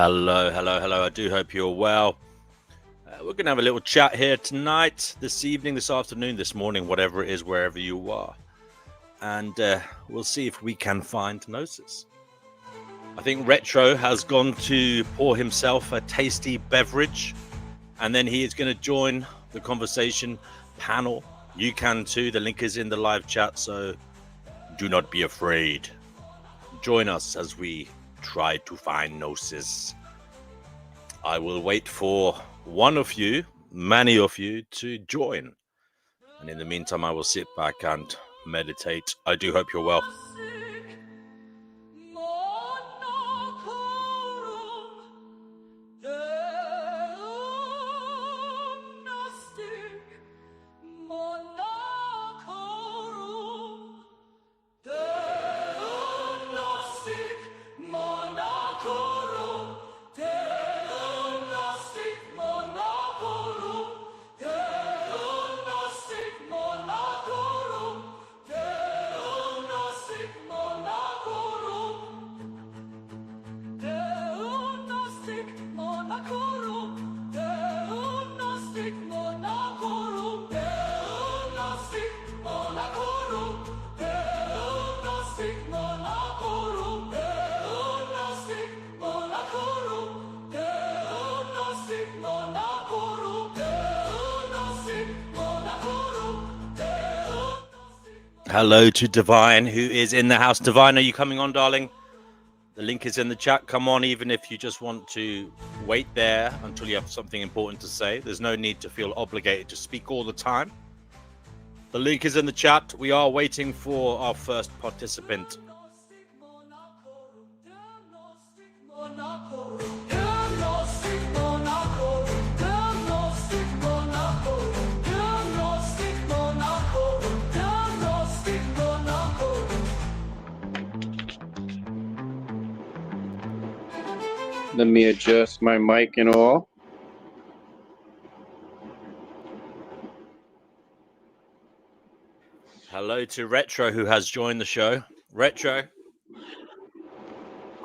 Hello, hello, hello. I do hope you're well. We're going to have a little chat here tonight, this evening, this afternoon, this morning, whatever it is, wherever you are. And we'll see if we can find Gnosis. I think Retro has gone to pour himself a tasty beverage, and then he is going to join the conversation panel. You can too. The link is in the live chat, so do not be afraid. Join us as we try to find Gnosis. I will wait for one of you, many of you, to join. And in the meantime, I will sit back and meditate. I do hope you're well. Hello to Divine, who is in the house. Divine, are you coming on, darling? The link is in the chat. Come on, even if you just want to wait there until you have something important to say. There's no need to feel obligated to speak all the time. The link is in the chat. We are waiting for our first participant. Let me adjust my mic and all. Hello to Retro, who has joined the show. Retro,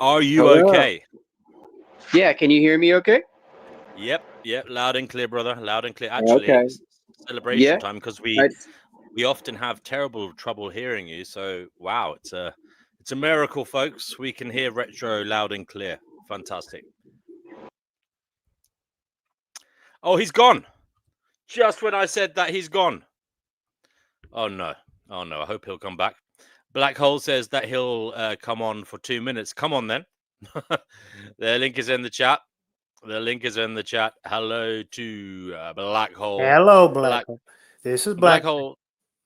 are you okay? Yeah, can you hear me okay? Yep, loud and clear, brother. Loud and clear. Actually, Okay. celebration time, because we often have terrible trouble hearing you. So, wow, it's a miracle, folks. We can hear Retro loud and clear. Fantastic. Oh, he's gone. Just when I said that, he's gone. Oh, no. I hope he'll come back. Black Hole says that he'll come on for 2 minutes. Come on, then. The link is in the chat. Hello to Black Hole. Hello, Black Hole. This is Black Hole.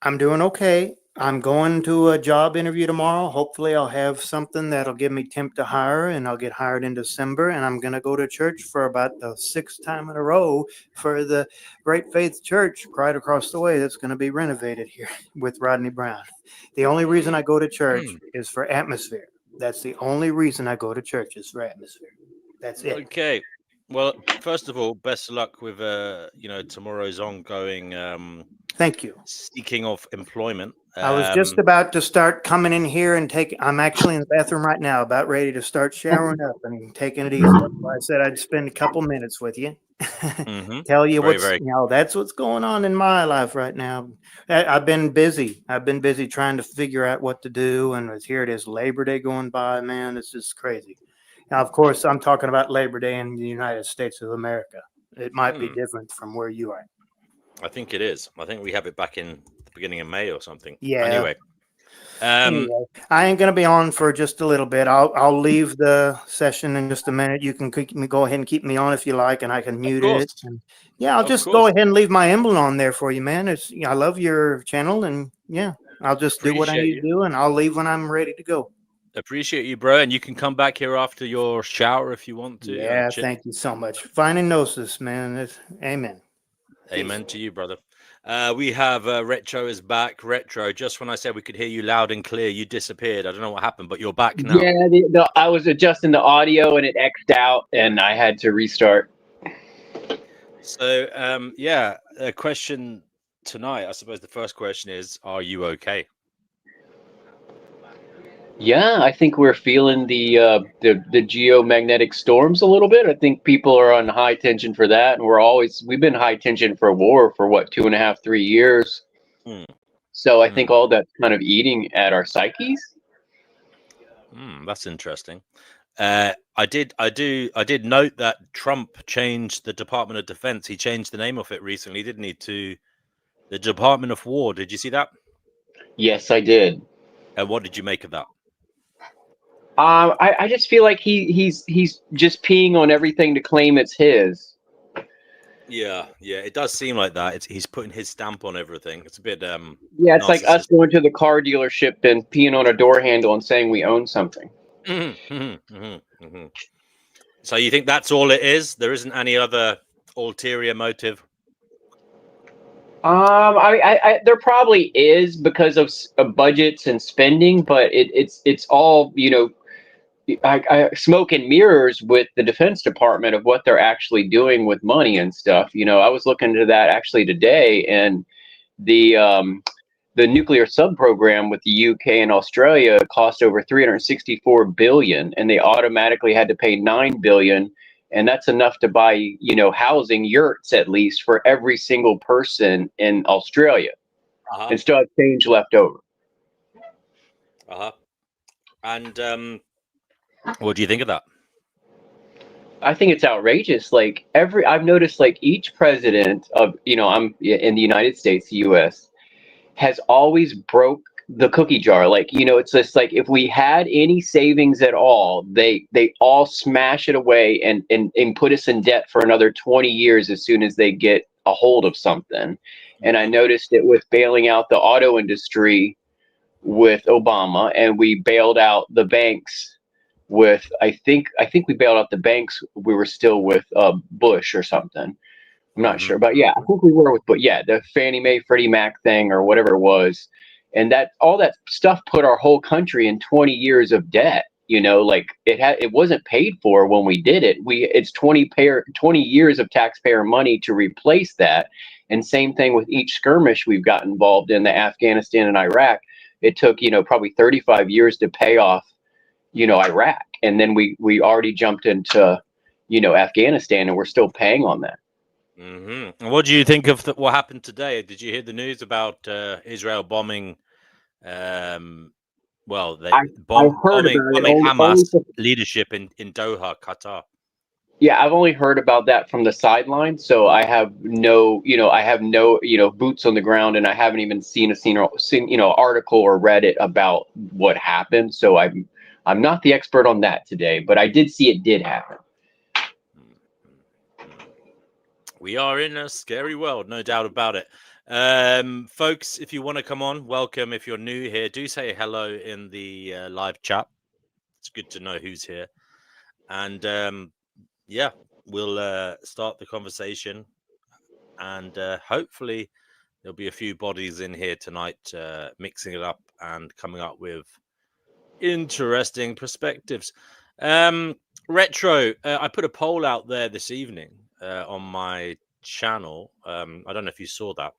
I'm doing okay. I'm going to a job interview tomorrow. Hopefully I'll have something that'll give me temp to hire, and I'll get hired in December. And I'm going to go to church for about the 6th time in a row for the Great Faith Church right across the way that's going to be renovated here with Rodney Brown. The only reason I go to church is for atmosphere. That's the only reason I go to church is for atmosphere. That's it. Okay. Well, first of all, best of luck with tomorrow's ongoing thank you seeking of employment. I was just about to start coming in here and I'm actually in the bathroom right now, about ready to start showering up and taking it easy. I said I'd spend a couple minutes with you, tell you that's what's going on in my life right now. I've been busy. Trying to figure out what to do, and here it is, Labor Day going by. Man, it's just crazy. Now, of course, I'm talking about Labor Day in the United States of America. It might be different from where you are. I think it is. I think we have it back in the beginning of May or something. Yeah. Anyway, I ain't gonna be on for just a little bit. I'll leave the session in just a minute. You can go ahead and keep me on if you like, and I can mute it. And I'll just go ahead and leave my emblem on there for you, man. I love your channel, and I'll just do what I need to do, and I'll leave when I'm ready to go. Appreciate you, bro. And you can come back here after your shower if you want to. Yeah, thank you so much. Finding Gnosis, man. Amen. Amen to you, brother. We have Retro is back. Retro, just when I said we could hear you loud and clear, you disappeared. I don't know what happened, but you're back now. Yeah, I was adjusting the audio and it X'd out, and I had to restart. So, a question tonight, I suppose the first question is, are you okay? Yeah, I think we're feeling the geomagnetic storms a little bit. I think people are on high tension for that, and we've been high tension for war for what, 2.5, 3 years. Mm. So I think all that's kind of eating at our psyches. That's interesting. I did note that Trump changed the Department of Defense. He changed the name of it recently, didn't he, to the Department of War? Did you see that? Yes, I did. And what did you make of that? I just feel like he's just peeing on everything to claim it's his. Yeah, it does seem like that. He's putting his stamp on everything. It's a bit yeah, it's like us going to the car dealership and peeing on a door handle and saying we own something. So you think that's all it is? There isn't any other ulterior motive? There probably is because of budgets and spending, but it's all, smoke and mirrors with the Defense Department of what they're actually doing with money and stuff. I was looking into that actually today, and the nuclear sub-program with the UK and Australia cost over 364 billion, and they automatically had to pay 9 billion, and that's enough to buy, housing yurts at least for every single person in Australia, and still have change left over. And what do you think of that? I think it's outrageous. Like I've noticed, like each president of, I'm in the United States, the US, has always broke the cookie jar. Like, it's just like if we had any savings at all, they all smash it away and put us in debt for another 20 years as soon as they get a hold of something. And I noticed it with bailing out the auto industry with Obama, and we bailed out the banks with, I think we bailed out the banks. We were still with Bush or something. I'm not sure, but yeah, I think we were with, but yeah, the Fannie Mae, Freddie Mac thing or whatever it was, and that all that stuff put our whole country in 20 years of debt. Like it wasn't paid for when we did it. It's 20 years of taxpayer money to replace that, and same thing with each skirmish we've got involved in, the Afghanistan and Iraq. It took probably 35 years to pay off Iraq, and then we already jumped into Afghanistan, and we're still paying on that. What do you think of what happened today? Did you hear the news about Israel bombing? Bombing Hamas leadership in Doha, Qatar. Yeah, I've only heard about that from the sideline, so I have no boots on the ground, and I haven't even seen article or read it about what happened. So I'm not the expert on that today, but I did see it did happen. We are in a scary world, no doubt about it. Folks, if you want to come on, welcome. If you're new here, do say hello in the live chat. It's good to know who's here. And we'll start the conversation. And hopefully there'll be a few bodies in here tonight, mixing it up and coming up with interesting perspectives. Retro, I put a poll out there this evening on my channel. I don't know if you saw that.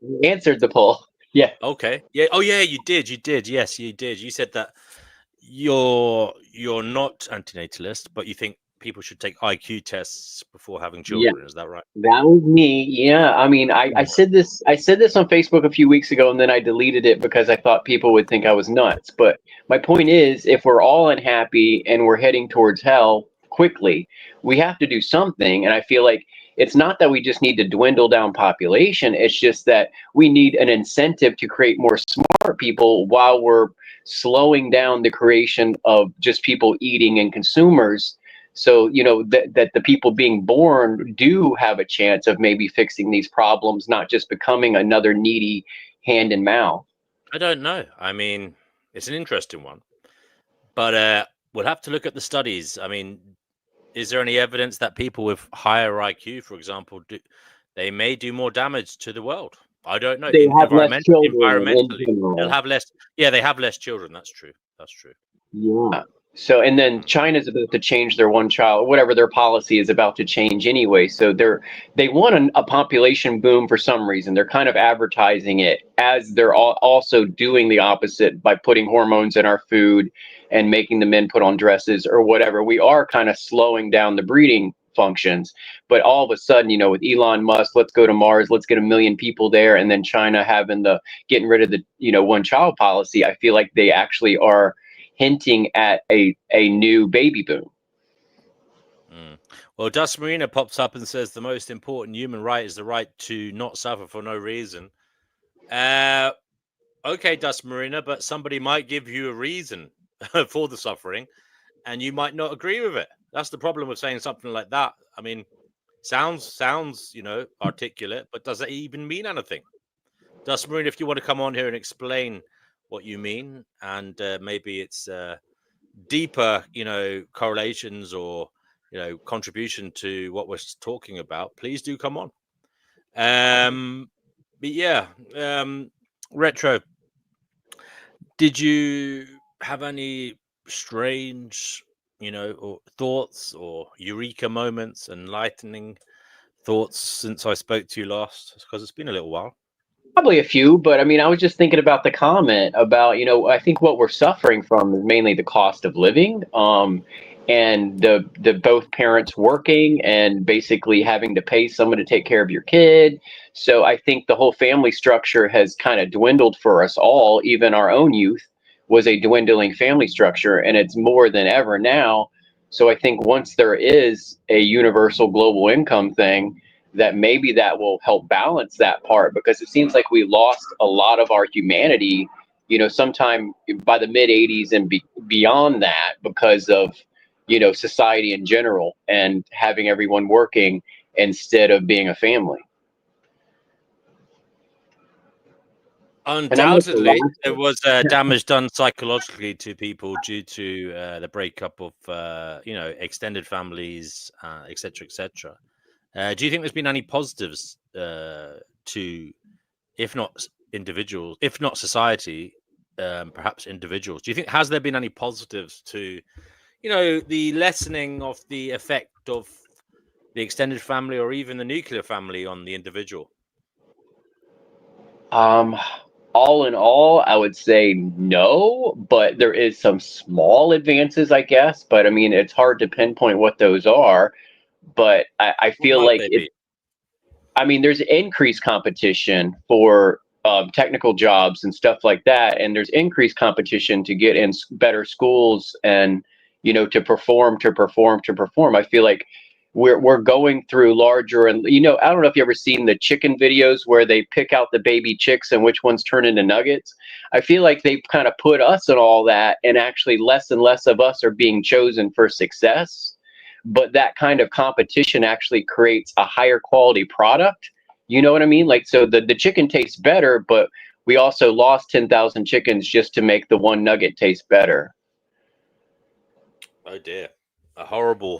You answered the poll. Yeah. Okay. Yeah. Oh, yeah. You did. Yes, you did. You said that you're not antinatalist, but you think people should take IQ tests before having children. Yeah. Is that right? That was me. Yeah. I mean, I said this on Facebook a few weeks ago, and then I deleted it because I thought people would think I was nuts. But my point is, if we're all unhappy and we're heading towards hell quickly, we have to do something. And I feel like it's not that we just need to dwindle down population. It's just that we need an incentive to create more smart people while we're slowing down the creation of just people eating and consumers. So, that the people being born do have a chance of maybe fixing these problems, not just becoming another needy hand and mouth. I don't know. I mean, it's an interesting one, but we'll have to look at the studies. I mean, is there any evidence that people with higher IQ, for example, they may do more damage to the world? I don't know. They have less children. Environmentally, they'll have less. Yeah, they have less children. That's true. Yeah. So, and then China's about to change their one child, whatever their policy is about to change anyway. So they want a population boom for some reason. They're kind of advertising it as they're also doing the opposite by putting hormones in our food and making the men put on dresses or whatever. We are kind of slowing down the breeding functions, but all of a sudden, you know, with Elon Musk, let's go to Mars, let's get 1 million people there, and then China having getting rid of the, you know, one child policy, I feel like they actually are hinting at a new baby boom. Well, Dust Marina pops up and says the most important human right is the right to not suffer for no reason. Okay, Dust Marina, but somebody might give you a reason for the suffering, and you might not agree with it. That's the problem with saying something like that. I mean, sounds, you know, articulate, but does it even mean anything? Dust Marina, if you want to come on here and explain what you mean, and maybe it's deeper, you know, correlations or, you know, contribution to what we're talking about, please do come on. But yeah, Retro, did you have any strange, you know, or thoughts or eureka moments, enlightening thoughts since I spoke to you last? Because it's been a little while. Probably a few, but I mean, I was just thinking about the comment about, you know, I think what we're suffering from is mainly the cost of living, and the both parents working and basically having to pay someone to take care of your kid. So I think the whole family structure has kind of dwindled for us all. Even our own youth was a dwindling family structure, and it's more than ever now. So I think once there is a universal global income thing, that maybe that will help balance that part, because it seems like we lost a lot of our humanity, you know, sometime by the mid 80s and beyond that, because of, you know, society in general and having everyone working instead of being a family. Undoubtedly, there was damage done psychologically to people due to the breakup of, you know, extended families, etc., etc. Do you think there's been any positives to, if not individuals, if not society, perhaps individuals? Do you think, has there been any positives to, you know, the lessening of the effect of the extended family or even the nuclear family on the individual? All in all, I would say no, but there is some small advances, I guess. But I mean, it's hard to pinpoint what those are. But I feel like I mean, there's increased competition for technical jobs and stuff like that, and there's increased competition to get in better schools and, you know, to perform. I feel like we're going through larger, and, you know, I don't know if you ever seen the chicken videos where they pick out the baby chicks and which ones turn into nuggets. I feel like they've kind of put us in all that, and actually less and less of us are being chosen for success. But that kind of competition actually creates a higher quality product. You know what I mean? Like, so the chicken tastes better, but we also lost 10,000 chickens just to make the one nugget taste better. Oh dear. A horrible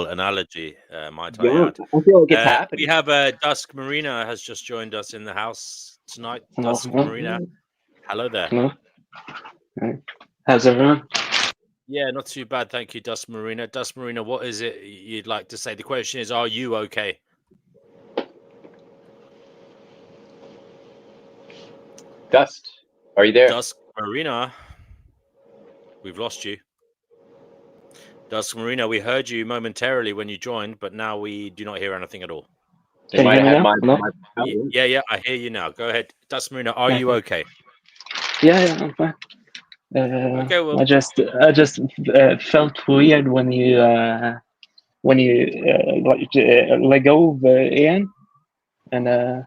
analogy, might I add. I feel like it's happening. We have Dusk Marina has just joined us in the house tonight. Dusk Marina, hello there. Hello. Hi. How's everyone? Yeah, not too bad, thank you, Dusk Marina. Dusk Marina, what is it you'd like to say? The question is, are you okay? Dust, are you there? Dusk Marina, we've lost you. Dusk Marina, we heard you momentarily when you joined, but now we do not hear anything at all. Can you hear me now? Yeah, I hear you now. Go ahead. Dusk Marina, are you okay? Yeah, I'm fine. Okay, well, I just felt weird when you let go of Ian, and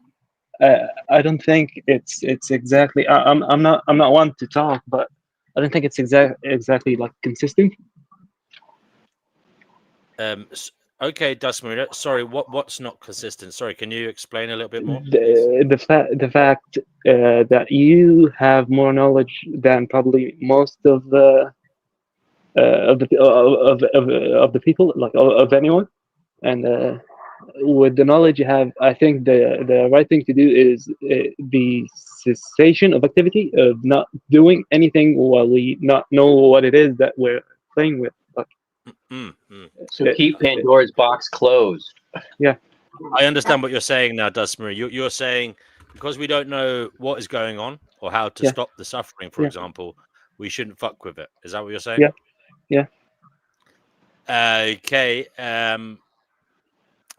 I don't think it's exactly. I'm not one to talk, but I don't think it's exactly like consistent. Okay, Dusk Marina. Sorry, what's not consistent? Sorry, can you explain a little bit more? The fact that you have more knowledge than probably most of the people, like of anyone, and with the knowledge you have, I think the right thing to do is the cessation of activity, of not doing anything while we not know what it is that we're playing with. So keep Pandora's box closed. Yeah. I understand what you're saying now, Dustmarie. You're saying because we don't know what is going on or how to stop the suffering, for example, we shouldn't fuck with it. Is that what you're saying? Yeah. Okay.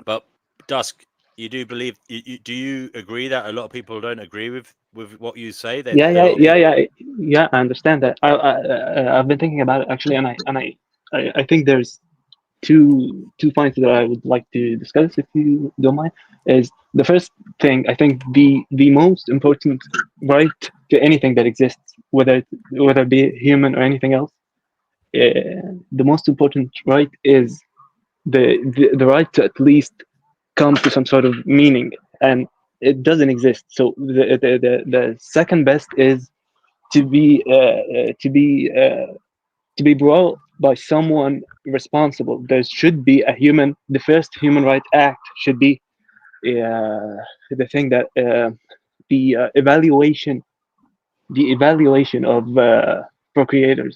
But Dusk, you do believe? Do you agree that a lot of people don't agree with what you say? Yeah. I understand that. I've been thinking about it actually, and I think there's two points that I would like to discuss, if you don't mind. Is the first thing, I think the most important right to anything that exists, whether it be human or anything else, the most important right is the right to at least come to some sort of meaning, and it doesn't exist. So the second best is to be brought by someone responsible. There should be the first human right act should be the thing that the evaluation of procreators,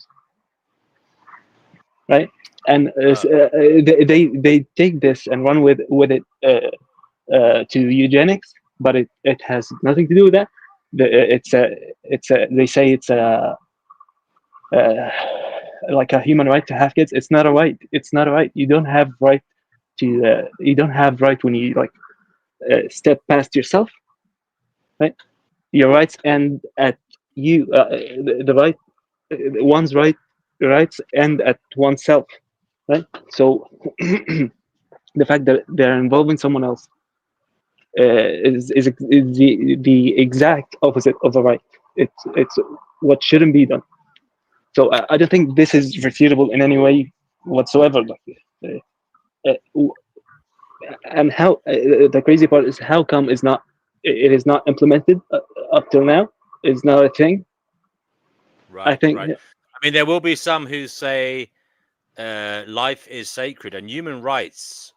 right? And they take this and run with it to eugenics, but it has nothing to do with that. They say it's like a human right to have kids. It's not a right. You don't have right to you don't have right when you step past yourself, right? Your rights end at you. The right, one's rights end at oneself, right? So the fact that they're involving someone else is the exact opposite of the right. It's what shouldn't be done. So I don't think this is refutable in any way whatsoever. And how the crazy part is how come it is not implemented up till now. Is not a thing. Right. I think. Right. I mean, there will be some who say life is sacred, and human rights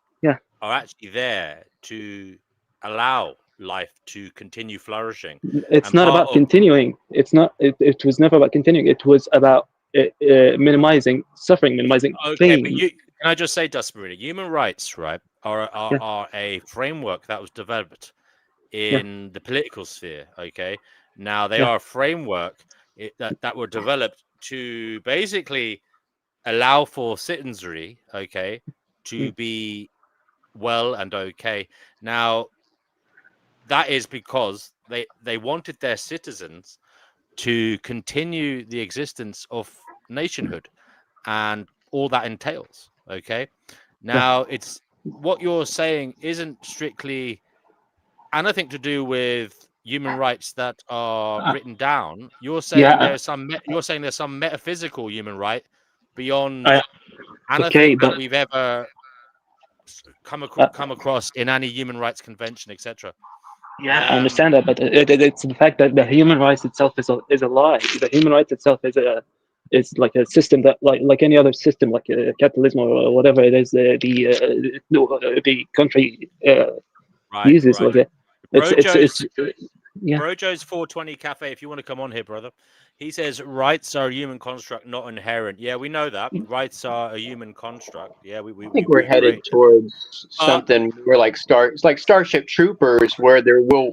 are actually there to allow life to continue flourishing. It's not about continuing. It's not. It was never about continuing. It was about minimizing suffering, minimizing pain. But can I just say, Dustmarie, human rights, right, are a framework that was developed in the political sphere. Okay, now they are a framework that were developed to basically allow for citizenry, okay, to be well and okay. Now, that is because they wanted their citizens to continue the existence of nationhood and all that entails. Okay, now it's what you're saying isn't strictly anything to do with human rights that are written down. You're saying there's some metaphysical human right beyond anything that we've ever come across in any human rights convention, etc. I understand that, but it's the fact that the human rights itself is a lie. The human rights itself is like a system that like any other system, like capitalism or whatever it is. The country uses like that. Brojo's 420 Cafe, if you want to come on here, brother. He says rights are a human construct, not inherent. Yeah, we know that. Rights are a human construct. Yeah, I think we're headed towards something where it's like Starship Troopers, where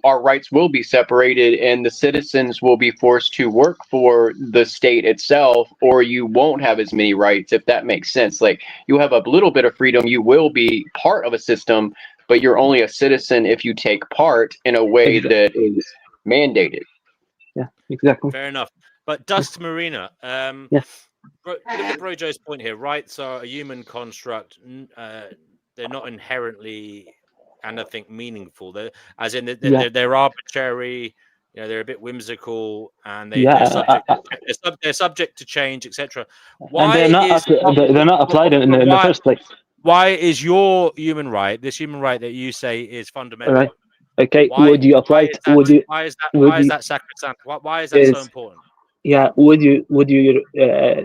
our rights will be separated and the citizens will be forced to work for the state itself, or you won't have as many rights, if that makes sense. Like, you have a little bit of freedom, you will be part of a system, but you're only a citizen if you take part in a way that is mandated. Yeah, exactly. Fair enough. But Dust Marina, look at Brojo's point here. Rights are a human construct. They're not inherently anything meaningful. They're arbitrary. You know, they're a bit whimsical, and they're subject to change, etc. Why they're not applied in the first place? Why is your human right, this human right that you say is fundamental? Right. Okay. Would you apply? Why is that sacrosanct? Why is that so important? Yeah. Would you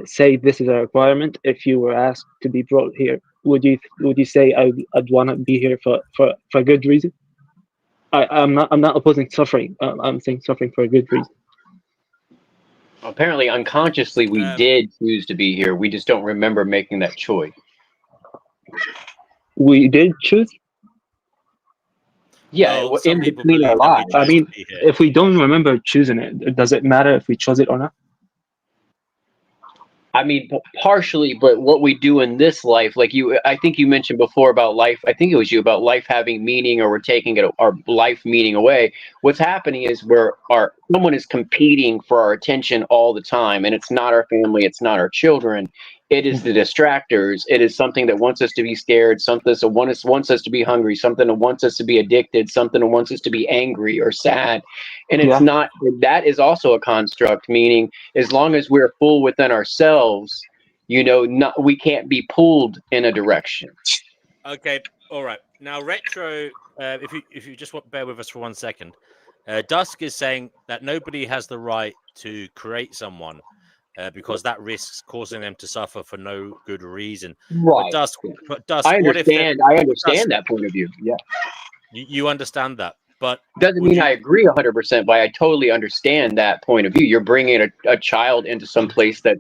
say this is a requirement if you were asked to be brought here? Would you say I'd want to be here for a good reason? I'm not opposing suffering. I'm saying suffering for a good reason. Apparently, unconsciously, we did choose to be here. We just don't remember making that choice. We did choose? Yeah, well, in between our lives. I mean, if we don't remember choosing it, does it matter if we chose it or not? I mean, partially, but what we do in this life, like I think you mentioned before about life. I think it was you about life having meaning, or we're taking it our life meaning away. What's happening is someone is competing for our attention all the time, and it's not our family, it's not our children. It is the distractors. It is something that wants us to be scared, something that wants us to be hungry, something that wants us to be addicted, something that wants us to be angry or sad. And it's not, that is also a construct, meaning as long as we're full within ourselves, we can't be pulled in a direction. Okay, all right. Now, Retro, if you just bear with us for 1 second, Dusk is saying that nobody has the right to create someone because that risks causing them to suffer for no good reason. Right. But Dusk, I understand that point of view. Yeah. You understand that, but doesn't mean I agree 100%, but I totally understand that point of view. You're bringing a child into some place that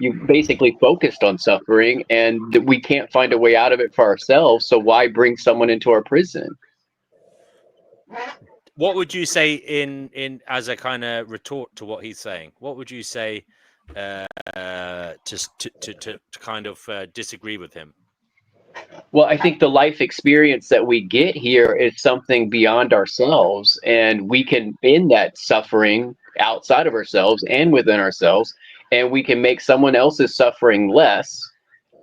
you basically focused on suffering, and that we can't find a way out of it for ourselves. So why bring someone into our prison? What would you say in as a kind of retort to what he's saying? What would you say to kind of disagree with him? Well, I think the life experience that we get here is something beyond ourselves, and we can end that suffering outside of ourselves and within ourselves, and we can make someone else's suffering less,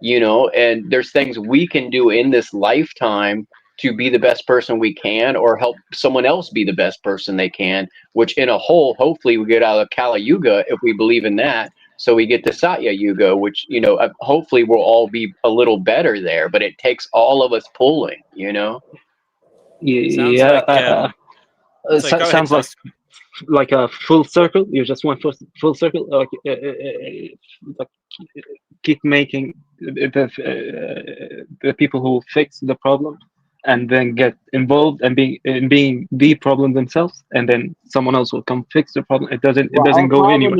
and there's things we can do in this lifetime to be the best person we can, or help someone else be the best person they can, which in a whole, hopefully we get out of Kali Yuga if we believe in that. So we get to Satya Yuga, which, hopefully we'll all be a little better there, but it takes all of us pulling, Yeah. Sounds like a full circle. You just want full circle, like keep making the people who fix the problem and then get involved and being the problem themselves, and then someone else will come fix the problem. It doesn't go anywhere.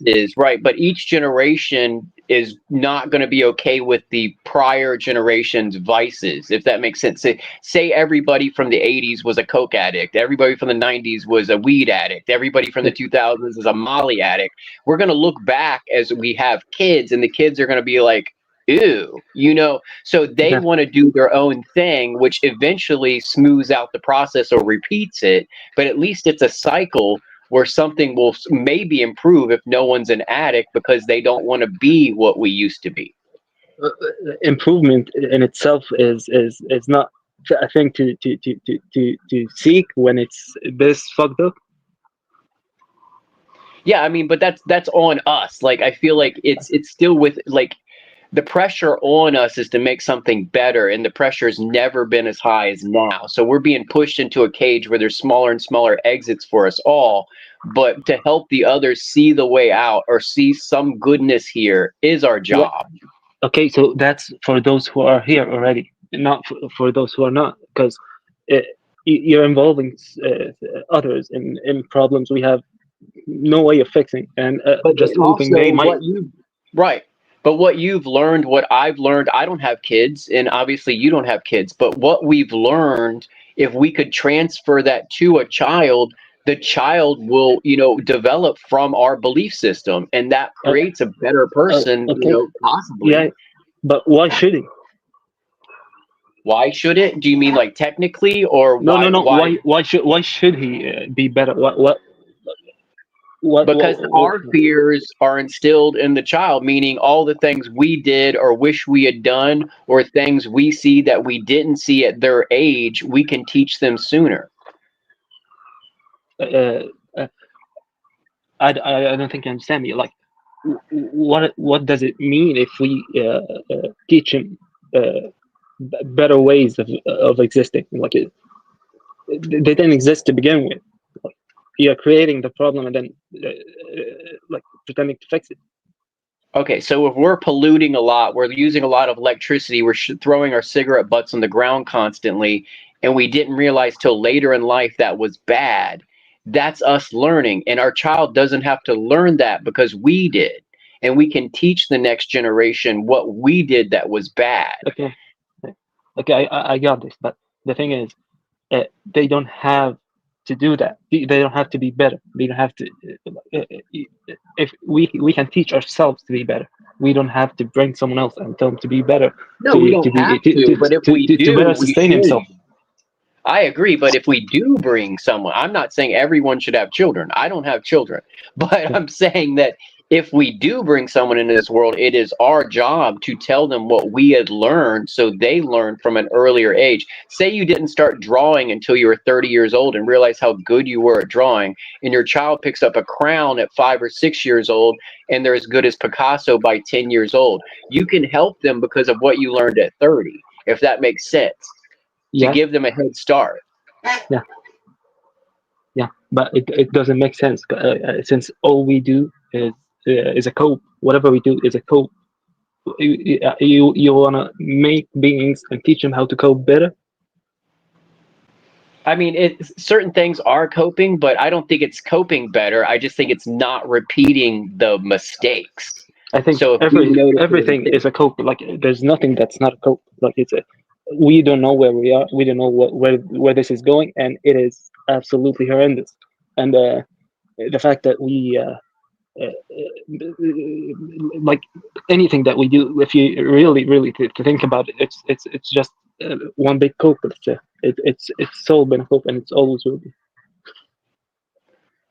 Is right, but each generation is not going to be okay with the prior generation's vices, if that makes sense. Say everybody from the 80s was a coke addict, everybody from the 90s was a weed addict, everybody from the 2000s is a Molly addict. We're going to look back as we have kids, and the kids are going to be like, ew, so they want to do their own thing, which eventually smooths out the process or repeats it, but at least it's a cycle where something will maybe improve if no one's an addict, because they don't want to be what we used to be. Improvement in itself is not a thing to seek when it's this fucked up. Yeah, I mean, but that's on us. Like, I feel like it's still with, like, the pressure on us is to make something better, and the pressure has never been as high as now. So we're being pushed into a cage where there's smaller and smaller exits for us all. But to help the others see the way out, or see some goodness here, is our job. Okay, so that's for those who are here already, not for those who are not, because you're involving others in problems we have no way of fixing, and just hoping they might. Right. But what you've learned, what I've learned, I don't have kids, and obviously you don't have kids, but what we've learned, if we could transfer that to a child, the child will, develop from our belief system, and that creates a better person, possibly. Yeah, but why should he? Why should it? Do you mean like technically, or no? Why should he be better? Because our fears are instilled in the child, meaning all the things we did or wish we had done, or things we see that we didn't see at their age, we can teach them sooner. I don't think you understand me. Like, what does it mean if we teach him better ways of existing? Like, they didn't exist to begin with. You're creating the problem and then like pretending to fix it. Okay, so if we're polluting a lot, we're using a lot of electricity, we're throwing our cigarette butts on the ground constantly, and we didn't realize till later in life that was bad. That's us learning, and our child doesn't have to learn that because we did, and we can teach the next generation what we did that was bad. Okay, I got this, but the thing is, they don't have to do that. They don't have to be better. They don't have to. If we can teach ourselves to be better, we don't have to bring someone else and tell them to be better. No, we don't have to. But if we do, to better sustain himself. I agree, but if we do bring someone, I'm not saying everyone should have children. I don't have children, but I'm saying that if we do bring someone into this world, it is our job to tell them what we had learned so they learn from an earlier age. Say you didn't start drawing until you were 30 years old and realize how good you were at drawing, and your child picks up a crown at 5 or 6 years old and they're as good as Picasso by 10 years old. You can help them because of what you learned at 30, if that makes sense. To give them a head start. Yeah, but it doesn't make sense since all we do is a cope. Whatever we do is a cope. You wanna make beings and teach them how to cope better? I mean, certain things are coping, but I don't think it's coping better. I just think it's not repeating the mistakes. I think so everything is a cope. Like there's nothing that's not a cope. Like we don't know where we are. We don't know where this is going, and it is absolutely horrendous. And the fact that we like anything that we do, if you really to think about it, it's just one big cope. It's so been a cope, and it's always will be.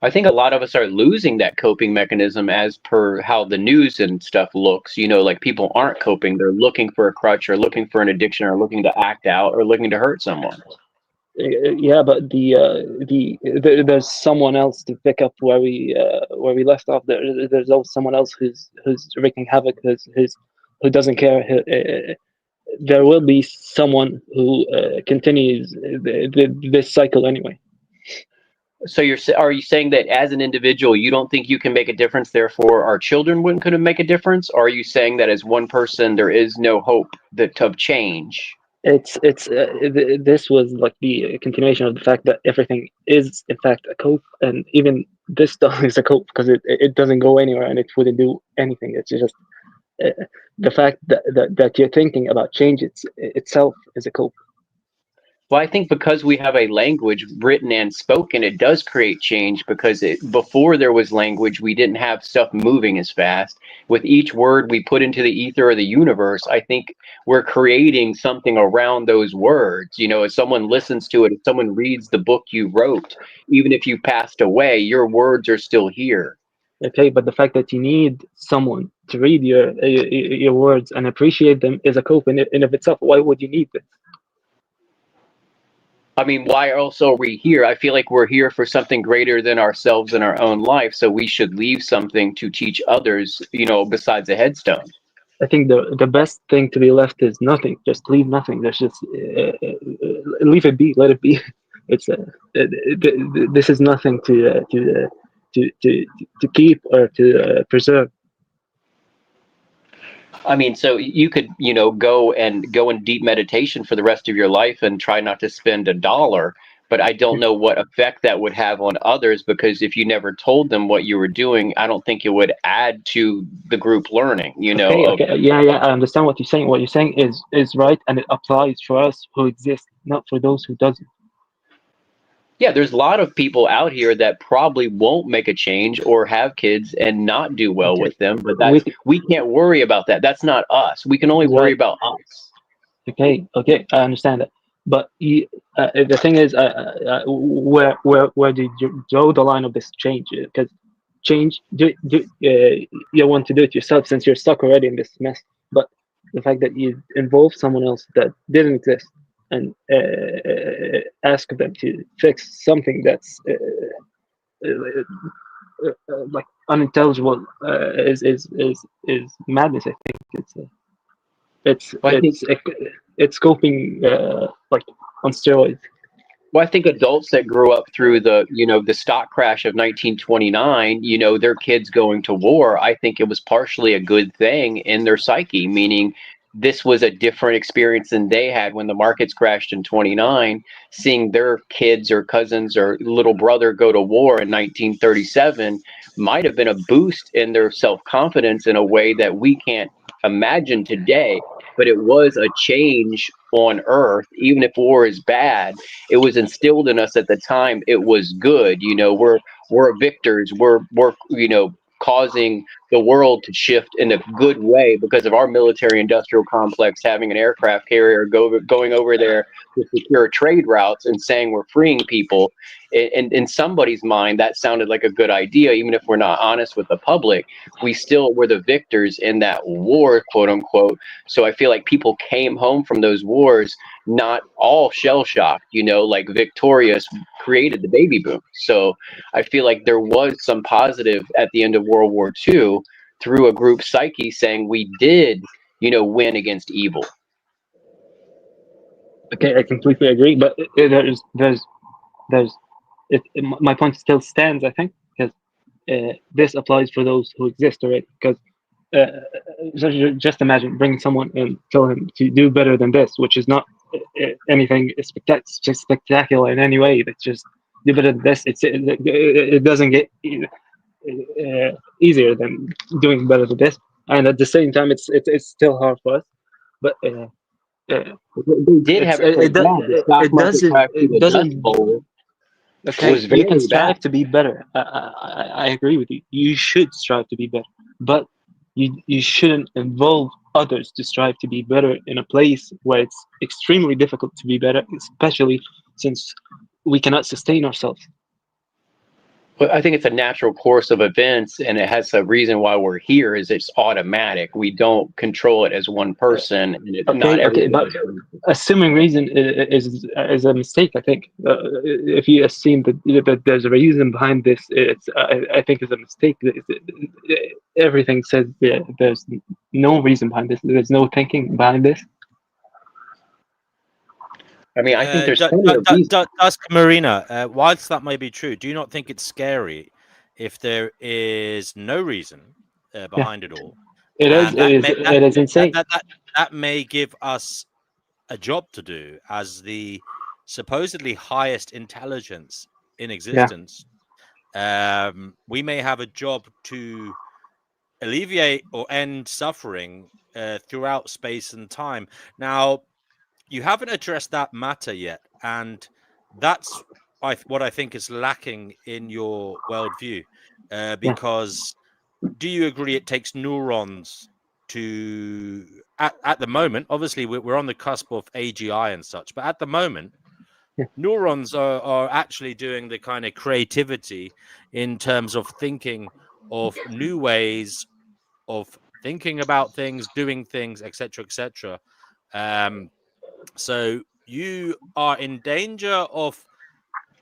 I think a lot of us are losing that coping mechanism as per how the news and stuff looks. You know, like people aren't coping. They're looking for a crutch or looking for an addiction or looking to act out or looking to hurt someone. Yeah, but there's someone else to pick up where we left off. There's always someone else who's wreaking havoc, who doesn't care. There will be someone who continues this cycle anyway. So are you saying that as an individual, you don't think you can make a difference, therefore our children couldn't make a difference? Or are you saying that as one person, there is no hope of change? This was like the continuation of the fact that everything is in fact a cope, and even this stuff is a cope because it doesn't go anywhere and it wouldn't do anything. It's just the fact that you're thinking about change itself is a cope. Well, I think because we have a language written and spoken, it does create change because before there was language, we didn't have stuff moving as fast. With each word we put into the ether of the universe, I think we're creating something around those words. You know, if someone listens to it, if someone reads the book you wrote, even if you passed away, your words are still here. Okay, but the fact that you need someone to read your words and appreciate them is a cope in of itself. Why would you need this? I mean, why else are we here? I feel like we're here for something greater than ourselves in our own life. So we should leave something to teach others, you know, besides a headstone. I think the best thing to be left is nothing. Just leave nothing. There's just leave it be. Let it be. It's this is nothing to keep or to preserve. I mean, so you could, you know, go in deep meditation for the rest of your life and try not to spend $1, but I don't know what effect that would have on others, because if you never told them what you were doing, I don't think it would add to the group learning, you know. Okay. Yeah, I understand what you're saying. What you're saying is right, and it applies for us who exist, not for those who doesn't. Yeah, there's a lot of people out here that probably won't make a change or have kids and not do well with them, but we can't worry about that. That's not us. We can only worry about us. Okay, I understand that. But the thing is, where did you draw the line of this change? Because change, you want to do it yourself since you're stuck already in this mess. But the fact that you involve someone else that didn't exist and ask them to fix something that's like unintelligible is madness. I think it's coping like on steroids. Well, I think adults that grew up through the stock crash of 1929, you know, their kids going to war, I think it was partially a good thing in their psyche, meaning this was a different experience than they had when the markets crashed in 29. Seeing their kids or cousins or little brother go to war in 1937 might have been a boost in their self-confidence in a way that we can't imagine today. But it was a change on Earth. Even if war is bad, it was instilled in us at the time. It was good. You know, we're victors. We're causing the world to shift in a good way because of our military industrial complex having an aircraft carrier going over there to secure trade routes and saying we're freeing people. And in somebody's mind, that sounded like a good idea. Even if we're not honest with the public, we still were the victors in that war, quote unquote. So I feel like people came home from those wars not all shell shocked, like victorious, created the baby boom. So I feel like there was some positive at the end of World War II through a group psyche saying we did, win against evil. Okay, I completely agree, but my point still stands, I think, because this applies for those who exist already. Because just imagine bringing someone and tell him to do better than this, which is not anything spectacular in any way. It's just do better than this. It doesn't get easier than doing better than this, and at the same time, it's still hard for us. But they did have it doesn't. Okay, you can strive to be better. I agree with you. You should strive to be better, but you shouldn't involve others to strive to be better in a place where it's extremely difficult to be better, especially since we cannot sustain ourselves. Well, I think it's a natural course of events, and it has a reason why we're here. Is it's automatic. We don't control it as one person. And okay, but assuming reason is a mistake. I think if you assume that there's a reason behind this, I think it's a mistake. Everything says there's no reason behind this. There's no thinking behind this. I mean, I think there's plenty of reasons. Marina, whilst that may be true, do you not think it's scary if there is no reason behind it all? It is insane. That may give us a job to do as the supposedly highest intelligence in existence. Yeah. We may have a job to alleviate or end suffering throughout space and time. Now, you haven't addressed that matter yet, and that's what I think is lacking in your worldview. Because do you agree it takes neurons to, at the moment, obviously we're on the cusp of AGI and such, but at the moment, neurons are actually doing the kind of creativity in terms of thinking of new ways of thinking about things, doing things, etc., etc. So you are in danger of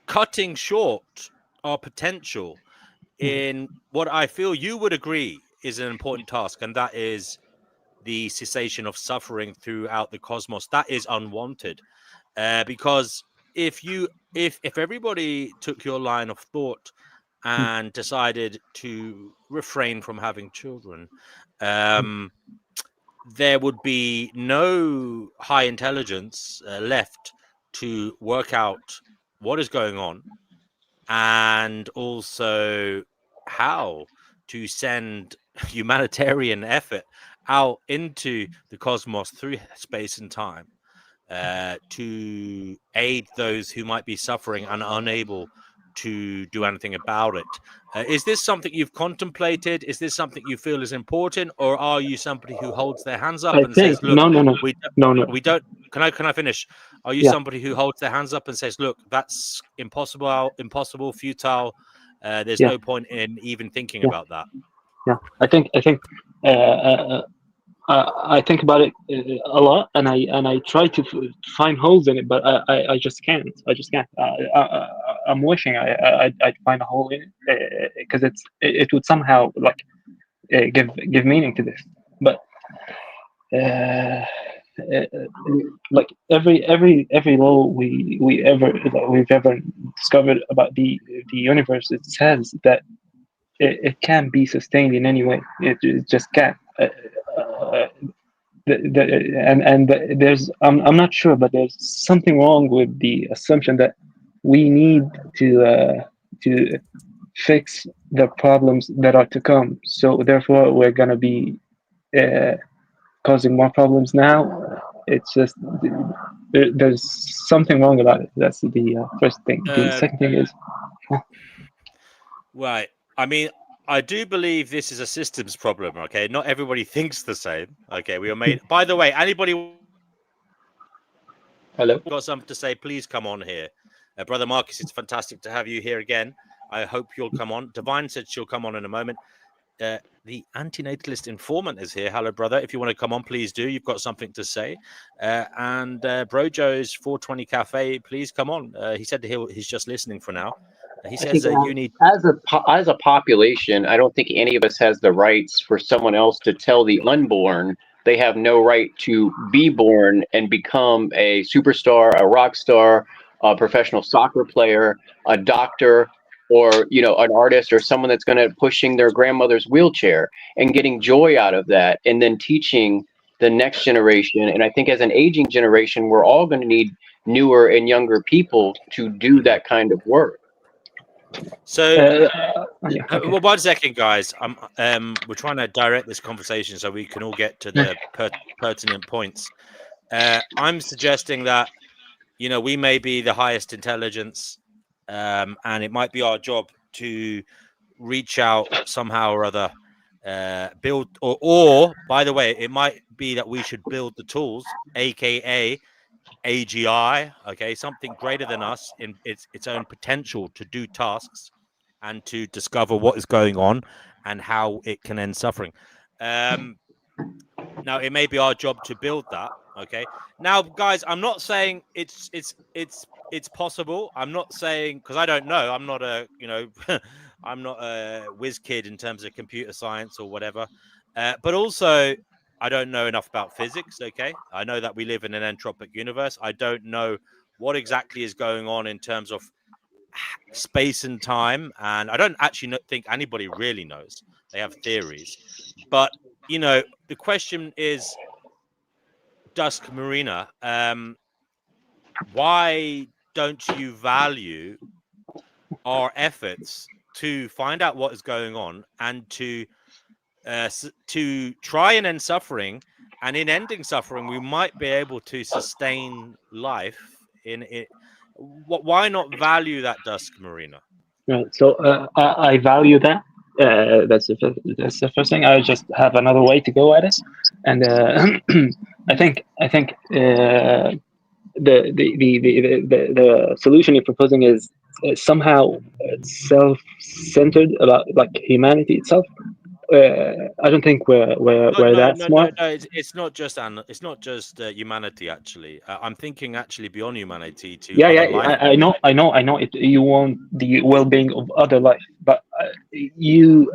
cutting short our potential in what I feel you would agree is an important task, and that is the cessation of suffering throughout the cosmos. That is unwanted, because if everybody took your line of thought and decided to refrain from having children, there would be no high intelligence left to work out what is going on and also how to send humanitarian effort out into the cosmos through space and time to aid those who might be suffering and unable to do anything about it. Is this something you've contemplated? Is this something you feel is important, or are you somebody who holds their hands up and says, "Look, no, we don't"? Can I finish? Are you somebody who holds their hands up and says, "Look, that's impossible, futile. There's no point in even thinking about that"? Yeah, I think I think about it a lot, and I try to find holes in it, but I just can't. I'm wishing I'd find a hole in it because it would somehow like give meaning to this. But like every law we've ever discovered about the universe, it says that it can't be sustained in any way. It just can't. there's I'm not sure, but there's something wrong with the assumption that we need to fix the problems that are to come. So therefore, we're gonna be causing more problems now. It's just there's something wrong about it. That's the first thing. The second thing is right. I mean, I do believe this is a systems problem. Okay, not everybody thinks the same. Okay, we are made. By the way, anybody got something to say? Please come on here, brother Marcus. It's fantastic to have you here again. I hope you'll come on. Divine said she'll come on in a moment. The Antinatalist informant is here. Hello, brother. If you want to come on, please do. You've got something to say. And Brojo's 420 Cafe, please come on. He said he's just listening for now. He says you need as a population, I don't think any of us has the rights for someone else to tell the unborn they have no right to be born and become a superstar, a rock star, a professional soccer player, a doctor, or an artist, or someone that's going to pushing their grandmother's wheelchair and getting joy out of that, and then teaching the next generation. And I think as an aging generation, we're all going to need newer and younger people to do that kind of work. So, well, 1 second, guys. We're trying to direct this conversation so we can all get to the pertinent points. I'm suggesting that we may be the highest intelligence, and it might be our job to reach out somehow or other, build, or by the way, it might be that we should build the tools, aka AGI, okay, something greater than us in its own potential to do tasks and to discover what is going on and how it can end suffering. Now, it may be our job to build that. Okay. Now, guys, I'm not saying it's possible. I'm not saying, because I don't know. I'm not a I'm not a whiz kid in terms of computer science or whatever. But also, I don't know enough about physics. Okay, I know that we live in an entropic universe. I don't know what exactly is going on in terms of space and time, and I don't actually think anybody really knows. They have theories, but the question is, Dusk Marina, why don't you value our efforts to find out what is going on and to try and end suffering? And in ending suffering, we might be able to sustain life in it. Why not value that, Dusk Marina? Right. So I value that. That's the first thing. I just have another way to go at it, and I think the solution you're proposing is somehow self-centered about like humanity itself. I don't think we're that smart. No, it's not just humanity. Actually, I'm thinking actually beyond humanity to I know. You want the well-being of other life, but you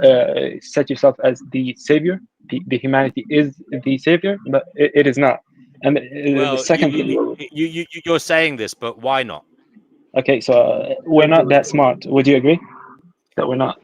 set yourself as the savior. The humanity is the savior, but it is not. And the second thing, you're saying this, but why not? Okay, so we're not that smart. Would you agree that we're not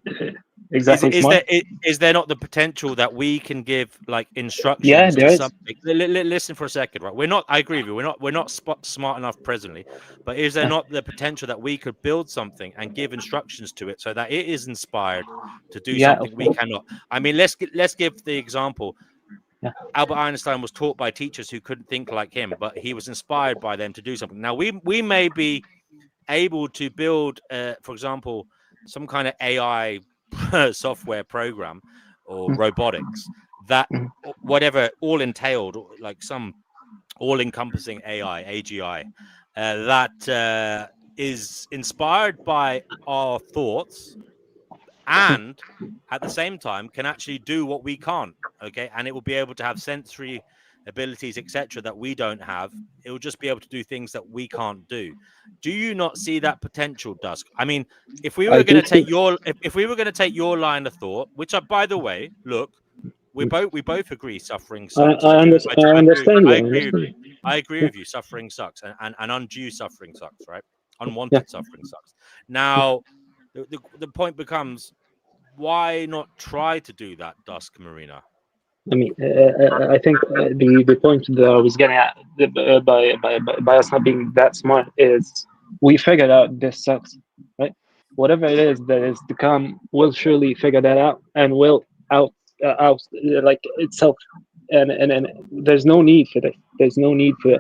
exactly smart? Is there not the potential that we can give like instructions? Yeah, there is. Something? Listen for a second, right? We're not. I agree with you. We're not smart enough presently, but is there not the potential that we could build something and give instructions to it so that it is inspired to do something we cannot? I mean, let's give the example. Yeah. Albert Einstein was taught by teachers who couldn't think like him, but he was inspired by them to do something. Now we may be able to build, for example, some kind of AI software program or robotics that whatever all entailed, like some all-encompassing AGI that is inspired by our thoughts and at the same time can actually do what we can't. Okay, and it will be able to have sensory abilities, etc., that we don't have. It will just be able to do things that we can't do. Do you not see that potential, Dusk? I mean, if we were going to take if we were going to take your line of thought, which by the way, look, we both agree suffering sucks. I understand. I agree with you. Suffering sucks, and undue suffering sucks, right? Unwanted suffering sucks. Now, the point becomes, why not try to do that, Dusk Marina? I mean, I think the point that I was getting at by us not being that smart is we figured out this sucks, right? Whatever it is that is to come, we'll surely figure that out and will out like itself, and there's no need for this. There's no need for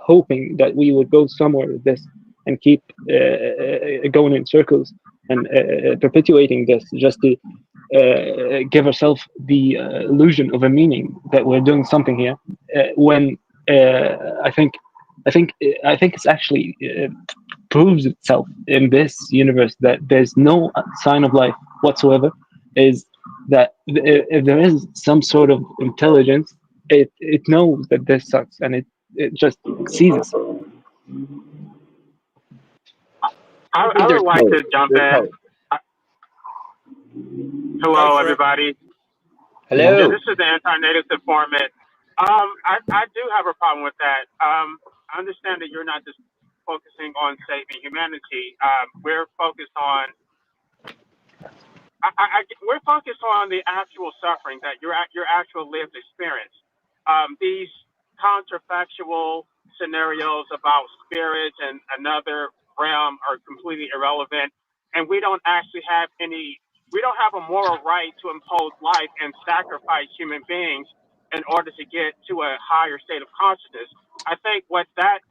hoping that we would go somewhere with this and keep going in circles and perpetuating this just to give ourselves the illusion of a meaning that we're doing something here. When I think it's actually proves itself in this universe that there's no sign of life whatsoever. Is that if there is some sort of intelligence, it knows that this sucks and it just seizes. I would like to jump in. Hello, everybody. Hello. Yeah, this is the Antinatalist informant. I do have a problem with that. I understand that you're not just focusing on saving humanity. We're focused on we're focused on the actual suffering that your actual lived experience. These counterfactual scenarios about spirits and another realm are completely irrelevant, and we don't actually have any. We don't have a moral right to impose life and sacrifice human beings in order to get to a higher state of consciousness. I think what that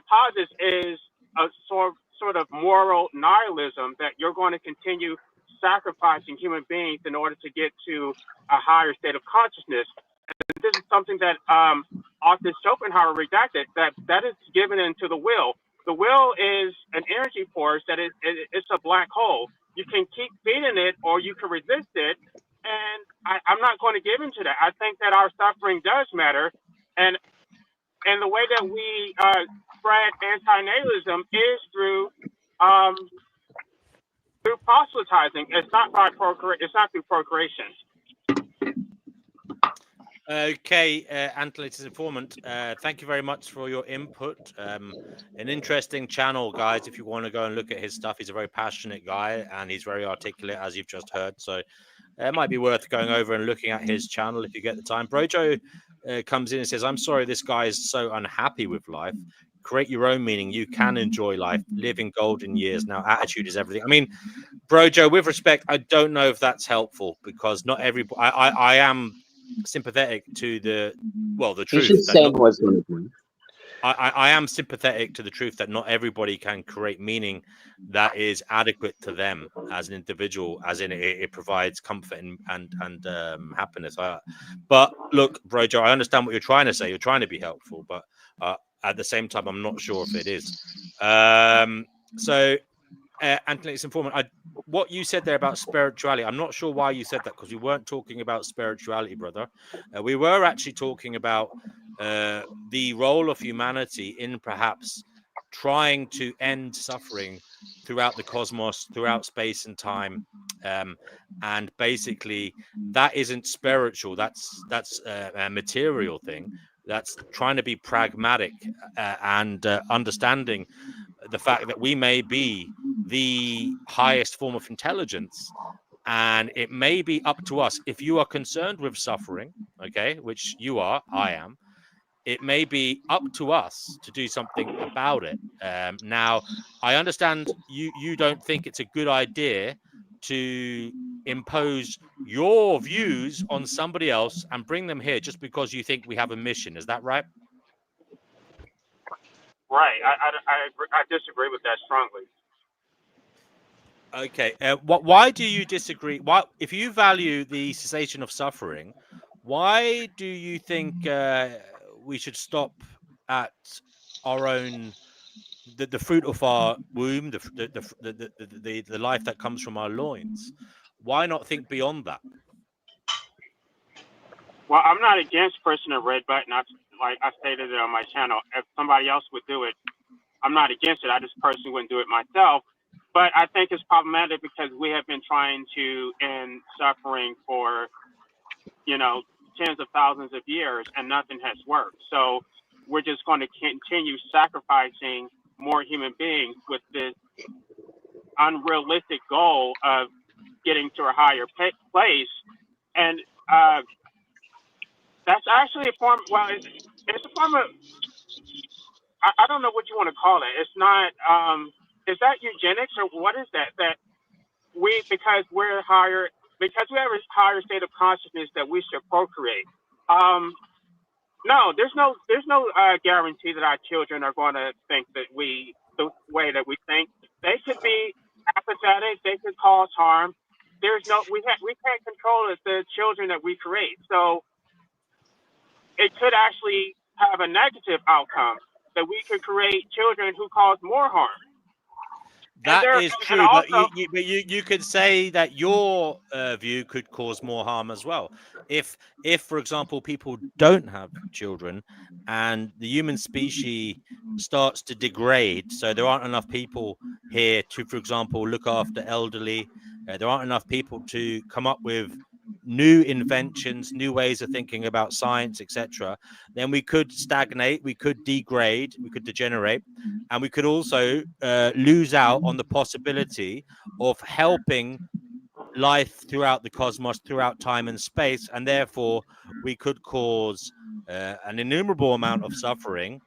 posits is a sort of moral nihilism, that you're going to continue sacrificing human beings in order to get to a higher state of consciousness. And this is something that author Schopenhauer redacted, that is given into the will. The will is an energy force that it's a black hole. You can keep feeding it or you can resist it. And I'm not going to give into that. I think that our suffering does matter. And the way that we spread antinatalism is through proselytizing. It's not through procreation. Okay, Antinatalist informant, thank you very much for your input. An interesting channel, guys. If you want to go and look at his stuff, he's a very passionate guy and he's very articulate, as you've just heard. So it might be worth going over and looking at his channel if you get the time. Brojo comes in and says, I'm sorry, this guy is so unhappy with life. Create your own meaning. You can enjoy life, live in golden years. Now, attitude is everything. I mean, Brojo, with respect, I don't know if that's helpful, because not everybody. I am sympathetic to the truth. I am sympathetic to the truth that not everybody can create meaning that is adequate to them as an individual, as in it provides comfort and happiness. But look, Brojo, I understand what you're trying to say. You're trying to be helpful, but at the same time, I'm not sure if it is. Antinatalist informant, what you said there about spirituality, I'm not sure why you said that, because we weren't talking about spirituality, brother. We were actually talking about the role of humanity in perhaps trying to end suffering throughout the cosmos, throughout space and time, and basically that isn't spiritual. That's a material thing. That's trying to be pragmatic and understanding the fact that we may be the highest form of intelligence, and it may be up to us. If you are concerned with suffering, okay, which you are, I am, it may be up to us to do something about it. Now, I understand you don't think it's a good idea to impose your views on somebody else and bring them here just because you think we have a mission. Is that right? Right. I disagree with that strongly. Okay. Why do you disagree? Why, if you value the cessation of suffering, why do you think we should stop at our own, the fruit of our womb, the life that comes from our loins? Why not think beyond that? Well, I'm not against pushing a red button. Like I stated it on my channel. If somebody else would do it, I'm not against it. I just personally wouldn't do it myself. But I think it's problematic because we have been trying to end suffering for, tens of thousands of years, and nothing has worked. So we're just going to continue sacrificing more human beings with this unrealistic goal of getting to a higher place, and that's actually a form. Well, it's a form of, I don't know what you want to call it. It's not. Is that eugenics or what is that? That because we're higher, because we have a higher state of consciousness that we should procreate. No, there's no guarantee that our children are going to think that the way that we think. They could be apathetic. They could cause harm. We can't control the children that we create. So it could actually have a negative outcome, that we could create children who cause more harm. That is true, also, but you could say that your view could cause more harm as well. If, for example, people don't have children and the human species starts to degrade, so there aren't enough people here to, for example, look after elderly, there aren't enough people to come up with new inventions, new ways of thinking about science, etc., then we could stagnate, we could degrade, we could degenerate, and we could also lose out on the possibility of helping life throughout the cosmos, throughout time and space, and therefore we could cause an innumerable amount of suffering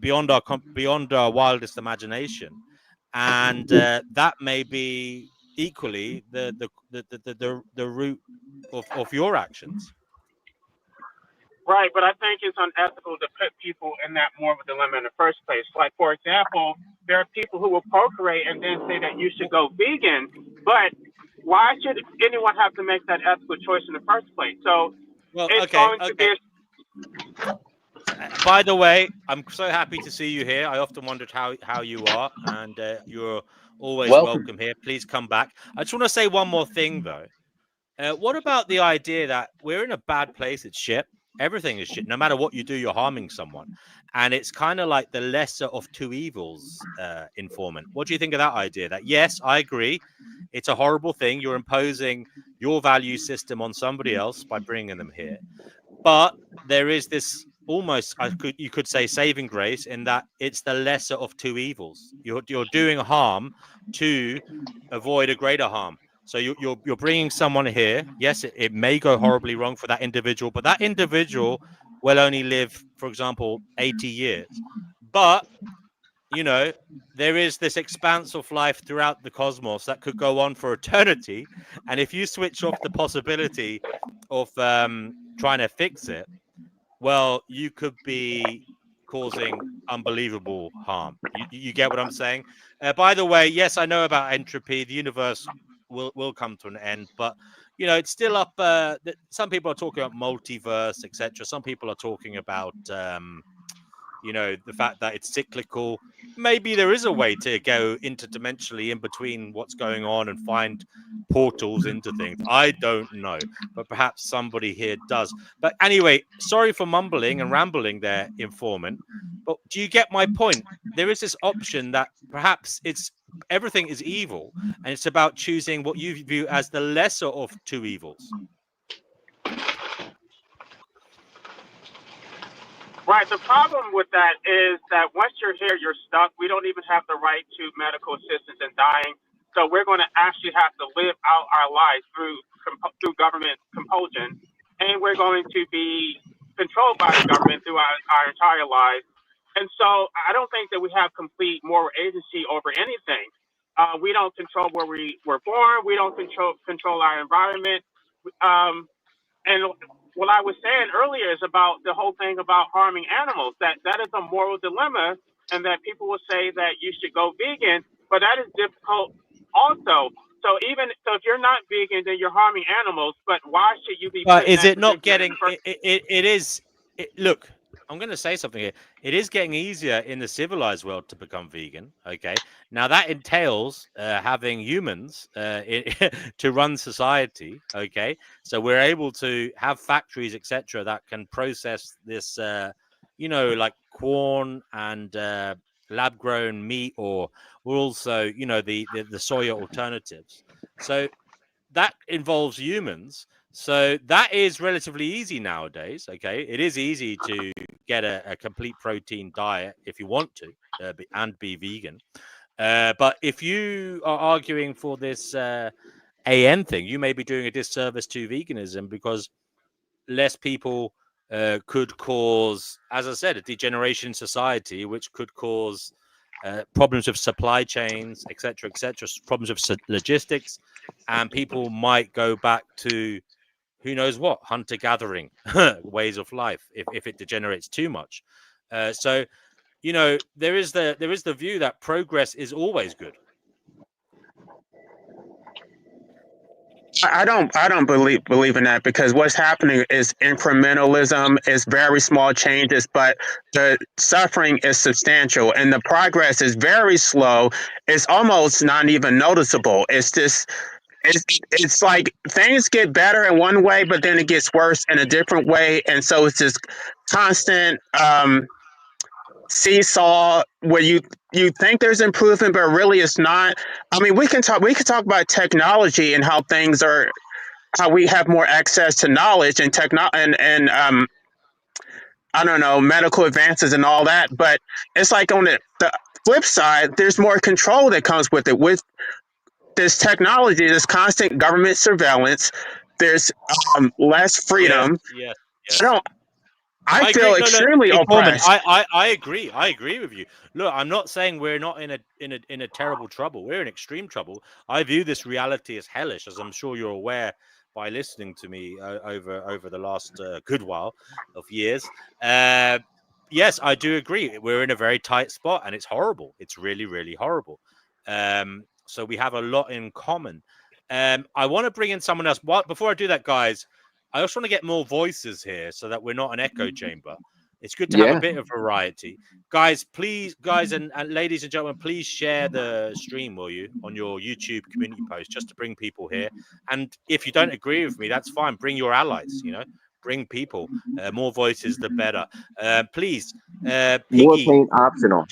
beyond our wildest imagination, and that may be equally the root of your actions. Right, but I think it's unethical to put people in that more of a dilemma in the first place. Like, for example, there are people who will procreate and then say that you should go vegan, but why should anyone have to make that ethical choice in the first place? So going to be. By the way, I'm so happy to see you here. I often wondered how you are, and you're always welcome here. Please come back. I just want to say one more thing, though. What about the idea that we're in a bad place? It's shit. Everything is shit. No matter what you do, you're harming someone. And it's kind of like the lesser of two evils informant. What do you think of that idea? That, yes, I agree. It's a horrible thing. You're imposing your value system on somebody else by bringing them here. But there is this almost, you could say, saving grace in that it's the lesser of two evils. You're doing harm to avoid a greater harm. So you're bringing someone here. Yes, it may go horribly wrong for that individual, but that individual will only live, for example, 80 years. But, there is this expanse of life throughout the cosmos that could go on for eternity. And if you switch off the possibility of trying to fix it, well, you could be causing unbelievable harm. You get what I'm saying? By the way, yes, I know about entropy. The universe will come to an end, but it's still up. Some people are talking about multiverse, etc. Some people are talking about the fact that it's cyclical. Maybe there is a way to go interdimensionally in between what's going on and find portals into things. I don't know, but perhaps somebody here does. But anyway, sorry for mumbling and rambling there, informant. But do you get my point? There is this option that perhaps everything is evil, and it's about choosing what you view as the lesser of two evils. Right. The problem with that is that once you're here, you're stuck. We don't even have the right to medical assistance in dying. So we're going to actually have to live out our lives through government compulsion, and we're going to be controlled by the government through our entire lives. And so I don't think that we have complete moral agency over anything. We don't control where we were born. We don't control our environment. And what I was saying earlier is about the whole thing about harming animals. That is a moral dilemma, and that people will say that you should go vegan, but that is difficult also. So if you're not vegan, then you're harming animals. But why should you be? But is it not getting? It is. Look, I'm going to say something here. It is getting easier in the civilized world to become vegan. Okay, now that entails having humans to run society. Okay, so we're able to have factories, etc., that can process this, like corn and lab-grown meat, or also, the soya alternatives. So that involves humans. So that is relatively easy nowadays. Okay, it is easy to get a complete protein diet if you want to and be vegan. But if you are arguing for this AN thing, you may be doing a disservice to veganism, because less people could cause, as I said, a degeneration in society, which could cause problems with supply chains, etc., problems with logistics, and people might go back to who knows what, hunter-gathering ways of life if it degenerates too much. So, you know, there is the view that progress is always good. I don't believe in that, because what's happening is incrementalism, is very small changes, but the suffering is substantial and the progress is very slow. It's almost not even noticeable. It's like things get better in one way, but then it gets worse in a different way, and so it's this constant seesaw where you think there's improvement, but really it's not. I mean, we can talk about technology and how we have more access to knowledge and and I don't know, medical advances and all that, but it's like on the flip side, there's more control that comes with it. With this technology, this constant government surveillance, there's less freedom. Yes. I feel agree. extremely oppressed. I agree. I agree with you. Look, I'm not saying we're not in a terrible trouble. We're in extreme trouble. I view this reality as hellish, as I'm sure you're aware by listening to me over the last good while of years. Yes, I do agree. We're in a very tight spot, and it's horrible. It's really, really horrible. So we have a lot in common. I want to bring in someone else. Before I do that, guys, I also want to get more voices here so that we're not an echo chamber. It's good to have a bit of variety. Guys, please, and ladies and gentlemen, please share the stream, will you, on your YouTube community post, just to bring people here. And if you don't agree with me, that's fine. Bring your allies, bring people. More voices, the better. Please, Piggy. More paint optional.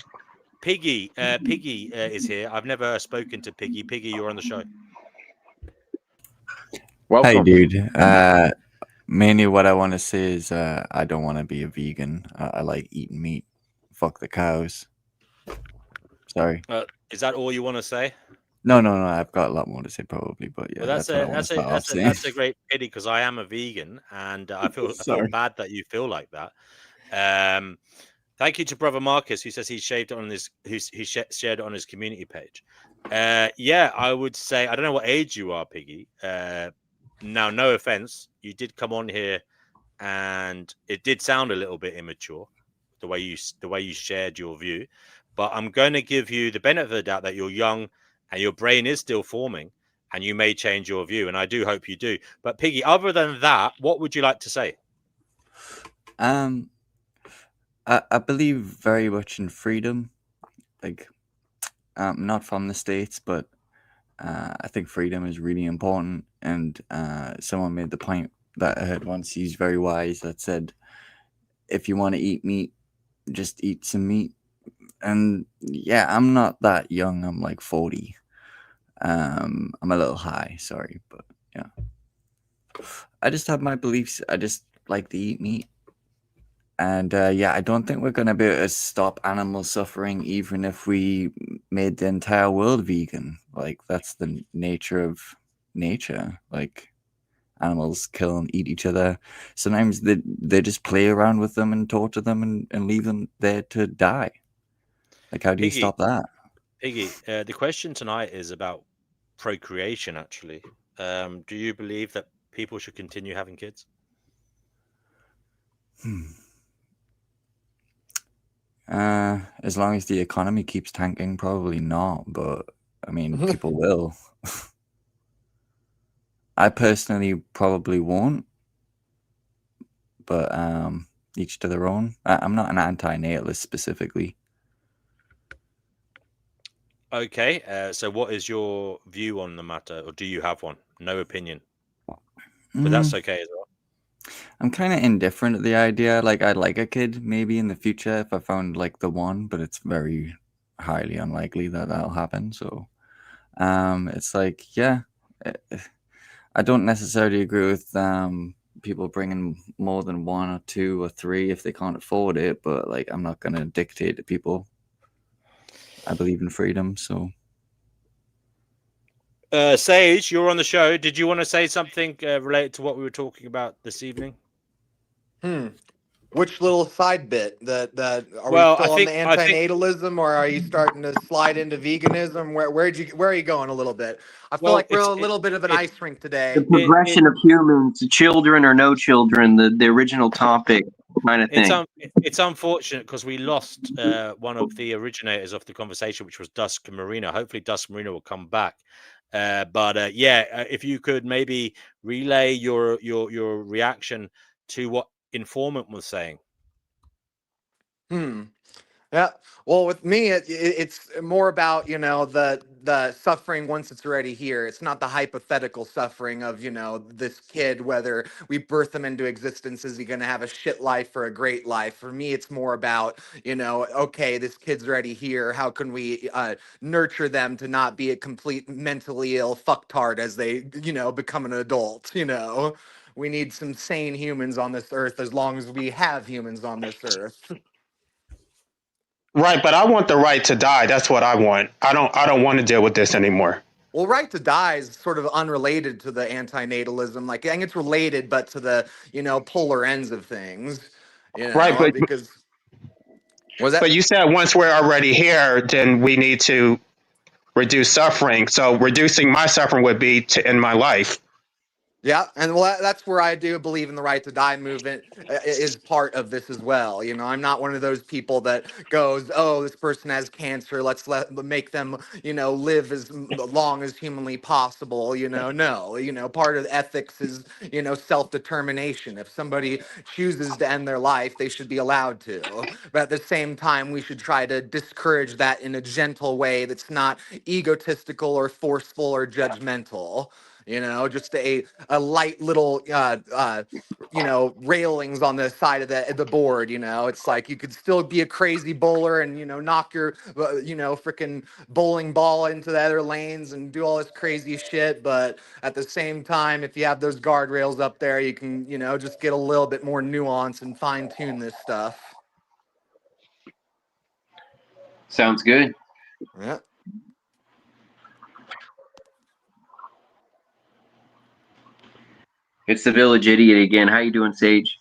Piggy is here. I've never spoken to Piggy. Piggy, you're on the show. Welcome. Hi, dude. Mainly what I want to say is I don't want to be a vegan. I like eating meat. Fuck the cows. Sorry. Is that all you want to say? No. I've got a lot more to say probably, but yeah. Well, that's a great pity, because I am a vegan, and I feel bad that you feel like that. Thank you to brother Marcus, who says he shared it on his community page. Yeah, I would say, I don't know what age you are, Piggy. Now, no offense, you did come on here, and it did sound a little bit immature, the way you shared your view. But I'm going to give you the benefit of the doubt that you're young and your brain is still forming, and you may change your view, and I do hope you do. But Piggy, other than that, what would you like to say? I believe very much in freedom. Like, not from the States, but I think freedom is really important. And someone made the point that I heard once, he's very wise, that said, if you want to eat meat, just eat some meat. And yeah, I'm not that young. I'm like 40. I'm a little high, sorry, but yeah. I just have my beliefs. I just like to eat meat. And yeah, I don't think we're going to be able to stop animal suffering, even if we made the entire world vegan. Like, that's the nature of nature. Like, animals kill and eat each other. Sometimes they just play around with them and torture them and leave them there to die. Like, how do you stop that? Piggy, the question tonight is about procreation, actually. Do you believe that people should continue having kids? As long as the economy keeps tanking, probably not. But I mean, people will. I personally probably won't. But each to their own. I'm not an antinatalist specifically. Okay. So what is your view on the matter, or do you have one? No opinion. But that's okay as well. I'm kind of indifferent to the idea. Like, I'd like a kid maybe in the future if I found like the one, but it's very highly unlikely that that'll happen. So it's like, yeah, I don't necessarily agree with people bringing more than 1 or 2 or 3 if they can't afford it, but like, I'm not going to dictate to people. I believe in freedom, so. Sage, you're on the show. Did you want to say something related to what we were talking about this evening? Which little side bit that are we still on the antinatalism, or are you starting to slide into veganism? Where are you going a little bit? I feel like we're a little bit of an ice rink today. The progression of humans, children or no children, the original topic kind of thing. It's unfortunate because we lost one of the originators of the conversation, which was Dusk Marina. Hopefully Dusk Marina will come back. But if you could maybe relay your reaction to what Informant was saying. Yeah. Well, with me, it's more about, the suffering once it's already here. It's not the hypothetical suffering of, this kid, whether we birth him into existence, is he going to have a shit life or a great life? For me, it's more about, okay, this kid's already here. How can we nurture them to not be a complete mentally ill fucktard as they, become an adult, We need some sane humans on this earth as long as we have humans on this earth. Right, but I want the right to die. That's what I want. I don't want to deal with this anymore. Well, right to die is sort of unrelated to the antinatalism. Like, I think it's related, but to the, polar ends of things. Right, but because was that? But you said once we're already here, then we need to reduce suffering. So reducing my suffering would be to end my life. Yeah, and that's where I do believe in the right to die movement is part of this as well. I'm not one of those people that goes, oh, this person has cancer, let's make them, live as long as humanly possible. No, part of ethics is, self-determination. If somebody chooses to end their life, they should be allowed to. But at the same time, we should try to discourage that in a gentle way that's not egotistical or forceful or judgmental. Just a light little, railings on the side of the board. It's like you could still be a crazy bowler and, knock your, freaking bowling ball into the other lanes and do all this crazy shit. But at the same time, if you have those guardrails up there, you can, just get a little bit more nuance and fine tune this stuff. Sounds good. Yeah. It's the village idiot again. How you doing, Sage?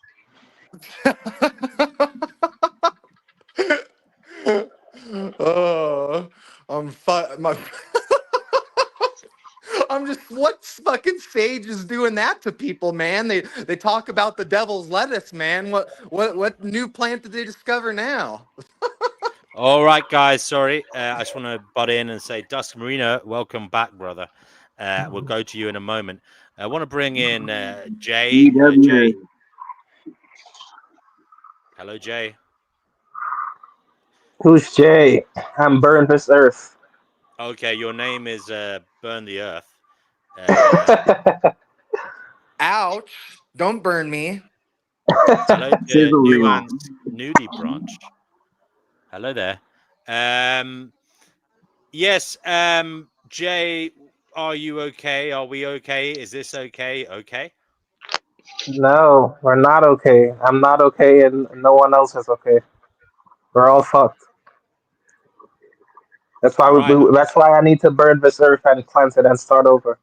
I'm just, what fucking Sage is doing that to people, man? They talk about the devil's lettuce, man. What new plant did they discover now? All right, guys. Sorry, I just want to butt in and say, Dusk Marina, welcome back, brother. We'll go to you in a moment. I want to bring in Jay. Jay. Hello, Jay. Who's Jay? I'm Burn This Earth. Okay, your name is Burn the Earth. Ouch! Don't burn me. Hello, Nuance Nudie Branch. Hello there. Yes, Jay, are you okay? Are we okay? Is this okay? Okay? No, we're not okay. I'm not okay, and no one else is okay. We're all fucked. That's why that's why I need to burn this earth and cleanse it and start over.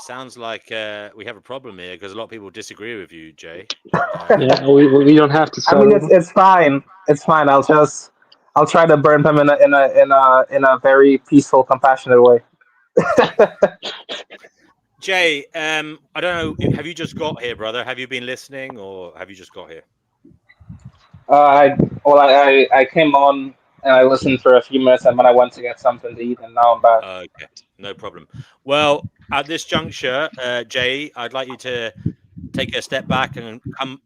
Sounds like we have a problem here because a lot of people disagree with you, Jay. Yeah, we don't have to. I mean, it's fine. It's fine. I'll try to burn them in a very peaceful, compassionate way. Jay, I don't know. Have you just got here, brother? Have you been listening, or have you just got here? I came on and I listened for a few minutes, and then I went to get something to eat, and now I'm back. Okay, no problem. Well, at this juncture, Jay, I'd like you to take a step back and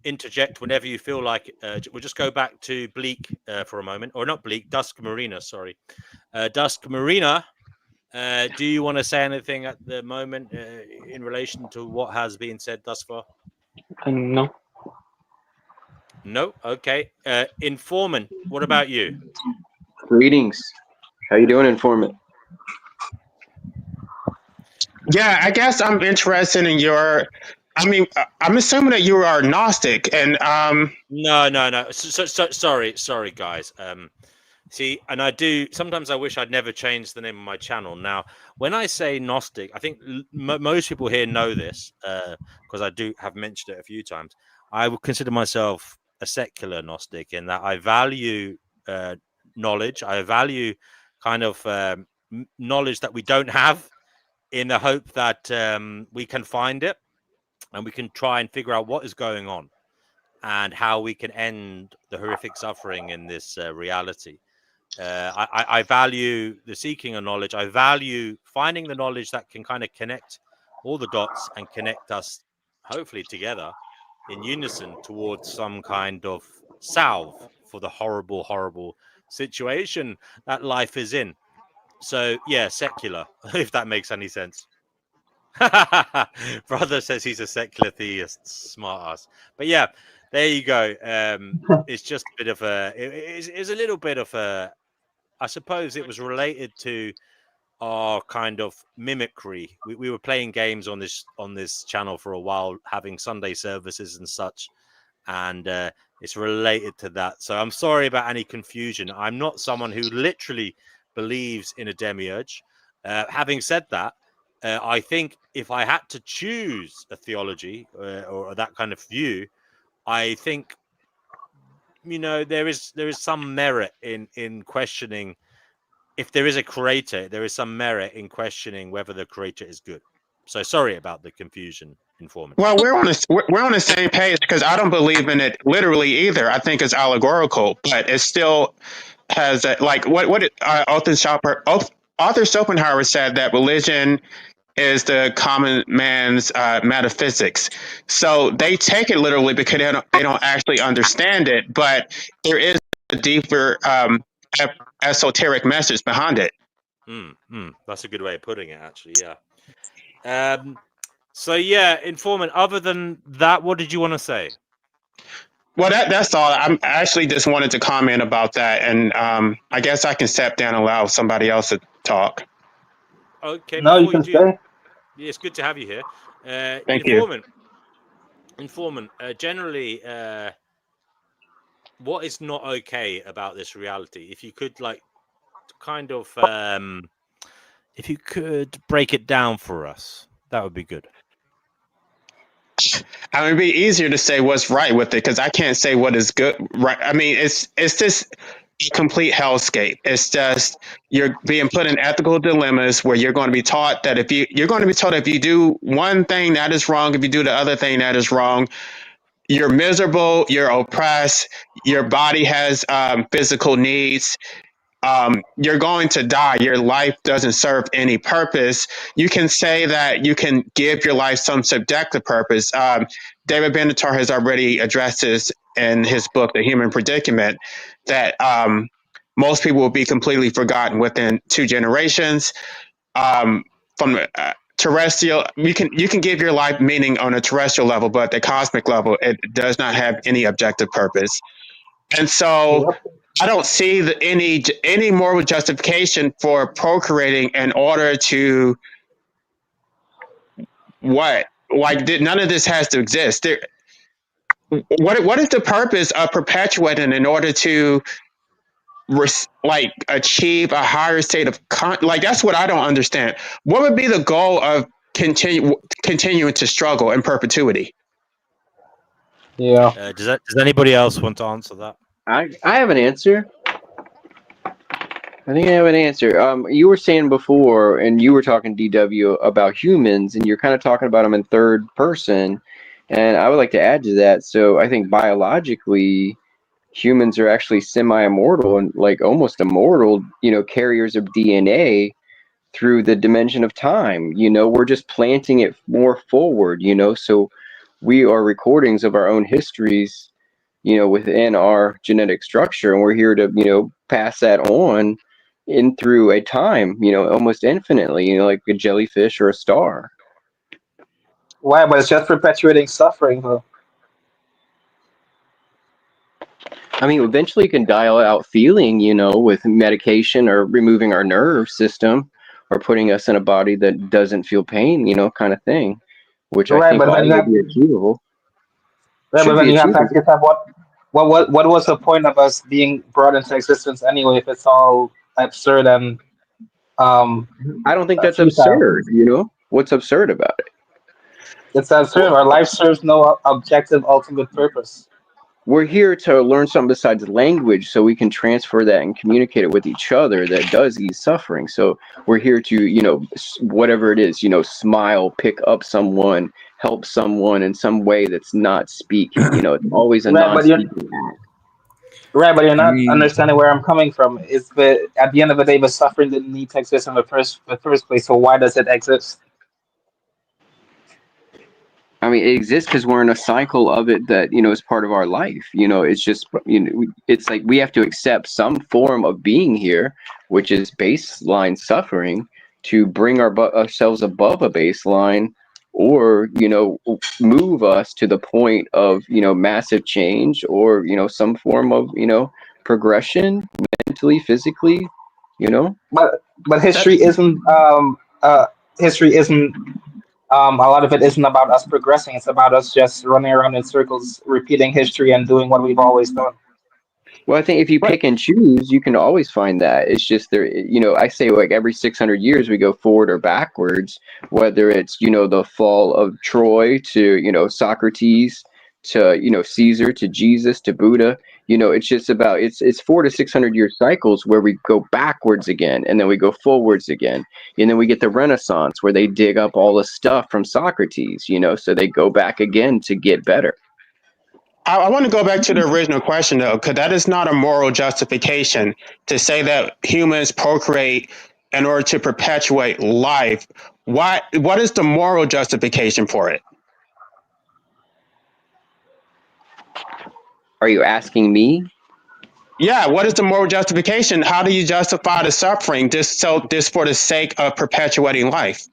interject whenever you feel like. We'll just go back to Bleak for a moment, or not Bleak, Dusk Marina. Sorry, Dusk Marina. Do you want to say anything at the moment in relation to what has been said thus far? No. No? Okay. Informant, what about you? Greetings. How you doing, Informant? Yeah, I guess I'm interested in your... I mean, I'm assuming that you are Gnostic, and... No. Sorry, guys. See, and I do sometimes. I wish I'd never changed the name of my channel. Now, when I say Gnostic, I think most people here know this because I do have mentioned it a few times. I would consider myself a secular Gnostic in that I value knowledge. I value kind of knowledge that we don't have, in the hope that we can find it and we can try and figure out what is going on and how we can end the horrific suffering in this reality. I value the seeking of knowledge. I value finding the knowledge that can kind of connect all the dots and connect us, hopefully together, in unison towards some kind of salve for the horrible, horrible situation that life is in. So, yeah, secular, if that makes any sense. Brother says he's a secular theist, smart ass. But yeah, there you go. It's just a bit of it's a little bit of a, I suppose it was related to our kind of mimicry. We were playing games on this channel for a while, having Sunday services and such, and it's related to that. So I'm sorry about any confusion. I'm not someone who literally believes in a demiurge. Having said that, I think if I had to choose a theology or that kind of view, I think, you know, there is some merit in questioning if there is a creator. There is some merit in questioning whether the creator is good. So sorry about the confusion, Informant. Well, we're on the same page because I don't believe in it literally either. I think it's allegorical, but it still has like what Arthur Schopenhauer said, that religion is the common man's metaphysics. So they take it literally because they don't actually understand it, but there is a deeper esoteric message behind it. That's a good way of putting it, actually. Yeah. So yeah, Informant, other than that, what did you want to say? Well, that's all. I actually just wanted to comment about that, and I guess I can step down and allow somebody else to talk. Okay. No, you can stay. Yeah, it's good to have you here. Thank you. Informant, generally, what is not okay about this reality? If you could, like, kind of, if you could break it down for us, that would be good. I mean, it'd be easier to say what's right with it because I can't say what is good. Right? I mean, it's just a complete hellscape. It's just you're being put in ethical dilemmas where you're going to be taught that if you do one thing that is wrong, if you do the other thing that is wrong, you're miserable, you're oppressed, your body has physical needs. You're going to die. Your life doesn't serve any purpose. You can say that you can give your life some subjective purpose. David Benatar has already addressed this in his book, The Human Predicament, that most people will be completely forgotten within 2 generations. From terrestrial, you can give your life meaning on a terrestrial level, but at the cosmic level, it does not have any objective purpose. And so I don't see any moral justification for procreating in order to what? Like, none of this has to exist. What is the purpose of perpetuating in order to achieve a higher state of like? That's what I don't understand. What would be the goal of continuing to struggle in perpetuity? Yeah. Does anybody else want to answer that? I have an answer. I think I have an answer. You were saying before, and you were talking DW about humans, and you're kind of talking about them in third person, and I would like to add to that. So I think biologically, humans are actually semi-immortal and like almost immortal, carriers of DNA through the dimension of time. We're just planting it more forward, so we are recordings of our own histories, within our genetic structure, and we're here to, pass that on in through a time, almost infinitely, like a jellyfish or a star. Why? But it's just perpetuating suffering, though. I mean, eventually you can dial out feeling, with medication or removing our nerve system or putting us in a body that doesn't feel pain, kind of thing, which I think all would be achievable. Yeah, but then you have to ask yourself what was the point of us being brought into existence anyway if it's all absurd and I don't think that's futile? absurd. What's absurd about it? It's absurd. Our life serves no objective ultimate purpose. We're here to learn something besides language so we can transfer that and communicate it with each other that does ease suffering. So we're here to, whatever it is, smile, pick up someone, help someone in some way that's not speaking. It's always a non-speaking act. Right, but you're not understanding where I'm coming from. At the end of the day, the suffering didn't need to exist in the first place. So why does it exist? I mean, it exists because we're in a cycle of it that, is part of our life. It's just, it's like we have to accept some form of being here, which is baseline suffering, to bring ourselves above a baseline or, move us to the point of, massive change or, some form of, progression mentally, physically, But history isn't a lot of it isn't about us progressing. It's about us just running around in circles, repeating history and doing what we've always done. Well, I think if you pick and choose, you can always find that. It's just there, I say like every 600 years we go forward or backwards, whether it's, the fall of Troy to, Socrates to, Caesar to Jesus to Buddha. It's just about it's 400 to 600 year cycles where we go backwards again and then we go forwards again. And then we get the Renaissance where they dig up all the stuff from Socrates, so they go back again to get better. I want to go back to the original question, though, because that is not a moral justification to say that humans procreate in order to perpetuate life. What is the moral justification for it? Are you asking me? Yeah, what is the moral justification? How do you justify the suffering just for the sake of perpetuating life?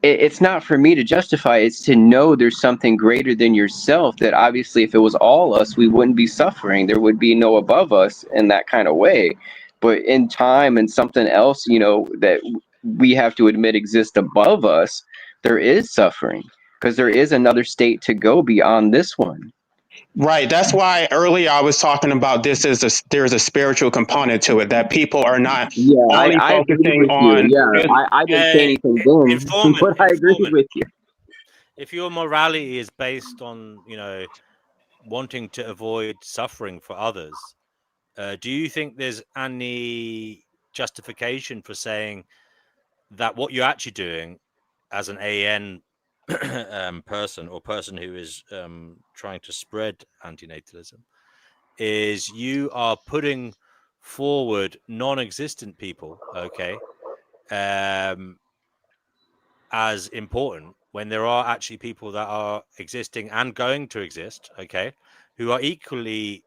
It's not for me to justify. It's to know there's something greater than yourself, that obviously if it was all us, we wouldn't be suffering. There would be no above us in that kind of way. But in time and something else, that we have to admit exists above us, there is suffering because there is another state to go beyond this one. Right. That's why earlier I was talking about there's a spiritual component to it, that people are not only I agree focusing with on. you. Yeah, I didn't say anything then, but I agree with you. If your morality is based on, wanting to avoid suffering for others, do you think there's any justification for saying that what you're actually doing as an AN person or person who is trying to spread antinatalism is you are putting forward non-existent people, okay, as important when there are actually people that are existing and going to exist, okay, who are equally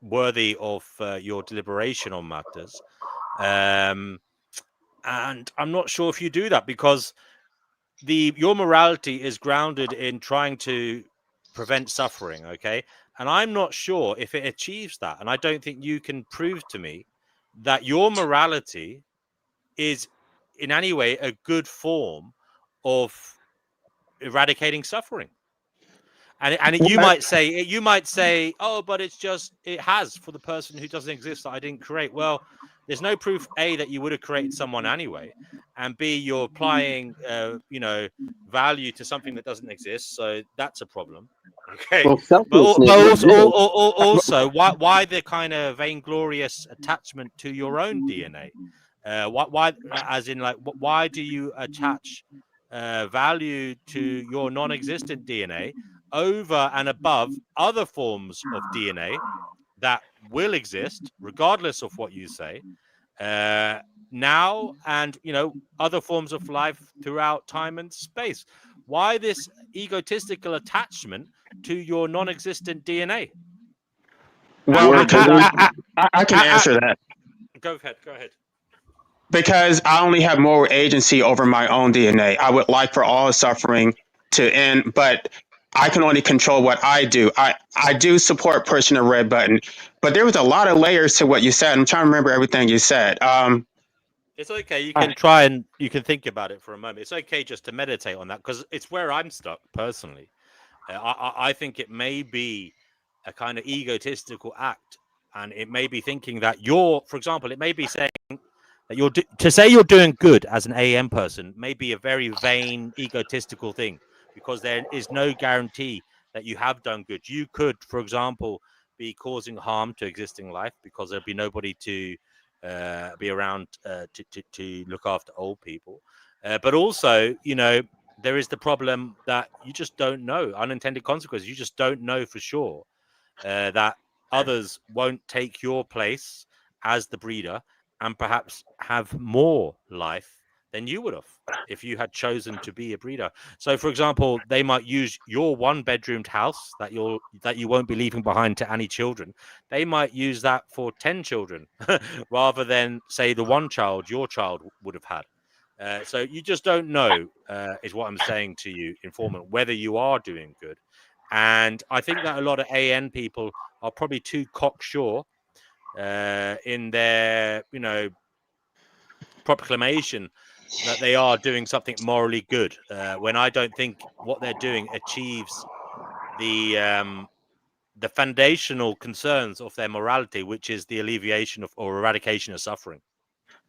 worthy of your deliberation on matters. And I'm not sure if you do that because your morality is grounded in trying to prevent suffering, okay? And I'm not sure if it achieves that. And I don't think you can prove to me that your morality is in any way a good form of eradicating suffering. And you might say, oh, but it has for the person who doesn't exist that I didn't create. Well, there's no proof A that you would have created someone anyway, and B, you're applying value to something that doesn't exist, so that's a problem. Okay, well, but also why the kind of vainglorious attachment to your own DNA? Why as in like why do you attach value to your non-existent DNA over and above other forms of DNA that will exist regardless of what you say now, and other forms of life throughout time and space? Why this egotistical attachment to your non-existent DNA? Well, because I can answer that. Go ahead. Because I only have moral agency over my own DNA. I would like for all suffering to end, but I can only control what I do. I do support pushing the red button, but there was a lot of layers to what you said. I'm trying to remember everything you said. It's okay. You can try and you can think about it for a moment. It's okay just to meditate on that because it's where I'm stuck personally. I think it may be a kind of egotistical act, and it may be thinking that you're, for example, it may be saying that to say you're doing good as an AM person may be a very vain, egotistical thing, because there is no guarantee that you have done good. You could, for example, be causing harm to existing life because there'd be nobody to be around to look after old people. But also, there is the problem that you just don't know, unintended consequences. You just don't know for sure that others won't take your place as the breeder and perhaps have more life than you would have if you had chosen to be a breeder. So, for example, they might use your one-bedroomed house that you won't be leaving behind to any children. They might use that for 10 children rather than, say, the one child your child would have had. So you just don't know, is what I'm saying to you, informant, whether you are doing good. And I think that a lot of AN people are probably too cocksure in their, proclamation that they are doing something morally good, when I don't think what they're doing achieves the foundational concerns of their morality, which is the alleviation of or eradication of suffering.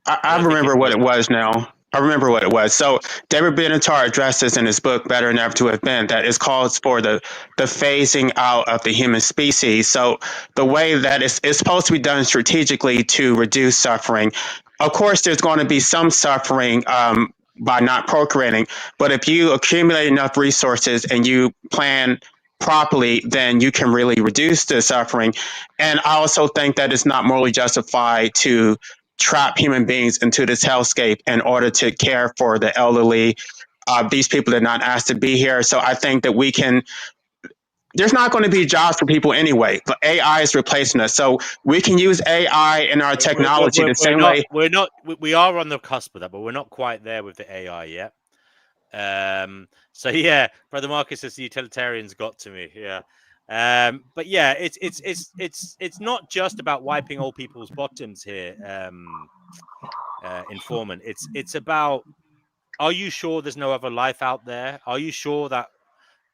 I remember what it was now. I remember what it was. So David Benatar addressed this in his book, Better Than Ever to Have Been, that it calls for the phasing out of the human species. So the way that it's supposed to be done strategically to reduce suffering. Of course, there's going to be some suffering by not procreating, but if you accumulate enough resources and you plan properly, then you can really reduce the suffering. And I also think that it's not morally justified to trap human beings into this hellscape in order to care for the elderly. These people are not asked to be here. So I think that there's not going to be jobs for people anyway, but AI is replacing us. So we can use AI in our technology the same way. We are on the cusp of that, but we're not quite there with the AI yet. So yeah, Brother Marcus says the utilitarians got to me. Yeah. But yeah, it's not just about wiping old people's bottoms here, informant. It's about, are you sure there's no other life out there? Are you sure that,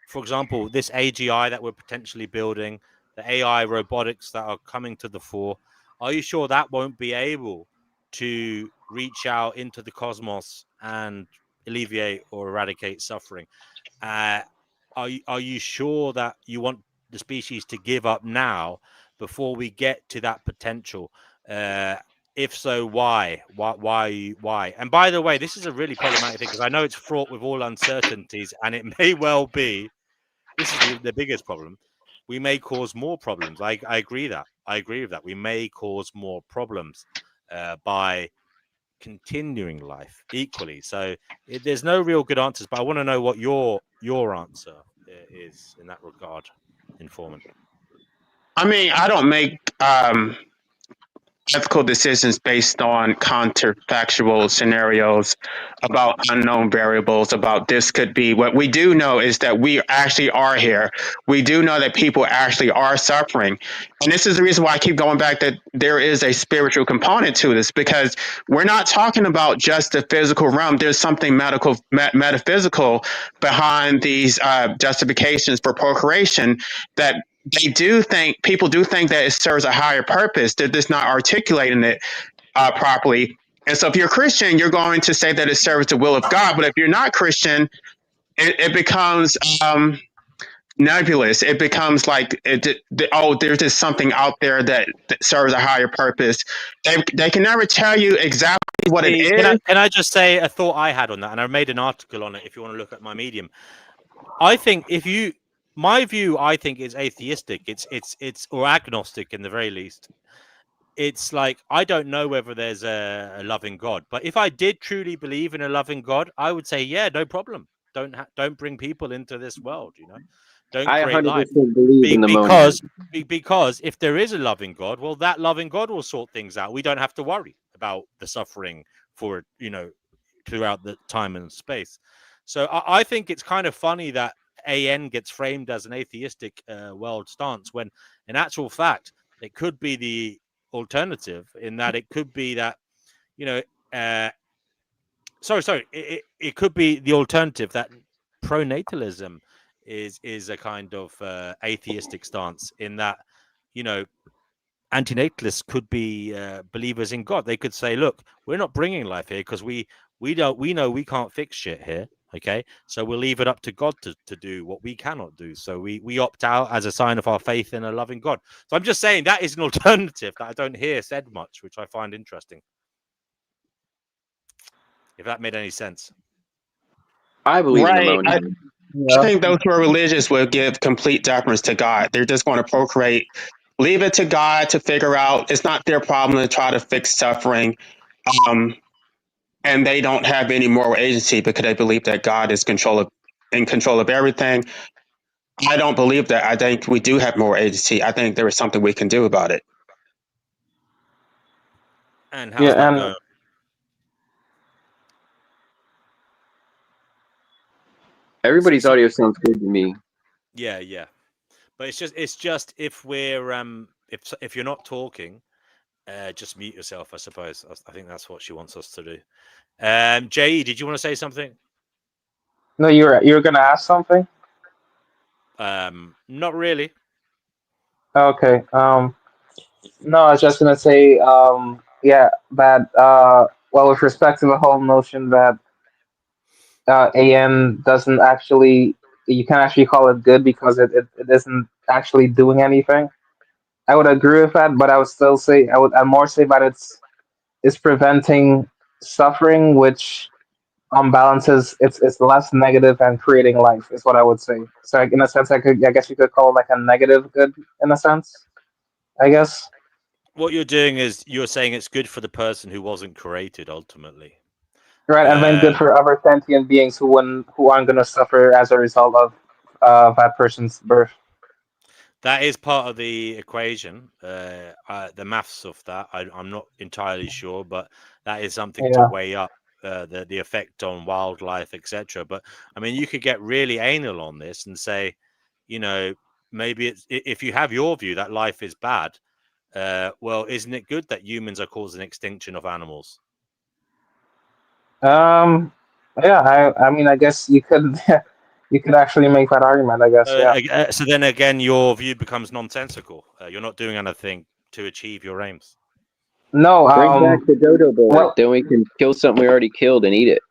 for example, this AGI that we're potentially building, the AI robotics that are coming to the fore, are you sure that won't be able to reach out into the cosmos and alleviate or eradicate suffering? Are you sure that you want the species to give up now before we get to that potential? If so, why? Why? And by the way, this is a really problematic thing, because I know it's fraught with all uncertainties, and it may well be, this is the biggest problem, we may cause more problems. I agree that. I agree with that. We may cause more problems by continuing life equally. So there's no real good answers, but I want to know what your answer is in that regard, informant. I mean, I don't make ethical decisions based on counterfactual scenarios about unknown variables, about this could be. What we do know is that we actually are here. We do know that people actually are suffering. And this is the reason why I keep going back, that there is a spiritual component to this, because we're not talking about just the physical realm. There's something metaphysical behind these justifications for procreation, that people do think that it serves a higher purpose. They're just not articulating it properly. And so if you're a Christian, you're going to say that it serves the will of God. But if you're not Christian, it becomes nebulous. It becomes like, there's just something out there that serves a higher purpose. They can never tell you exactly what it is. Can I just say a thought I had on that? And I made an article on it if you want to look at my Medium. I think my view, I think, is atheistic. It's or agnostic in the very least. It's like, I don't know whether there's a loving God, but if I did truly believe in a loving God, I would say, yeah, no problem. Don't bring people into this world. Don't create life. Believe in the because if there is a loving God, well, that loving God will sort things out. We don't have to worry about the suffering for throughout the time and space. So I think it's kind of funny that AN gets framed as an atheistic world stance, when in actual fact it could be the alternative, in that it could be that it could be the alternative, that pronatalism is a kind of atheistic stance, in that, you know, antinatalists could be believers in God. They could say, look, we're not bringing life here because we know we can't fix shit here. Okay, so we'll leave it up to God to do what we cannot do. So we opt out as a sign of our faith in a loving God. So I'm just saying that is an alternative that I don't hear said much, which I find interesting. If that made any sense. I believe in the Right. monism. I think those who are religious will give complete deference to God. They're just going to procreate. Leave it to God to figure out. It's not their problem to try to fix suffering. And they don't have any moral agency because they believe that God is in control of everything. I don't believe that. I think we do have moral agency. I think there is something we can do about it. And how's that going? Everybody's audio sounds good to me. Yeah. But it's just if we're if you're not talking, just mute yourself, I suppose. I think that's what she wants us to do. Jay, did you want to say something? No, you're gonna ask something? Not really. Okay. No, I was just gonna say, yeah, that well, with respect to the whole notion that AN doesn't actually, you can actually call it good because it isn't actually doing anything. I would agree with that, but I would still say I'd more say that it's preventing suffering, which on balance is it's less negative and creating life is what I would say. So like, in a sense, I guess you could call it like a negative good in a sense, I guess. What you're doing is you're saying it's good for the person who wasn't created ultimately. Right, and then good for other sentient beings who aren't going to suffer as a result of that person's birth. That is part of the equation. The maths of that, I'm not entirely sure, but that is something to weigh up. The effect on wildlife, etc. But I mean, you could get really anal on this and say, you know, maybe it's, if you have your view that life is bad, well, isn't it good that humans are causing extinction of animals? Yeah, I mean, I guess you could you could actually make that argument, I guess. Yeah. So then again, your view becomes nonsensical. You're not doing anything to achieve your aims. No, bring back the dodo bird. Well, then we can kill something we already killed and eat it.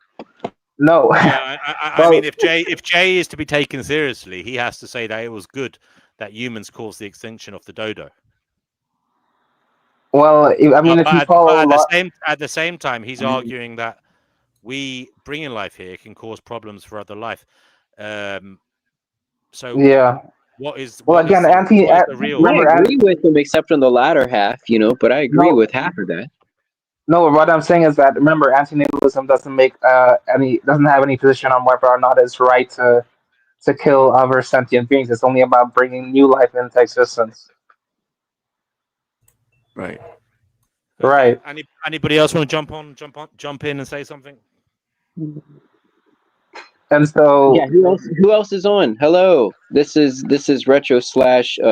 No. Yeah, I mean, if Jay is to be taken seriously, he has to say that it was good that humans caused the extinction of the dodo. Well, I mean, if you follow at the same time, he's arguing that we bringing life here can cause problems for other life. So yeah. What is well again? the real? I agree with him, except on the latter half, but I agree with half of that. No, what I'm saying is that remember, antinatalism doesn't have any position on whether or not it's right to kill other sentient beings. It's only about bringing new life into existence. Right. Okay. Right. Anybody else want to jump in and say something? And so, yeah, who else is on? Hello, this is retro /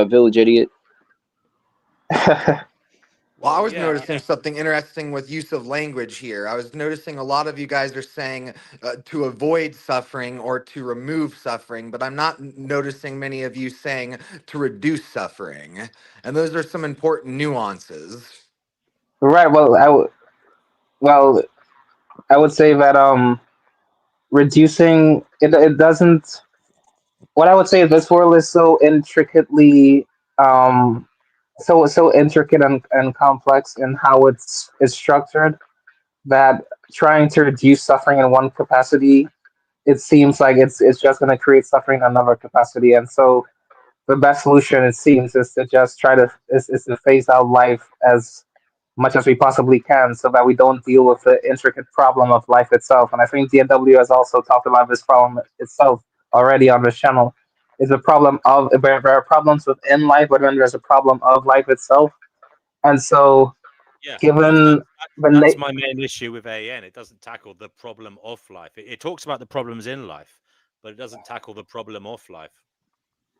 village idiot. Well, I was noticing something interesting with use of language here. I was noticing a lot of you guys are saying to avoid suffering or to remove suffering, but I'm not noticing many of you saying to reduce suffering. And those are some important nuances. Right. Well, I would say that reducing it doesn't. What I would say is this world is so intricately so intricate and complex in how it's structured that trying to reduce suffering in one capacity, it seems like it's just going to create suffering in another capacity. And so the best solution, it seems, is to just is to phase out life as much as we possibly can so that we don't deal with the intricate problem of life itself. And I think DNW has also talked about this problem itself already on this channel. Is a problem of there are problems within life, but then there's a problem of life itself. And so, given that's my main issue with AN. It doesn't tackle the problem of life. It talks about the problems in life, but it doesn't tackle the problem of life.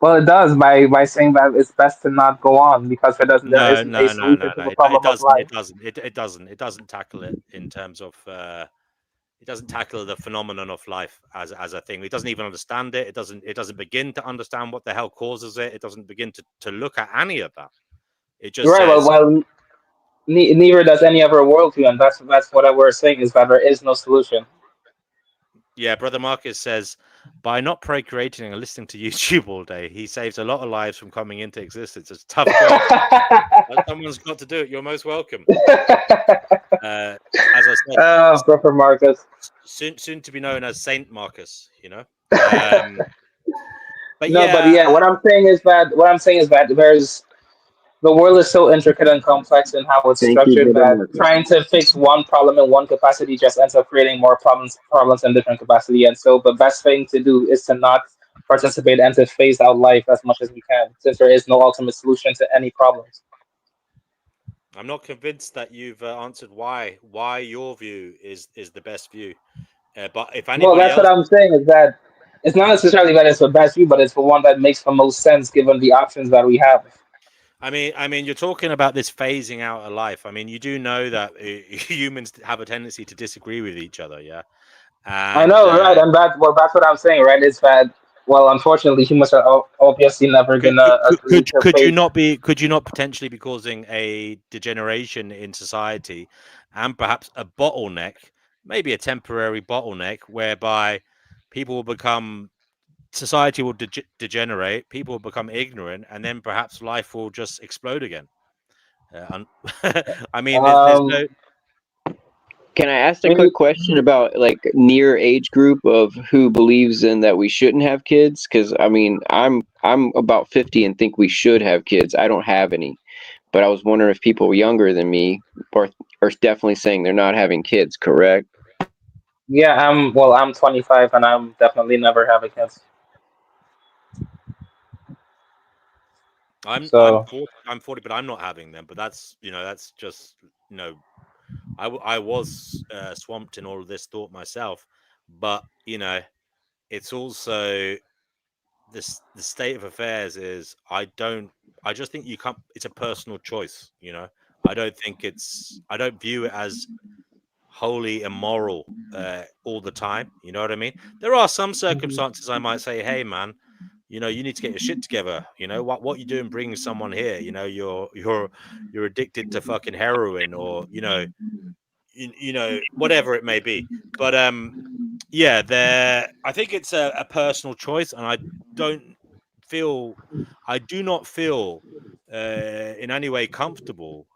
Well, it does by saying that it's best to not go on because there isn't a solution to the problem of life. It doesn't tackle it in terms of It doesn't tackle the phenomenon of life as a thing. It doesn't even understand it. It doesn't begin to understand what the hell causes it. It doesn't begin to look at any of that. It just Right. says, Well, neither does any other worldview, and that's what I was saying, is that there is no solution. yeah, Brother Marcus says, by not procreating and listening to YouTube all day, he saves a lot of lives from coming into existence. It's a tough job. Someone's got to do it. You're most welcome. As I said, Brother Marcus. Soon to be known as Saint Marcus, you know. But No, yeah, but yeah, what I'm saying is that there's the world is so intricate and complex in how it's Thank you, structured Brother that Marcus. trying to fix one problem in one capacity just ends up creating more problems in different capacity. And so the best thing to do is to not participate and to phase out life as much as we can, since there is no ultimate solution to any problems. I'm not convinced that you've answered why your view is the best view. But if anybody Well, that's else, what I'm saying, is that it's not necessarily that it's the best view, but it's the one that makes the most sense given the options that we have. I mean, you're talking about this phasing out of life. I mean, you do know that humans have a tendency to disagree with each other, yeah. I And know, right? And that's what I'm saying, right? Is that, well, unfortunately, humans are obviously never gonna agree to could you face. not potentially be causing a degeneration in society, and perhaps a bottleneck, maybe a temporary bottleneck, whereby people will become society will degenerate, people will become ignorant, and then perhaps life will just explode again. I mean, there's no. Can I ask a quick question about like near age group of who believes in that we shouldn't have kids? Because I mean, I'm about 50 and think we should have kids. I don't have any, but I was wondering if people younger than me are definitely saying they're not having kids. Correct? Yeah, I'm 25 and I'm definitely never having kids. I'm So 40, but I'm not having them. But that's that's just I was swamped in all of this thought myself, but it's also the state of affairs is I just think you can't. It's a personal choice, I don't view it as wholly immoral all the time. You know what I mean? There are some circumstances I might say, hey man, you need to get your shit together. What you doing bringing someone here? You're addicted to fucking heroin, or whatever it may be. But yeah, I think it's a personal choice, and I do not feel in any way comfortable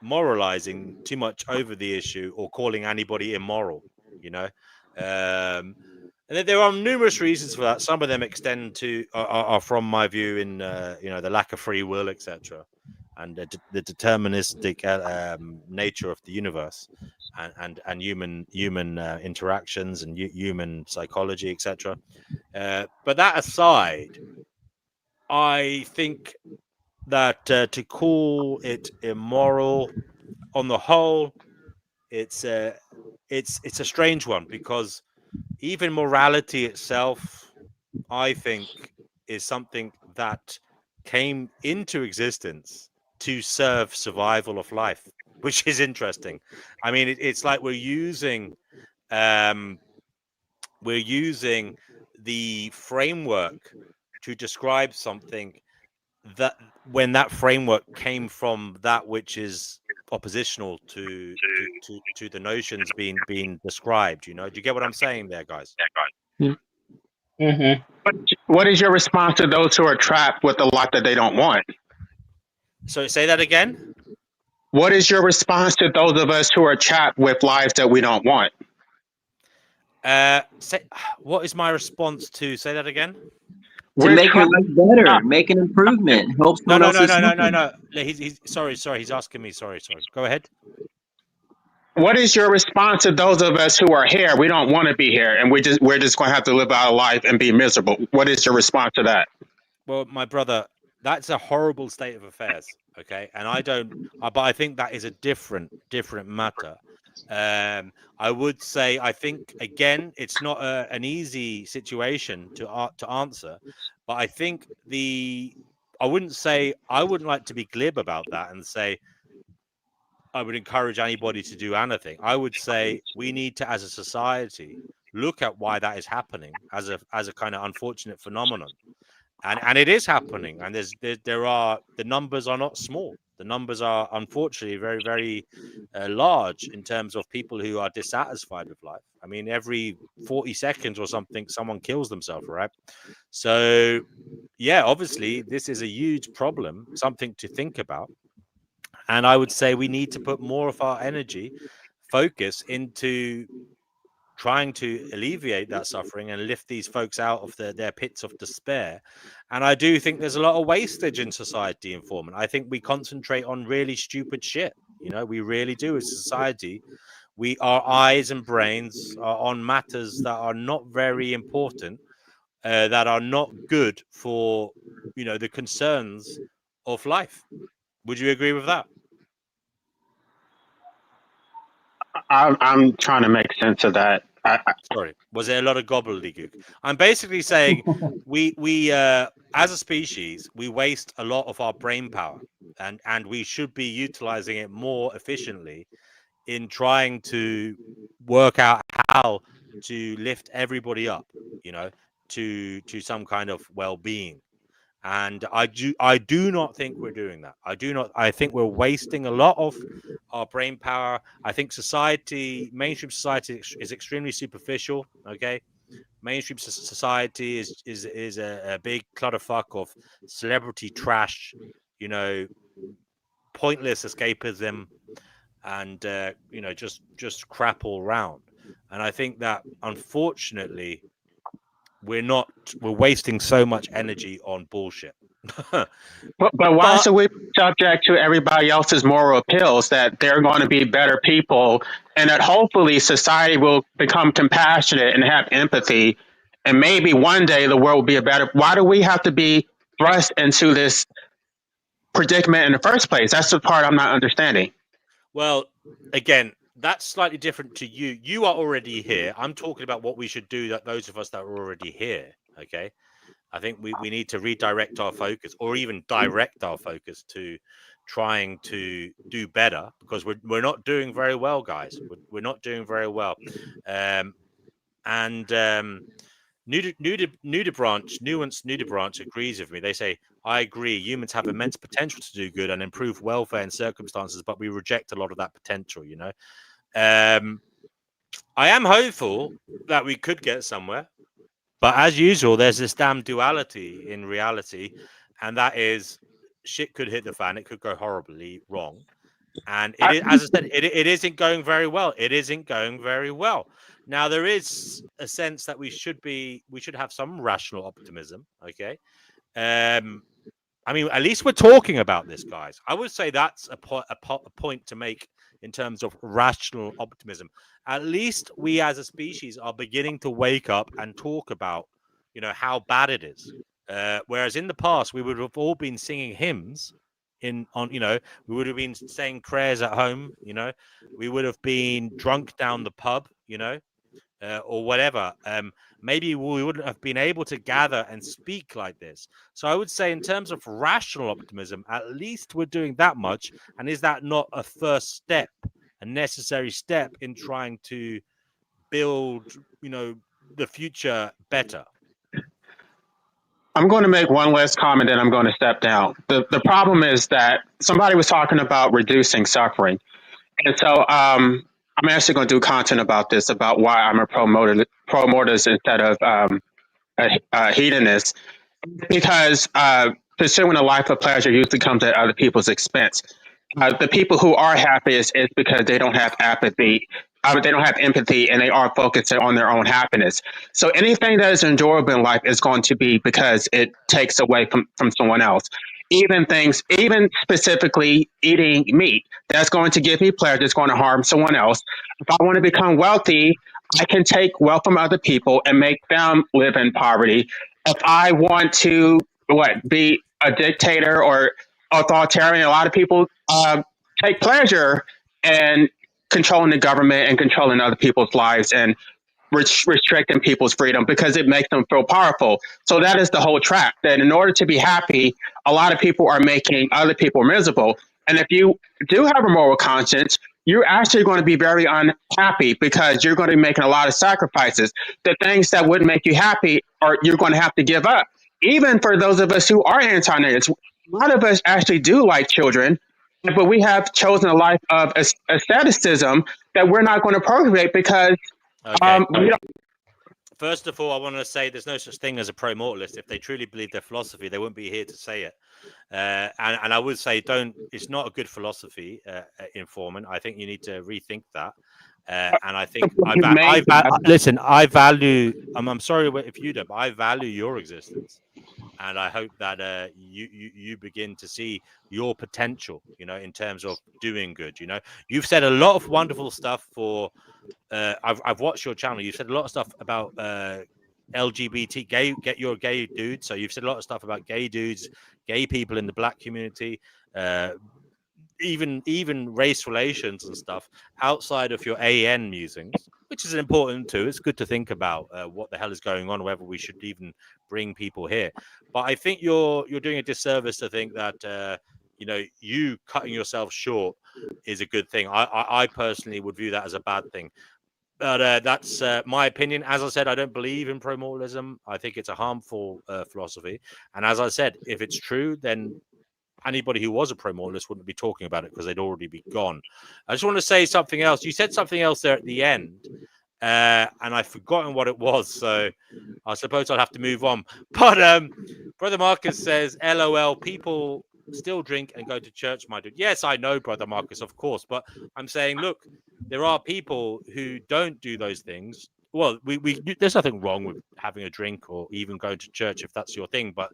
moralizing too much over the issue or calling anybody immoral. And then there are numerous reasons for that. Some of them extend to are from my view in the lack of free will, etc., and the deterministic nature of the universe, and human interactions and human psychology, etc. But that aside, I think that to call it immoral, on the whole, it's a strange one, because even morality itself, I think, is something that came into existence to serve survival of life, which is interesting. I mean, it's like we're using the framework to describe something that, when that framework came from that which is oppositional to the notions being described. Do you get what I'm saying there, guys? Mm-hmm. What is your response to those who are trapped with a lot that they don't want? So say that again. What is your response to those of us who are trapped with lives that we don't want? What is my response to? Say that again. To make your life better, make an improvement, help someone else. No. He's sorry. He's asking me. Sorry. Go ahead. What is your response to those of us who are here? We don't want to be here, and we're just going to have to live our life and be miserable. What is your response to that? Well, my brother, that's a horrible state of affairs. Okay, and but I think that is a different matter. I would say, I think, again, it's not an easy situation to answer, but I think I wouldn't like to be glib about that and say I would encourage anybody to do anything. I would say we need to, as a society, look at why that is happening as a kind of unfortunate phenomenon, and it is happening. And there are, the numbers are not small. The numbers are unfortunately very, very large in terms of people who are dissatisfied with life. I mean, every 40 seconds or something, someone kills themselves, right? So, yeah, obviously, this is a huge problem, something to think about. And I would say we need to put more of our energy, focus into trying to alleviate that suffering and lift these folks out of their pits of despair. And I do think there's a lot of wastage in society, Informant. I think we concentrate on really stupid shit. You know, we really do as a society. Our eyes and brains are on matters that are not very important, that are not good for, you know, the concerns of life. Would you agree with that? I'm trying to make sense of that. Sorry, was there a lot of gobbledygook? I'm basically saying we as a species, we waste a lot of our brain power, and we should be utilizing it more efficiently in trying to work out how to lift everybody up, you know, to some kind of well-being. And I do not think we're doing that. I think we're wasting a lot of our brain power. I think mainstream society is extremely superficial. Okay. Mainstream society is a big clutterfuck of celebrity trash, you know, pointless escapism, and you know, just crap all around. And I think that unfortunately we're wasting so much energy on bullshit. But why should we be subject to everybody else's moral appeals that they're going to be better people, and that hopefully society will become compassionate and have empathy, and maybe one day the world will be a better. Why do we have to be thrust into this predicament in the first place? That's the part I'm not understanding. Well, again, that's slightly different to you. You are already here. I'm talking about what we should do, that those of us that are already here. Okay. I think we need to redirect our focus, or even direct our focus to trying to do better, because we're not doing very well, guys. We're not doing very well. Nuanced Nudibranch agrees with me. They say, I agree, humans have immense potential to do good and improve welfare and circumstances, but we reject a lot of that potential, you know. I am hopeful that we could get somewhere, but as usual, there's this damn duality in reality, and that is, shit could hit the fan. It could go horribly wrong. And it is, as I said, it isn't going very well. It isn't going very well. Now, there is a sense that we should have some rational optimism. Okay. I mean, at least we're talking about this, guys. I would say that's a point to make in terms of rational optimism. At least we as a species are beginning to wake up and talk about, you know, how bad it is. Whereas in the past, we would have all been singing hymns you know, we would have been saying prayers at home, you know, we would have been drunk down the pub, you know, or whatever. Maybe we wouldn't have been able to gather and speak like this. So I would say, in terms of rational optimism, at least we're doing that much. And is that not a first step, a necessary step in trying to build, you know, the future better? I'm going to make one last comment, and I'm going to step down. The problem is that somebody was talking about reducing suffering. And so I'm actually going to do content about this, about why I'm a pro-mortis instead of a hedonist, because pursuing a life of pleasure usually comes at other people's expense. The people who are happiest is because they don't have apathy. They don't have empathy, and they are focused on their own happiness. So anything that is enjoyable in life is going to be because it takes away from someone else. Even specifically eating meat, that's going to give me pleasure, it's going to harm someone else. If I want to become wealthy, I can take wealth from other people and make them live in poverty. If I want to be a dictator or authoritarian, a lot of people take pleasure in controlling the government and controlling other people's lives and restricting people's freedom because it makes them feel powerful. So that is the whole trap, that in order to be happy, a lot of people are making other people miserable. And if you do have a moral conscience, you're actually going to be very unhappy because you're going to be making a lot of sacrifices. The things that would make you happy are you're going to have to give up. Even for those of us who are anti-natives, a lot of us actually do like children, but we have chosen a life of asceticism that we're not going to procreate because we don't. First of all, I want to say there's no such thing as a pro-mortalist. If they truly believe their philosophy, they wouldn't be here to say it. And I would say, it's not a good philosophy, informant. I think you need to rethink that. And I think listen, I value. I'm sorry if you don't, but I value your existence, and I hope that you begin to see your potential. In terms of doing good. You've said a lot of wonderful stuff for. I've watched your channel. You've said a lot of stuff about LGBT you're a gay dude, so you've said a lot of stuff about gay dudes, gay people in the black community, even race relations and stuff outside of your AN musings, which is important too. It's good to think about what the hell is going on, whether we should even bring people here. But I think you're doing a disservice to think that you cutting yourself short is a good thing. I personally would view that as a bad thing. But that's my opinion. As I said, I don't believe in pro-moralism. I think it's a harmful philosophy. And as I said, if it's true, then anybody who was a pro-moralist wouldn't be talking about it because they'd already be gone. I just want to say something else. You said something else there at the end, and I've forgotten what it was. So I suppose I'll have to move on. But Brother Marcus says, LOL, people still drink and go to church, my dude. Yes, I know, Brother Marcus, of course. But I'm saying, look, there are people who don't do those things. Well, there's nothing wrong with having a drink or even going to church if that's your thing. But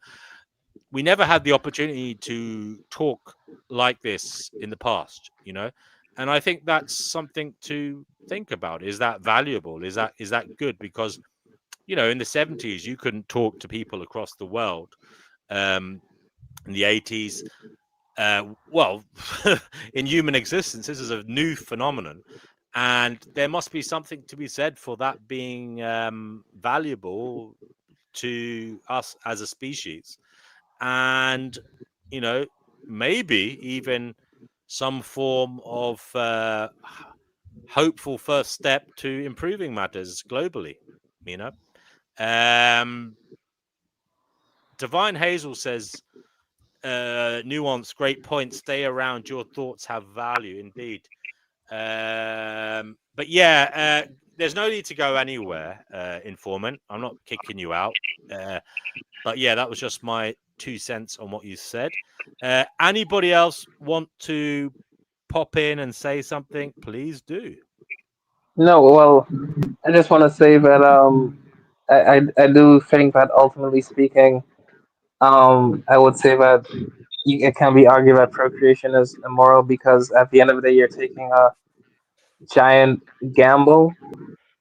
we never had the opportunity to talk like this in the past, and I think that's something to think about. Is that valuable? Is that good? Because, in the 70s, you couldn't talk to people across the world. In the 80s, in human existence, this is a new phenomenon. And there must be something to be said for that being valuable to us as a species. And, maybe even some form of hopeful first step to improving matters globally, Divine Hazel says, nuance, great point. Stay around. Your thoughts have value, indeed. But yeah, there's no need to go anywhere, informant. I'm not kicking you out. But yeah, that was just my 2 cents on what you said. Anybody else want to pop in and say something? Please do. No, well, I just want to say that I do think that ultimately speaking, I would say that it can be argued that procreation is immoral because at the end of the day, you're taking a giant gamble,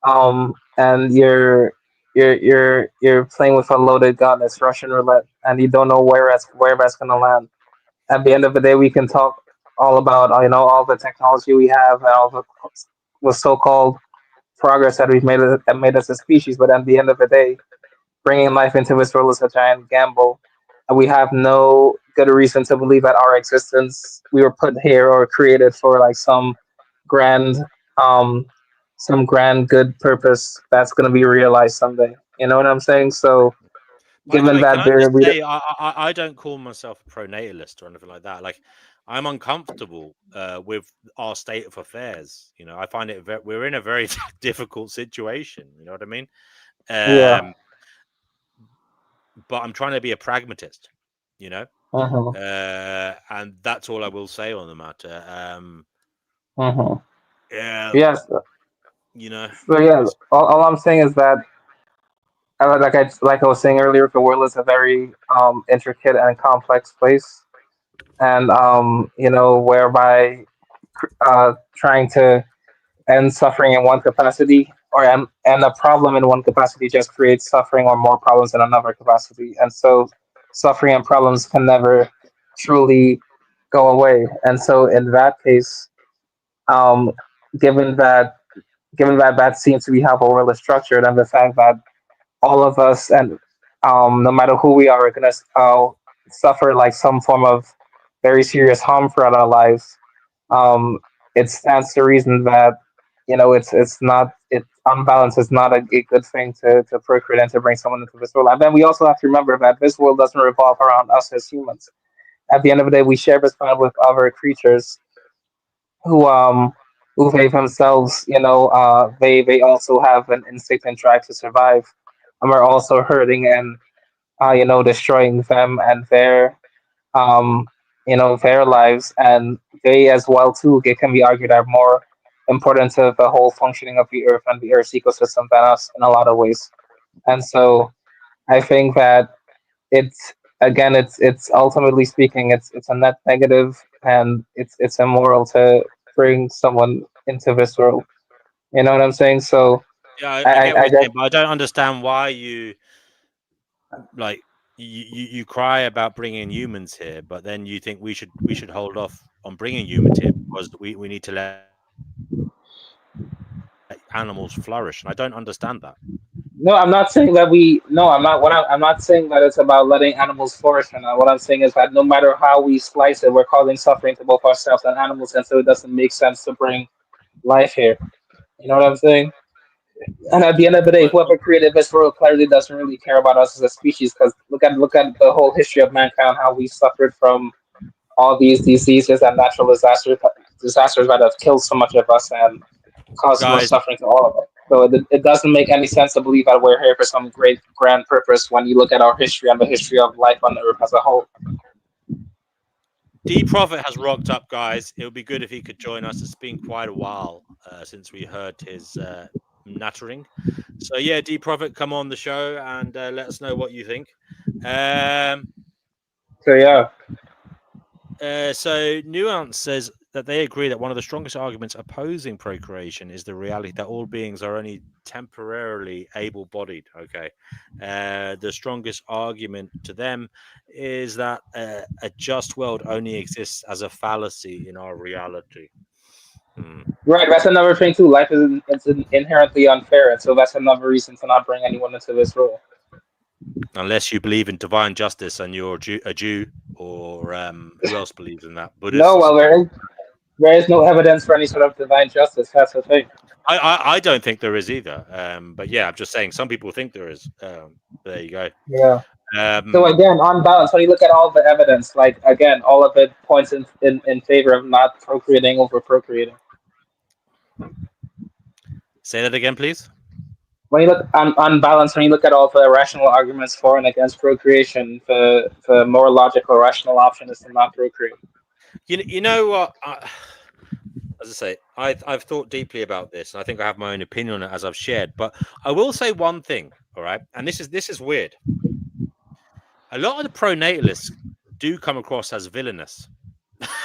and you're playing with a loaded gun. It's Russian roulette, and you don't know where that's gonna land. At the end of the day, we can talk all about all the technology we have and all the so-called progress that we've made as a species, but at the end of the day, bringing life into this world is a giant gamble. And we have no good reason to believe that our existence, we were put here or created for like grand um some grand good purpose that's going to be realized someday. You know what I'm saying? So By the given way, that can I just say, I don't call myself a pro-natalist or anything like that. Like, I'm uncomfortable with our state of affairs. I find we're in a very difficult situation. You know what I mean? Yeah. But I'm trying to be a pragmatist. Uh-huh. And that's all I will say on the matter. Yeah. Yes. So yeah, all I'm saying is that like I was saying earlier, the world is a very intricate and complex place, and whereby trying to end suffering in one capacity or end a problem in one capacity just creates suffering or more problems in another capacity, and so suffering and problems can never truly go away. And so in that case, um, given that that seems to be how the world is structured, and the fact that all of us, and no matter who we are going to suffer like some form of very serious harm throughout our lives, it stands to reason that unbalance is not a good thing to procreate and to bring someone into this world. And then we also have to remember that this world doesn't revolve around us as humans. At the end of the day, we share this planet with other creatures who they themselves, they also have an instinct and drive to survive, and we're also hurting and destroying them and their lives, and they as well too. It can be argued are more important to the whole functioning of the Earth and the Earth's ecosystem than us in a lot of ways. And so I think that it's ultimately speaking, it's a net negative, and it's immoral to bring someone into this world. You know what I'm saying? So yeah, I get what you're saying, but I don't understand why you like you cry about bringing humans here, but then you think we should hold off on bringing humans here because we need to let animals flourish, and I don't understand that. No, I'm not saying that we. No, I'm not. I'm not saying that it's about letting animals flourish or not. What I'm saying is that no matter how we slice it, we're causing suffering to both ourselves and animals, and so it doesn't make sense to bring life here. You know what I'm saying? And at the end of the day, whoever created this world clearly doesn't really care about us as a species. Because look at the whole history of mankind, how we suffered from all these diseases and natural disasters that have killed so much of us and caused so much suffering to all of us. So it doesn't make any sense to believe that we're here for some great grand purpose when you look at our history and the history of life on Earth as a whole. D Prophet has rocked up, guys. It would be good if he could join us. It's been quite a while since we heard his nattering. So yeah, D Prophet, come on the show and let us know what you think. So yeah. So Nuance says that they agree that one of the strongest arguments opposing procreation is the reality that all beings are only temporarily able-bodied. Okay. The strongest argument to them is that a just world only exists as a fallacy in our reality. Right, that's another thing too. Life is inherently unfair, and so that's another reason to not bring anyone into this world. Unless you believe in divine justice and you're a Jew, or who else believes in that? Buddhists. No, well, there is no evidence for any sort of divine justice. That's the thing. I don't think there is either. But yeah, I'm just saying some people think there is. There you go. Yeah. So again, on balance, when you look at all the evidence, like again, all of it points in favor of not procreating over procreating. Say that again, please. When you look on balance, when you look at all the rational arguments for and against procreation, the more logical, rational option is to not procreate. You know what? As I say, I've thought deeply about this, and I think I have my own opinion on it as I've shared. But I will say one thing, all right? And this is weird. A lot of the pronatalists do come across as villainous,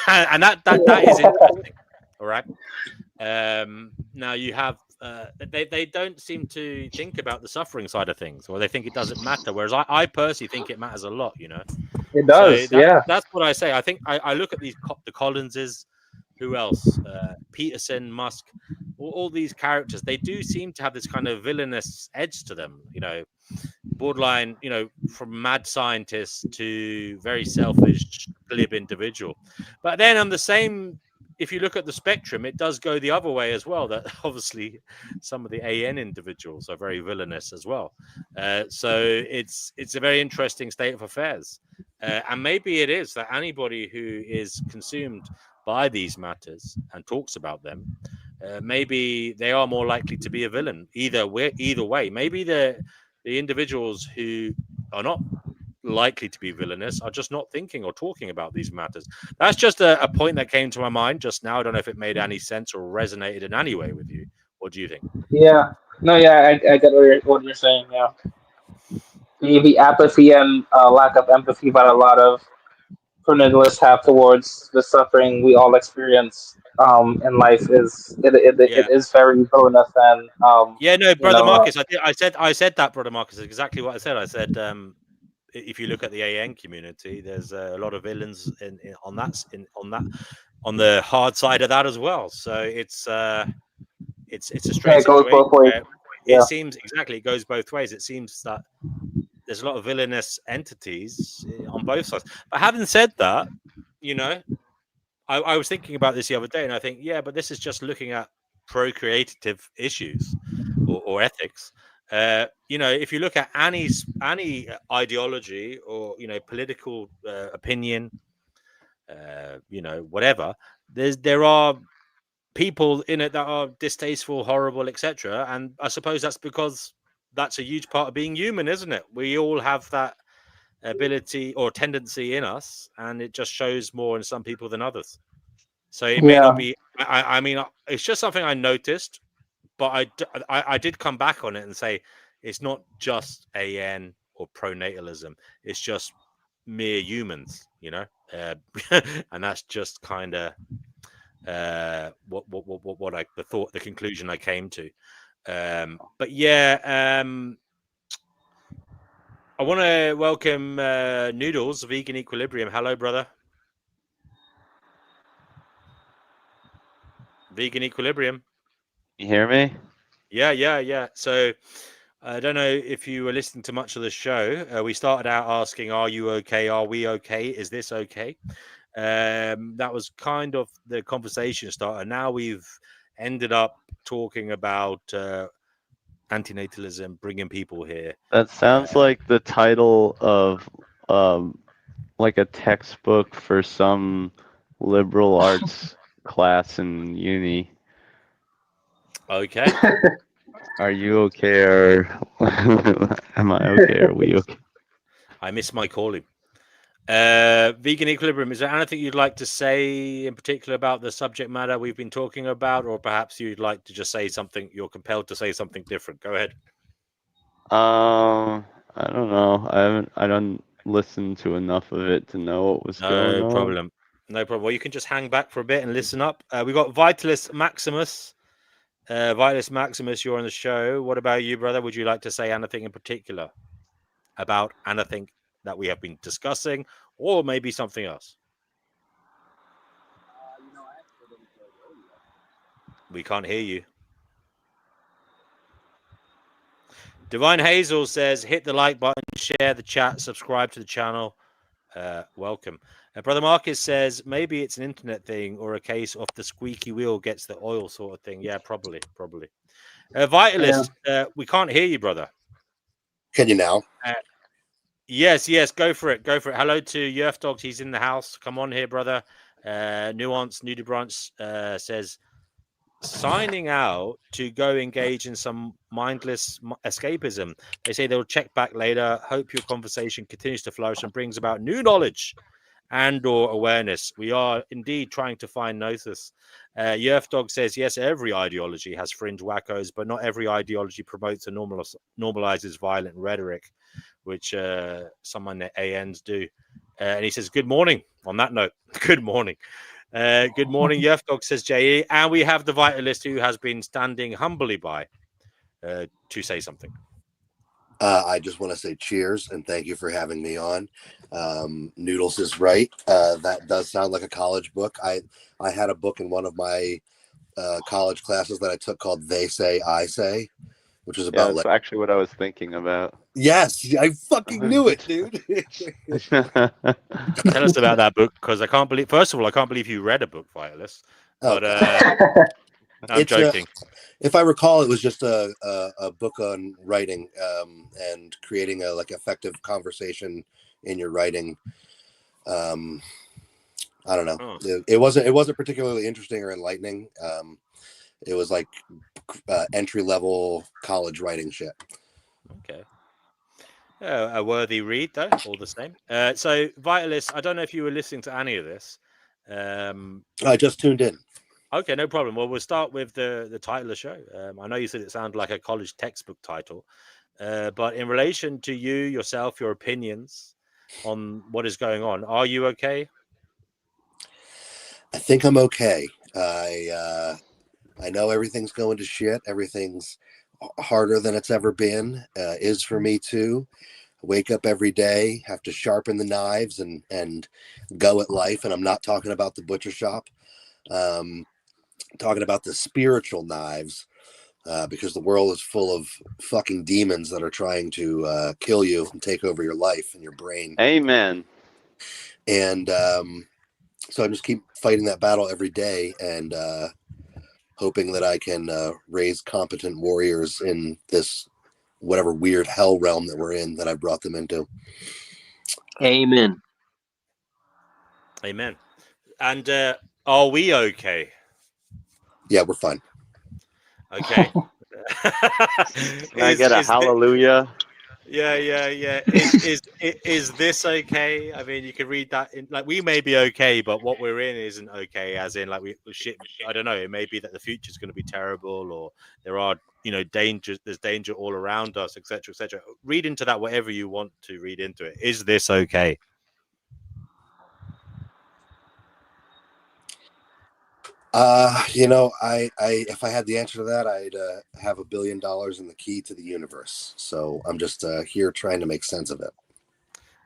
and that is interesting. All right. Now you have they don't seem to think about the suffering side of things, or they think it doesn't matter. Whereas I personally think it matters a lot. You know, it does. So that's what I say. I think I look at the Collinses. Who else? Peterson, Musk, all these characters. They do seem to have this kind of villainous edge to them. You know, borderline. You know, from mad scientist to very selfish, glib individual. But then on the same. If you look at the spectrum, it does go the other way as well. That obviously some of the AN individuals are very villainous as well. So it's a very interesting state of affairs. And maybe it is that anybody who is consumed by these matters and talks about them, maybe they are more likely to be a villain. Either way, maybe the individuals who are not likely to be villainous are just not thinking or talking about these matters. That's just a point that came to my mind just now. I don't know if it made any sense or resonated in any way with you. What do you think? Yeah. No, yeah, I get what you're saying. Yeah. The apathy and lack of empathy that a lot of pronatalists have towards the suffering we all experience in life it is very villainous and yeah, no, brother Marcus, I said that, brother Marcus, is exactly what I said. I said if you look at the AN community, there's a lot of villains on the hard side of that as well. So it's a strange situation. It seems it goes both ways. It seems that there's a lot of villainous entities on both sides. But having said that, you know, I was thinking about this the other day, and I think, yeah, but this is just looking at procreative issues or ethics. You know, if you look at any ideology or, you know, political opinion, you know, whatever, there are people in it that are distasteful, horrible, etc. And I suppose that's because that's a huge part of being human, isn't it? We all have that ability or tendency in us, and it just shows more in some people than others. So it may not be. I mean, it's just something I noticed, but I did come back on it and say it's not just AN or pronatalism. It's just mere humans, you know, and that's just kind of what I the conclusion I came to. But yeah, I want to welcome Noodles, Vegan Equilibrium. Hello, brother. Vegan Equilibrium. You hear me? Yeah. So I don't know if you were listening to much of the show. We started out asking, "Are you okay? Are we okay? Is this okay?" That was kind of the conversation starter. Now we've ended up talking about antinatalism, bringing people here. That sounds like the title of like a textbook for some liberal arts class in uni. Okay. Are you okay, or am I okay? Are we okay? I miss my calling. Vegan Equilibrium, is there anything you'd like to say in particular about the subject matter we've been talking about, or perhaps you'd like to just say something, you're compelled to say something different? Go ahead. I don't know. I don't listen to enough of it to know what was going on. No problem. Well, you can just hang back for a bit and listen up. We got Vitalis Maximus. Vitalis Maximus, you're on the show. What about you, brother? Would you like to say anything in particular about anything that we have been discussing, or maybe something else? We can't hear you. Divine Hazel says, hit the like button, share the chat, subscribe to the channel. Welcome. Brother Marcus says, maybe it's an internet thing or a case of the squeaky wheel gets the oil sort of thing. Yeah, probably. Vitalist, we can't hear you, brother. Can you now? Yes, go for it. Hello to Yerf Dogs, he's in the house. Come on here, brother. Nuance Nudibranch says, signing out to go engage in some mindless escapism. They say they'll check back later. Hope your conversation continues to flourish and brings about new knowledge and or awareness. We are indeed trying to find Gnosis. Yerf Dog says, yes, every ideology has fringe wackos, but not every ideology promotes and normalizes violent rhetoric, which some ANs do. And he says, good morning. On that note, good morning. Good morning, Yerf Dog, says JE. And we have the Vitalist who has been standing humbly by to say something. I just want to say cheers and thank you for having me on. Noodles is right. That does sound like a college book. I had a book in one of my college classes that I took called They Say, I Say, which was about... that's actually what I was thinking about. Yes, I fucking knew it, dude. Tell us about that book, because I can't believe, first of all, I can't believe you read a book, Vitalist. But I'm joking. If I recall, it was just a book on writing and creating a effective conversation in your writing. I don't know. Oh. It wasn't particularly interesting or enlightening. It was like entry level college writing shit. Okay. A worthy read, though, all the same. So, Vitalist, I don't know if you were listening to any of this. I just tuned in. Okay, no problem. Well, we'll start with the title of the show. I know you said it sounded like a college textbook title, but in relation to you, yourself, your opinions on what is going on, are you okay? I think I'm okay. I know everything's going to shit. Everything's harder than it's ever been. Is for me too. Wake up every day, have to sharpen the knives and go at life. And I'm not talking about the butcher shop. Talking about the spiritual knives, because the world is full of fucking demons that are trying to kill you and take over your life and your brain. Amen. And So I just keep fighting that battle every day and hoping that I can raise competent warriors in this whatever weird hell realm that we're in that I brought them into. Amen. Amen. And are we okay? Yeah, we're fine. Okay. Can I get a hallelujah? Yeah. Is this okay? I mean, you can read that in, like, we may be okay, but what we're in isn't okay. As in, like, shit. I don't know. It may be that the future is going to be terrible, or there are, dangers. There's danger all around us, etc., etc. Read into that whatever you want to read into it. Is this okay? I if I had the answer to that, I'd have $1 billion and the key to the universe. So I'm just here trying to make sense of it.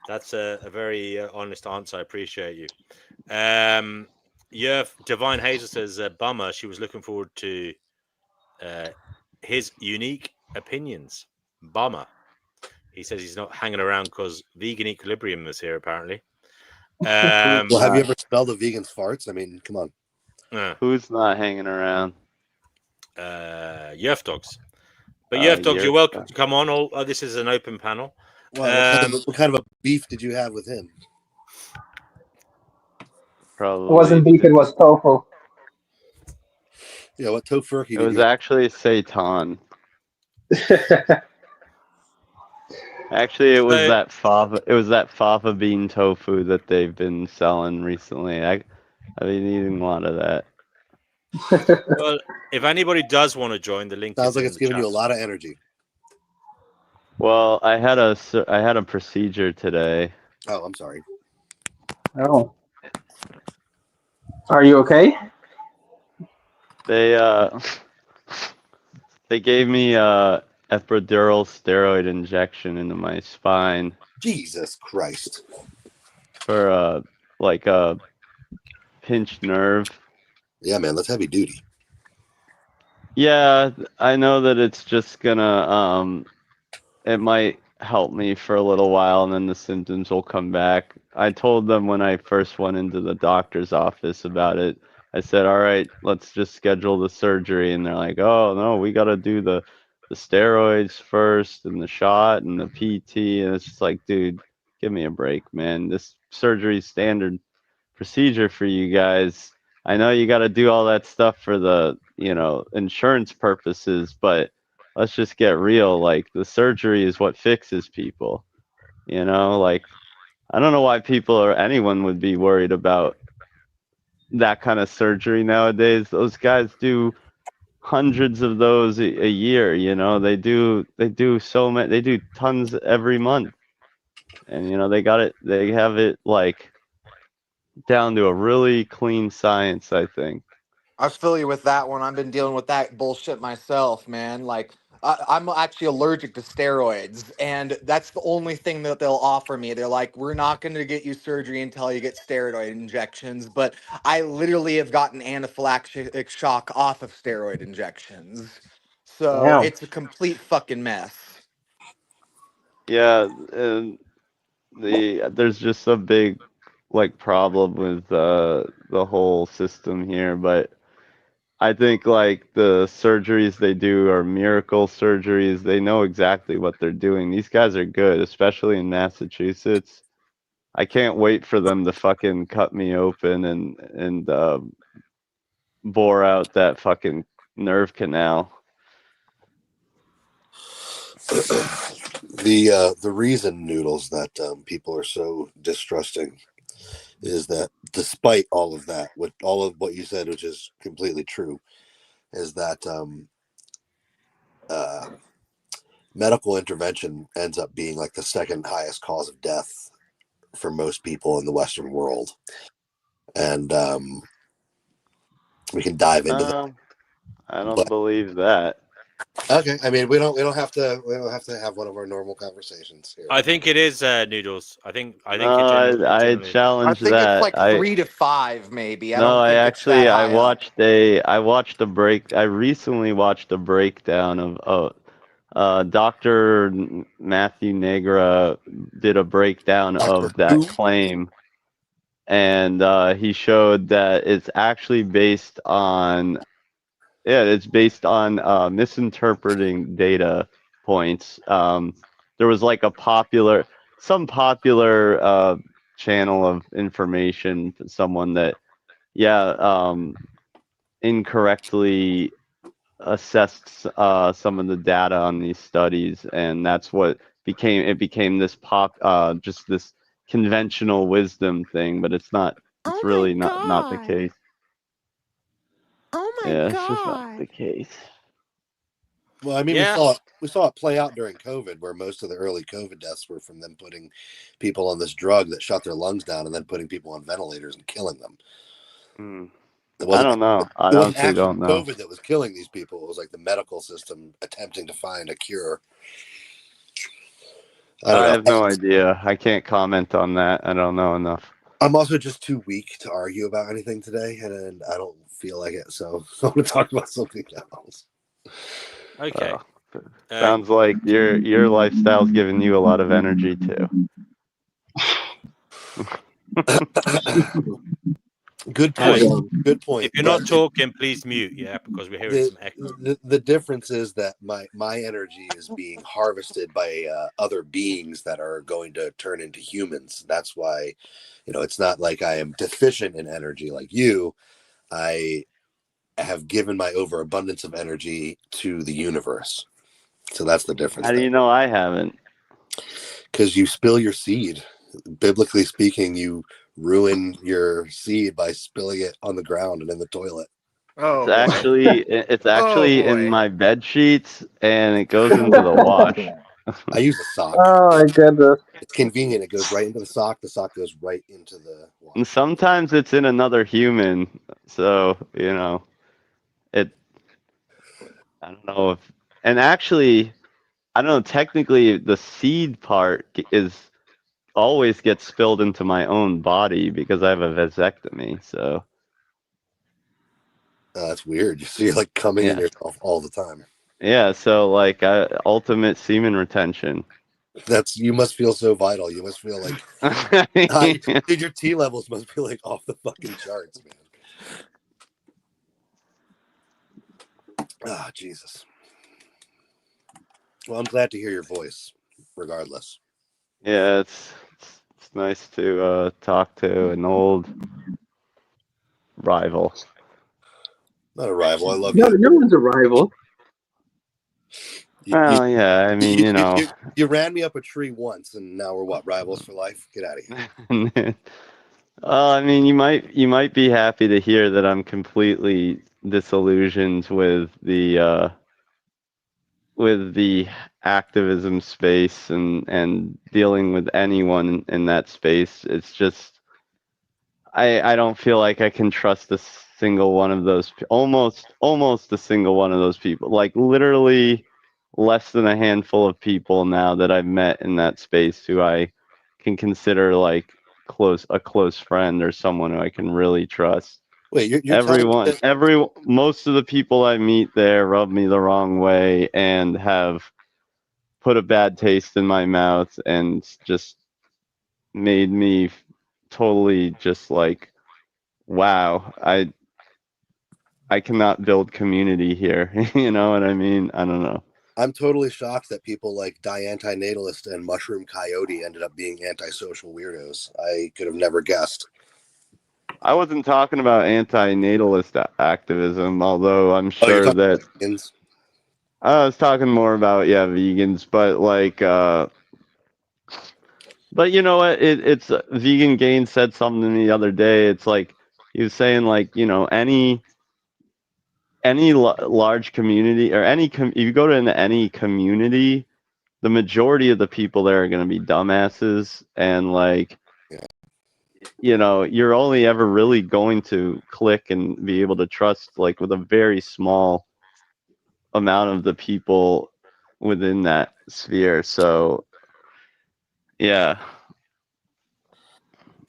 That's a very honest answer. I appreciate you. Divine Hazel says, bummer. She was looking forward to his unique opinions. Bummer. He says he's not hanging around because vegan equilibrium is here, apparently. Well, have you ever smelled a vegan's farts? I mean, come on. Who's not hanging around? Yerf Dogs. But Yerf Dogs, you're welcome to come on. This is an open panel. Well, what kind of a beef did you have with him? Probably. It wasn't beef, it was tofu. Yeah, what tofurkey did It was you have? actually seitan. Actually, it was that fava bean tofu that they've been selling recently. I've been eating a lot of that. Well, if anybody does want to join, the link sounds like it's giving you a lot of energy. Well, I had a procedure today. Oh, I'm sorry. Oh. Are you okay? They gave me a epidural steroid injection into my spine. Jesus Christ. For a pinched nerve. Yeah, man, that's heavy duty. Yeah, I know that it's just gonna it might help me for a little while and then the symptoms will come back. I told them when I first went into the doctor's office about it. I said, all right, let's just schedule the surgery. And they're like, oh, no, we got to do the steroids first and the shot and the PT. And it's just like, dude, give me a break, man. This surgery is standard procedure for you guys. I know you got to do all that stuff for the, insurance purposes, but let's just get real. Like, the surgery is what fixes people, like, I don't know why people or anyone would be worried about that kind of surgery nowadays. Those guys do hundreds of those a year, they do so many, they do tons every month. And, they have it like down to a really clean science, I think. I feel you with that one. I've been dealing with that bullshit myself, man. Like, I'm actually allergic to steroids, and that's the only thing that they'll offer me. They're like, we're not going to get you surgery until you get steroid injections. But I literally have gotten anaphylactic shock off of steroid injections. So it's a complete fucking mess. Yeah, and there's just a big problem with the whole system here, but I think the surgeries they do are miracle surgeries. They know exactly what they're doing. These guys are good, especially in Massachusetts. I can't wait for them to fucking cut me open and bore out that fucking nerve canal. The reason, Noodles, that people are so distrusting is that despite all of that, with all of what you said, which is completely true, is that medical intervention ends up being like the second highest cause of death for most people in the Western world. And we can dive into that. I don't believe that. Okay, I mean we don't have to have one of our normal conversations here. I think it is Noodles. I think I challenge that. I think it's like 3 to 5, maybe. I recently watched a breakdown of Dr. Matthew Negra did a breakdown of that claim. and he showed that it's actually based on misinterpreting data points. There was like some popular channel of information, someone that incorrectly assessed some of the data on these studies, and that's what became this just this conventional wisdom thing, but it's not. It's really not the case. Oh my Yeah, God. it's just not the case. Well, I mean, we saw it play out during COVID, where most of the early COVID deaths were from them putting people on this drug that shut their lungs down and then putting people on ventilators and killing them. I don't know. I honestly don't know. COVID that was killing these people. It was like the medical system attempting to find a cure. I have no idea. I can't comment on that. I don't know enough. I'm also just too weak to argue about anything today, and I don't feel like it. So I'm going to talk about something else. Okay. Sounds like your lifestyle's giving you a lot of energy too. Good point. Good point. If you're not talking, please mute. Yeah, because we're hearing some echo. The difference is that my energy is being harvested by other beings that are going to turn into humans. That's why, it's not like I am deficient in energy like you. I have given my overabundance of energy to the universe. So that's the difference. How do you know I haven't? Because you spill your seed. Biblically speaking, you ruin your seed by spilling it on the ground and in the toilet. Oh, it's actually in my bed sheets, and it goes into the wash. I use a sock. Oh my goodness! It's convenient. It goes right into the sock. The sock goes right into the wash. And sometimes it's in another human, so it. I don't know if, and actually, I don't know. Technically, the seed part always gets spilled into my own body because I have a vasectomy. So that's weird. So you're like coming in yourself all the time. Yeah. So like ultimate semen retention. You must feel so vital. You must feel like, dude, your T levels must be like off the fucking charts, man. Ah, Jesus. Well, I'm glad to hear your voice, regardless. Yeah, it's nice to talk to an old rival. Not a rival. I love you. you. No one's a rival. Yeah. I mean, you ran me up a tree once, and now we're what, rivals for life? Get out of here. I mean, you might be happy to hear that I'm completely disillusioned with the activism space and dealing with anyone in that space. It's just I don't feel like I can trust a single one of those, almost a single one of those people. Like literally less than a handful of people now that I've met in that space who I can consider like a close friend or someone who I can really trust. Wait, you're most of the people I meet there rub me the wrong way and have put a bad taste in my mouth and just made me totally just like, wow, I cannot build community here. You know what I mean? I don't know. I'm totally shocked that people like Antinatalist and Mushroom Coyote ended up being antisocial weirdos. I could have never guessed. I wasn't talking about antinatalist activism, although I'm sure that vegans. I was talking more about vegans, but like but you know what? It's Vegan Gain said something to me the other day. It's like he was saying like any large community or if you go to any community, the majority of the people there are going to be dumbasses and like you're only ever really going to click and be able to trust like with a very small amount of the people within that sphere. So yeah,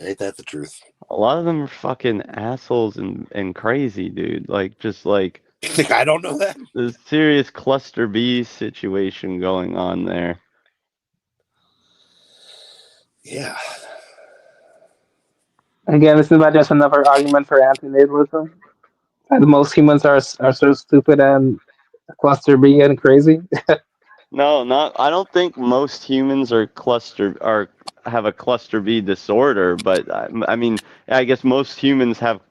ain't that the truth? A lot of them are fucking assholes and crazy, dude. Like just like I don't know that. There's a serious cluster B situation going on there. Yeah. Again, this is not just another argument for antinatalism. And most humans are so stupid and cluster B and crazy. No, not. I don't think most humans are have a cluster B disorder, but I mean, I guess most humans have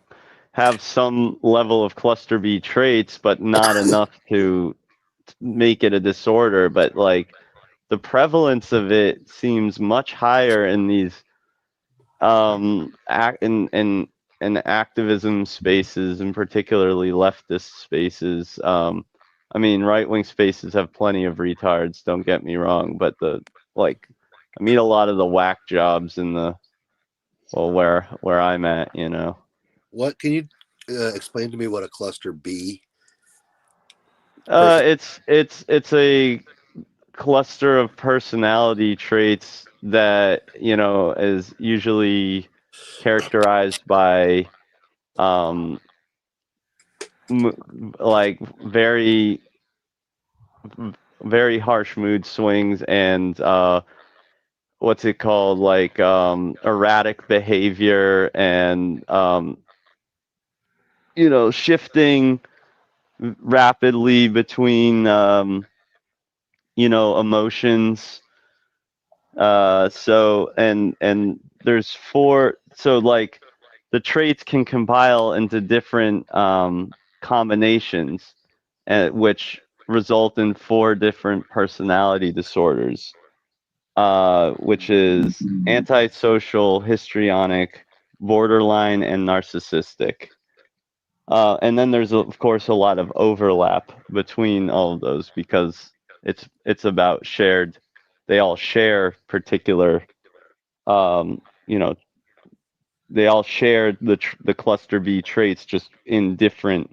some level of cluster B traits, but not enough to make it a disorder. But like the prevalence of it seems much higher in these in activism spaces, and particularly leftist spaces. I mean, right wing spaces have plenty of retards. Don't get me wrong, but I meet a lot of the whack jobs in the where I'm at. You know. What can you explain to me what a cluster B? It's a cluster of personality traits that is usually characterized by like very very harsh mood swings and what's it called, like erratic behavior and shifting rapidly between emotions. So and there's four. So like the traits can compile into different combinations, which result in four different personality disorders, which is antisocial, histrionic, borderline, and narcissistic. And then there's of course a lot of overlap between all of those because it's about shared. They all share particular, um, you know, they all share the cluster B traits, just in different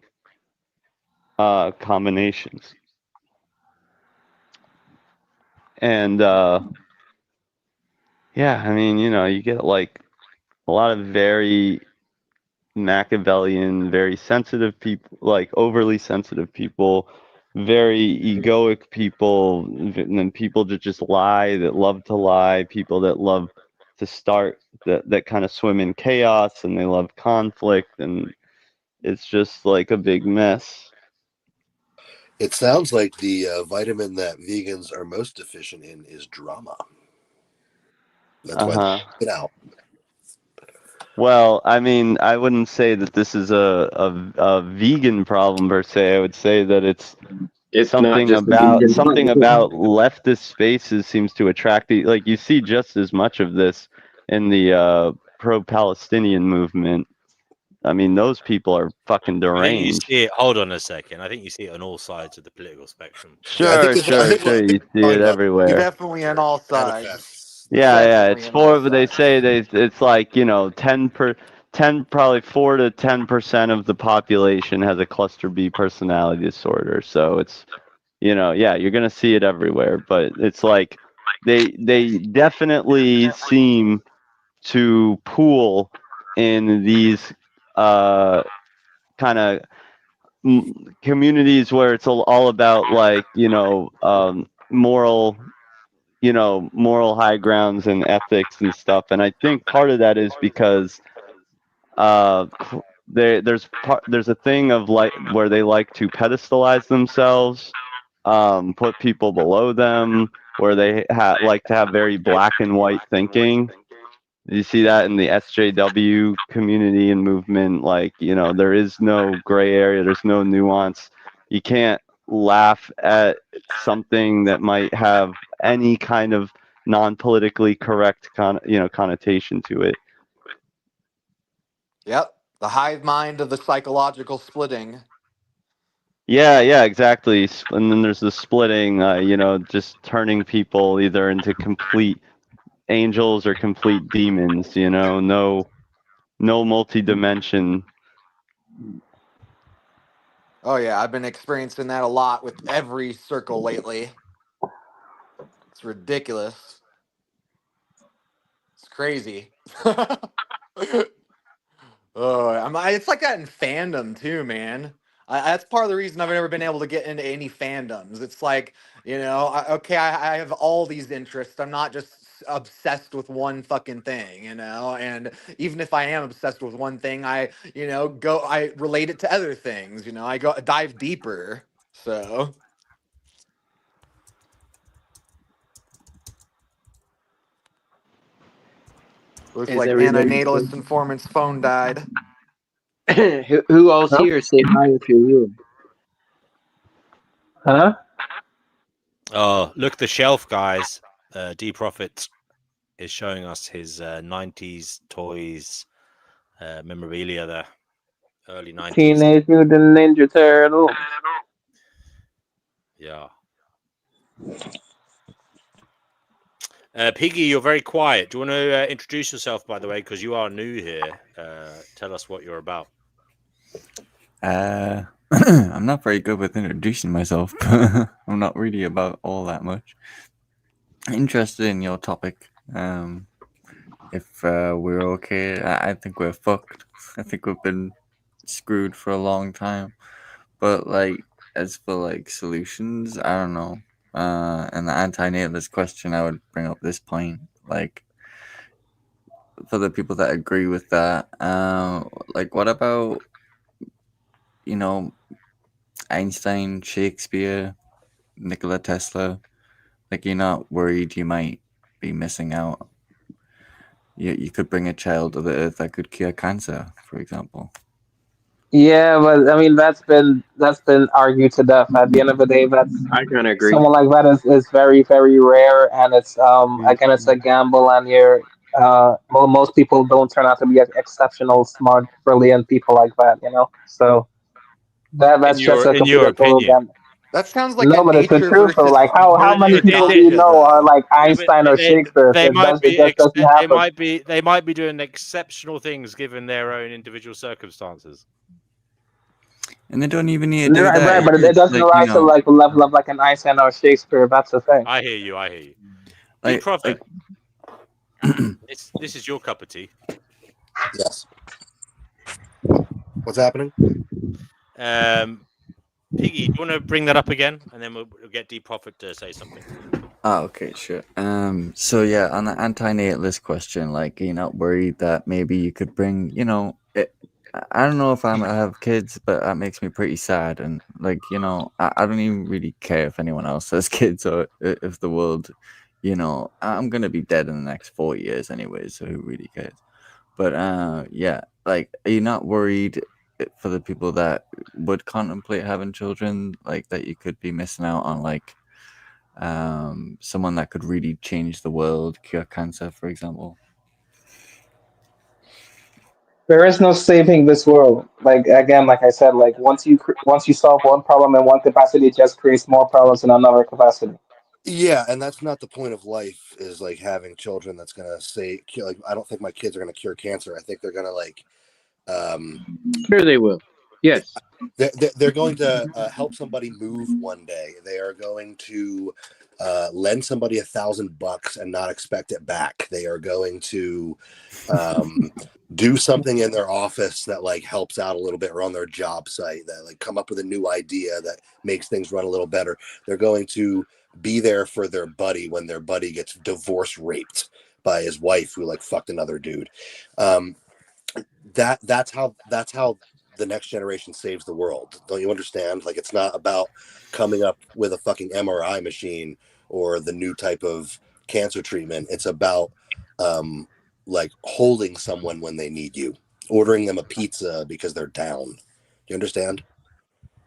combinations. And yeah, I mean, you get like a lot of very Machiavellian, very sensitive people, like overly sensitive people, very egoic people, and then people that just lie, that love to lie, people that love to start, that kind of swim in chaos, and they love conflict, and it's just like a big mess. It sounds like the vitamin that vegans are most deficient in is drama. That's why they get out. Well, I mean, I wouldn't say that this is a vegan problem per se. I would say that it's something about leftist spaces seems to attract like you see just as much of this in the pro-Palestinian movement. I mean, those people are fucking deranged. I think you see it. Hold on a second. I think you see it on all sides of the political spectrum. Sure. You see it everywhere. You're definitely on all sides. Yeah. It's they say it's like 10 probably 4 to 10% of the population has a cluster B personality disorder. So it's yeah, you're gonna see it everywhere. But it's like they definitely seem to pool in these kind of communities where it's all about like moral moral high grounds and ethics and stuff. And I think part of that is because there's a thing of like where they like to pedestalize themselves, put people below them, where they like to have very black and white thinking. You see that in the SJW community and movement. Like, there is no gray area. There's no nuance. You can't laugh at something that might have any kind of non-politically correct connotation to it. Yep. The hive mind of the psychological splitting. Yeah, exactly. And then there's the splitting, just turning people either into complete angels or complete demons, no multi-dimension. Oh yeah, I've been experiencing that a lot with every circle lately. It's ridiculous. It's crazy. It's like that in fandom too, man. That's part of the reason I've never been able to get into any fandoms. It's like, I have all these interests. I'm not just obsessed with one fucking thing, you know. And even if I am obsessed with one thing, I relate it to other things, you know. I go dive deeper. So looks Is like everybody Antinatalist informant's phone died. who else here say hi if you're here? Huh? Oh, look, the shelf, guys. D Prophet is showing us his 90s toys memorabilia there. Early 90s. Teenage Mutant Ninja Turtles. Yeah. Piggy, you're very quiet. Do you want to introduce yourself, by the way, because you are new here? Tell us what you're about. I'm not very good with introducing myself. I'm not really about all that much. Interested in your topic. If we're okay, I think we're fucked. I think we've been screwed for a long time. But like, as for like solutions, I don't know. And the anti-natalist question, I would bring up this point. Like, for the people that agree with that, like, what about, you know, Einstein, Shakespeare, Nikola Tesla? Like, you're not worried you might be missing out. You could bring a child to the earth that could cure cancer, for example. Yeah, but I mean that's been argued to death. At the end of the day, that's I kind of agree. someone like that is very, very rare, and it's again it's a gamble, and most people don't turn out to be exceptional, smart, brilliant people like that, you know. So that's just a in your total opinion. gamble. That sounds like No, a but it's the nature truth. So, versus like, how many people do you nurture know are though. like Einstein or Shakespeare? They might be. It doesn't happen. They might be doing exceptional things given their own individual circumstances. And they don't even need to do Right, that. right, but it doesn't rise to like the level of like an Einstein or Shakespeare. That's the thing. I hear you. Like, Prophet, this is your cup of tea. Yes. What's happening? Piggy, do you want to bring that up again, and then we'll get D Prophet to say something. Oh, okay, sure. So yeah, on the anti-natalist question, like, you're not worried that maybe you could bring, you know, I don't know if I have kids, but that makes me pretty sad. And like, you know, I don't even really care if anyone else has kids or if the world, you know, I'm gonna be dead in the next 4 years anyway, so who really cares? But yeah, like, are you not worried for the people that would contemplate having children, like that you could be missing out on like someone that could really change the world, cure cancer, for example? There is no saving this world. Like again, like I said, like once you solve one problem in one capacity, it just creates more problems in another capacity. Yeah, and that's not the point of life, is like having children that's gonna say, like, I don't think my kids are gonna cure cancer. I think they're gonna like Sure they will. Yes. They're going to help somebody move one day. They are going to lend somebody $1,000 and not expect it back. They are going to do something in their office that like helps out a little bit, or on their job site, that like come up with a new idea that makes things run a little better. They're going to be there for their buddy when their buddy gets divorce raped by his wife who like fucked another dude. That's how the next generation saves the world. Don't you understand? Like, it's not about coming up with a fucking MRI machine or the new type of cancer treatment. It's about like holding someone when they need you, ordering them a pizza because they're down. You understand?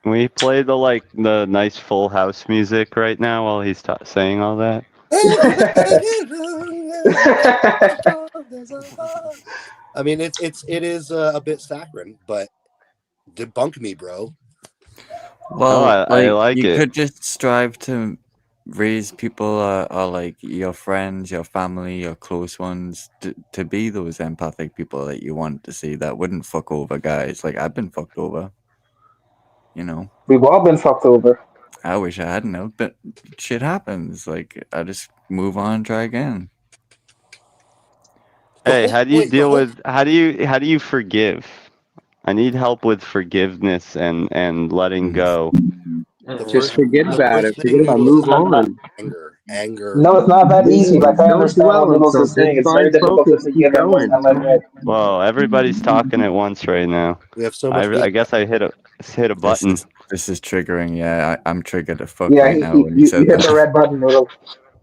Can we play the nice Full House music right now while he's saying all that? I mean, it is a bit saccharine, but debunk me, bro. Well, I like you it. could just strive to raise people or like your friends, your family, your close ones to be those empathic people that you want to see, that wouldn't fuck over guys. Like, I've been fucked over, you know. We've all been fucked over. I wish I hadn't known, but shit happens. Like, I just move on, try again. Hey, how do you deal with how do you forgive? I need help with forgiveness and letting go. Just forget about it. Forget about, move on. Anger. anger. No, it's not that easy. Like, I understand what Noodles is saying. It's very difficult to forgive and let go. Whoa, everybody's talking at once right now. We have so much. I guess I hit a button. This is triggering. Yeah, I'm triggered the fuck Yeah, right now when you you said hit that. the red button, Noodles.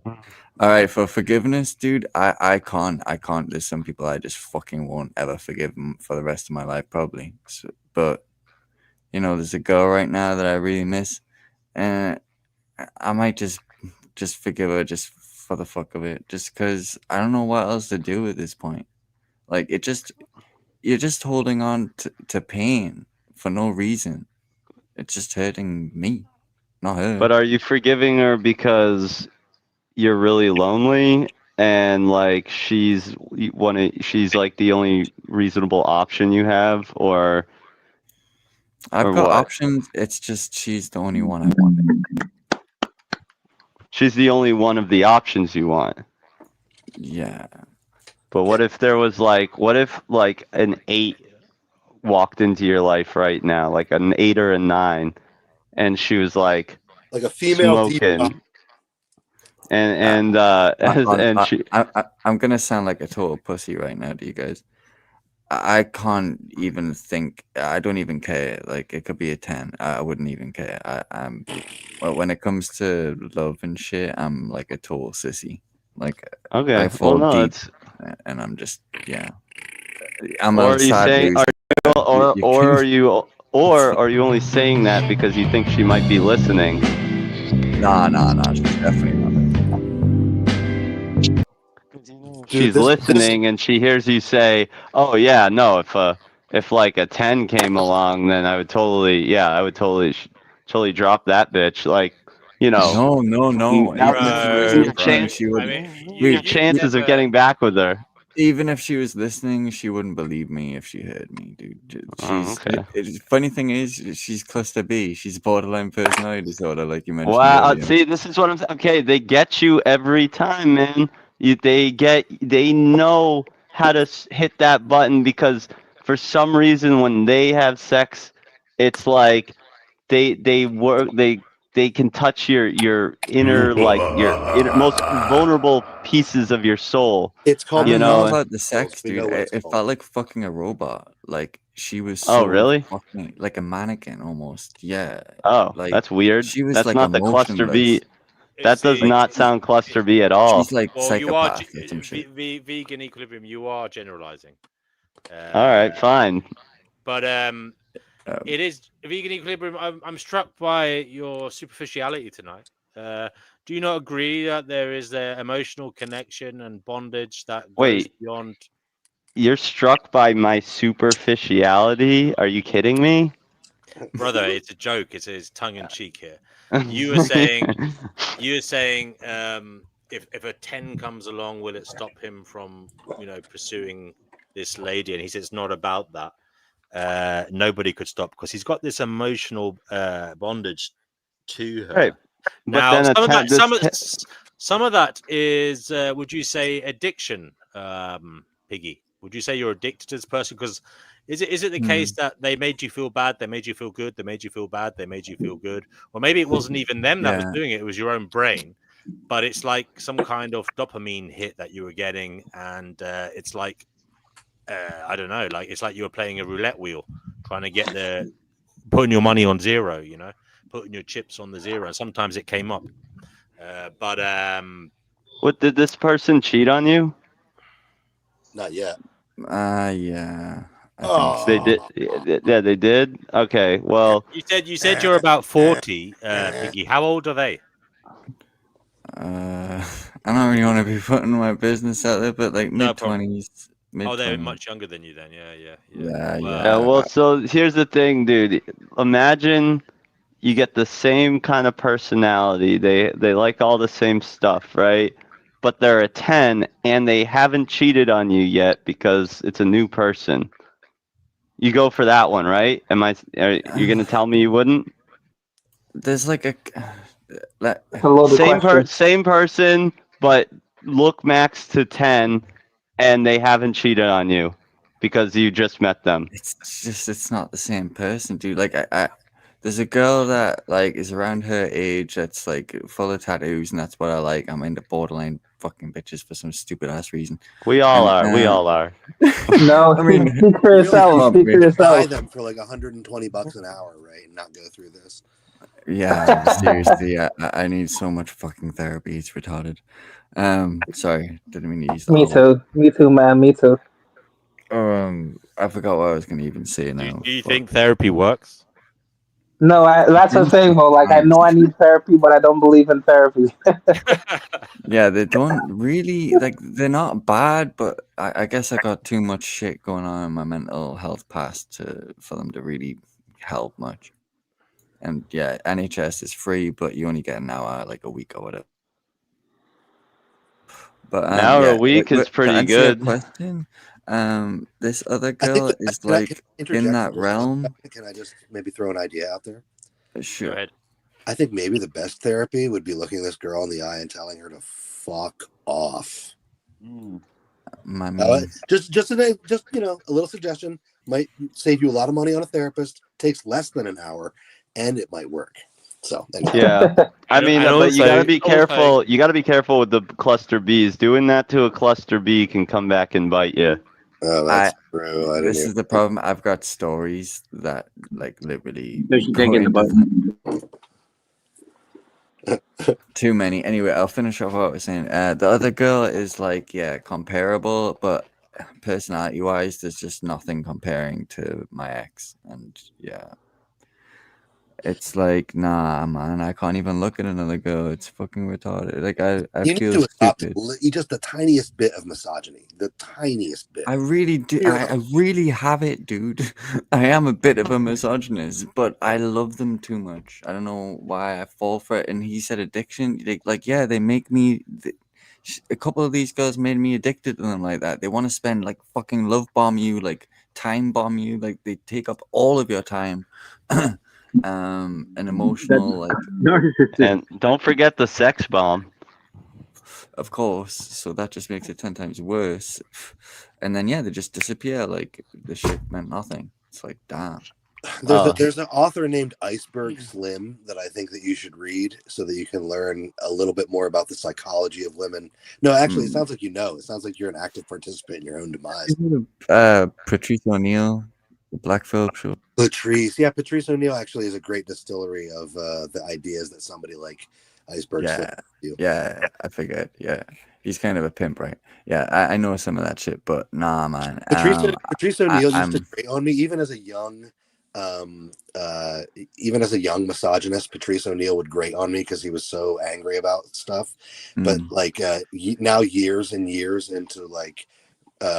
All right, for forgiveness, dude, I can't. There's some people I just fucking won't ever forgive them for the rest of my life, probably. So, but you know, there's a girl right now that I really miss, and I might just forgive her just for the fuck of it, just because I don't know what else to do at this point. Like, you're just holding on to pain for no reason. It's just hurting me, not her. But are you forgiving her because you're really lonely and like she's like the only reasonable option you have, or I've got what? options. It's just she's the only one I want. She's the only one of the options you want. Yeah. But what if there was what if an 8 walked into your life right now, like an 8 or a 9, and she was like a female smoking, and she. I'm gonna sound like a total pussy right now to you guys. I can't even think. I don't even care. Like, it could be a 10. I wouldn't even care. I'm. Well, when it comes to love and shit, I'm like a total sissy. Like, Okay. I fall deep, It's... and I'm just I'm or a are you sad saying? loser. Or are you only saying that because you think she might be listening? Nah. She's definitely not. She's listening and she hears you say, "Oh yeah, no, if like a 10 came along, then I would totally drop that bitch." Like, you know. No. Your chances of getting back with her. Even if she was listening, she wouldn't believe me if she heard me, dude. Funny thing is, she's cluster B. She's borderline personality disorder, like you mentioned. Wow, earlier. see, this is what I'm saying. Okay, they get you every time, man. They know how to hit that button, because for some reason when they have sex, it's like they can touch your inner, like your most vulnerable pieces of your soul. It's called, I don't know about the sex, dude. It felt like fucking a robot. Like, she was so really? fucking like a mannequin almost. Yeah. Oh, like, that's weird. She was that's like not the cluster B. That does not sound cluster B at all. She's like psychopath or some shit. Vegan equilibrium. You are generalizing. All right, fine. But it is vegan equilibrium. I'm struck by your superficiality tonight. Do you not agree that there is the emotional connection and bondage that goes beyond? You're struck by my superficiality? Are you kidding me? Brother, it's a joke. It's tongue in cheek here. You were saying if a 10 comes along, will it stop him from pursuing this lady? And he says it's not about that. Nobody could stop, because he's got this emotional bondage to her. Right. Now, some of that is, would you say, addiction, Piggy? Would you say you're addicted to this person? Because is it the case that they made you feel bad, they made you feel good, they made you feel bad, they made you feel good? Or maybe it wasn't even them that was doing it, it was your own brain. But it's like some kind of dopamine hit that you were getting, and it's like, I don't know, like it's like you were playing a roulette wheel, trying to get putting your money on zero, putting your chips on the zero. Sometimes it came up. What, did this person cheat on you? Not yet. Yeah. They did. Yeah, they did. Okay, well, you said you're about 40, Piggy. How old are they? I don't really want to be putting my business out there, but like mid-20s. Oh, they're much younger than you then. Yeah. Yeah. Well, so here's the thing, dude. Imagine you get the same kind of personality. They like all the same stuff, right? But they're a 10 and they haven't cheated on you yet because it's a new person. You go for that one, right? Are you going to tell me you wouldn't? There's like same person, but look max to 10, and they haven't cheated on you because you just met them. It's not the same person, dude. Like There's a girl that like is around her age that's like full of tattoos, and that's what I like. I'm into borderline fucking bitches for some stupid ass reason. We all are. We all are. No, I mean, speak for yourself. Speak for yourself. Buy them for like $120 an hour, right? And not go through this. Yeah, seriously, I need so much fucking therapy. It's retarded. Sorry, didn't mean to use that. Me too, man. Me too. I forgot what I was gonna even say now. Do you think therapy works? No, that's the thing, though. Like, I know I need therapy, but I don't believe in therapy. Yeah, they don't really like. They're not bad, but I guess I got too much shit going on in my mental health past for them to really help much. And yeah, NHS is free, but you only get an hour, like a week or whatever. But an hour a week is pretty good. Question. This other girl is like in that realm. Can I just maybe throw an idea out there? Sure. Go ahead. I think maybe the best therapy would be looking this girl in the eye and telling her to fuck off. Just a little suggestion might save you a lot of money on a therapist. Takes less than an hour, and it might work. So anyway. Yeah, I mean, but you gotta be careful. You gotta be careful with the cluster bees. Doing that to a cluster bee can come back and bite you. Oh, that's true. This is the problem. I've got stories that like literally too many. Anyway, I'll finish off what I was saying. The other girl is like, comparable, but personality-wise, there's just nothing comparing to my ex, and it's like, nah, man, I can't even look at another girl. It's fucking retarded. Like, I feel stupid. Just the tiniest bit of misogyny. The tiniest bit. I really do. I really have it, dude. I am a bit of a misogynist, but I love them too much. I don't know why I fall for it. And he said addiction. They make me... A couple of these girls made me addicted to them like that. They want to spend, like, fucking love bomb you, like, time bomb you. Like, they take up all of your time. An emotional and don't forget the sex bomb, of course, so that just makes it 10 times worse. And then they just disappear like the shit meant nothing. It's like, damn. There's an author named Iceberg Slim that I think that you should read so that you can learn a little bit more about the psychology of women. No, actually, it sounds like it sounds like you're an active participant in your own demise. Patrice O'Neill, the Black Phillip Show. Patrice O'Neill actually is a great distillery of the ideas that somebody like Iceberg Slim do. Yeah, I figured. Yeah, he's kind of a pimp, right? Yeah, I know some of that shit, but nah, man. Patrice O'Neill used to grate on me even as a young misogynist. Patrice O'Neill would grate on me because he was so angry about stuff. But like now, years and years into like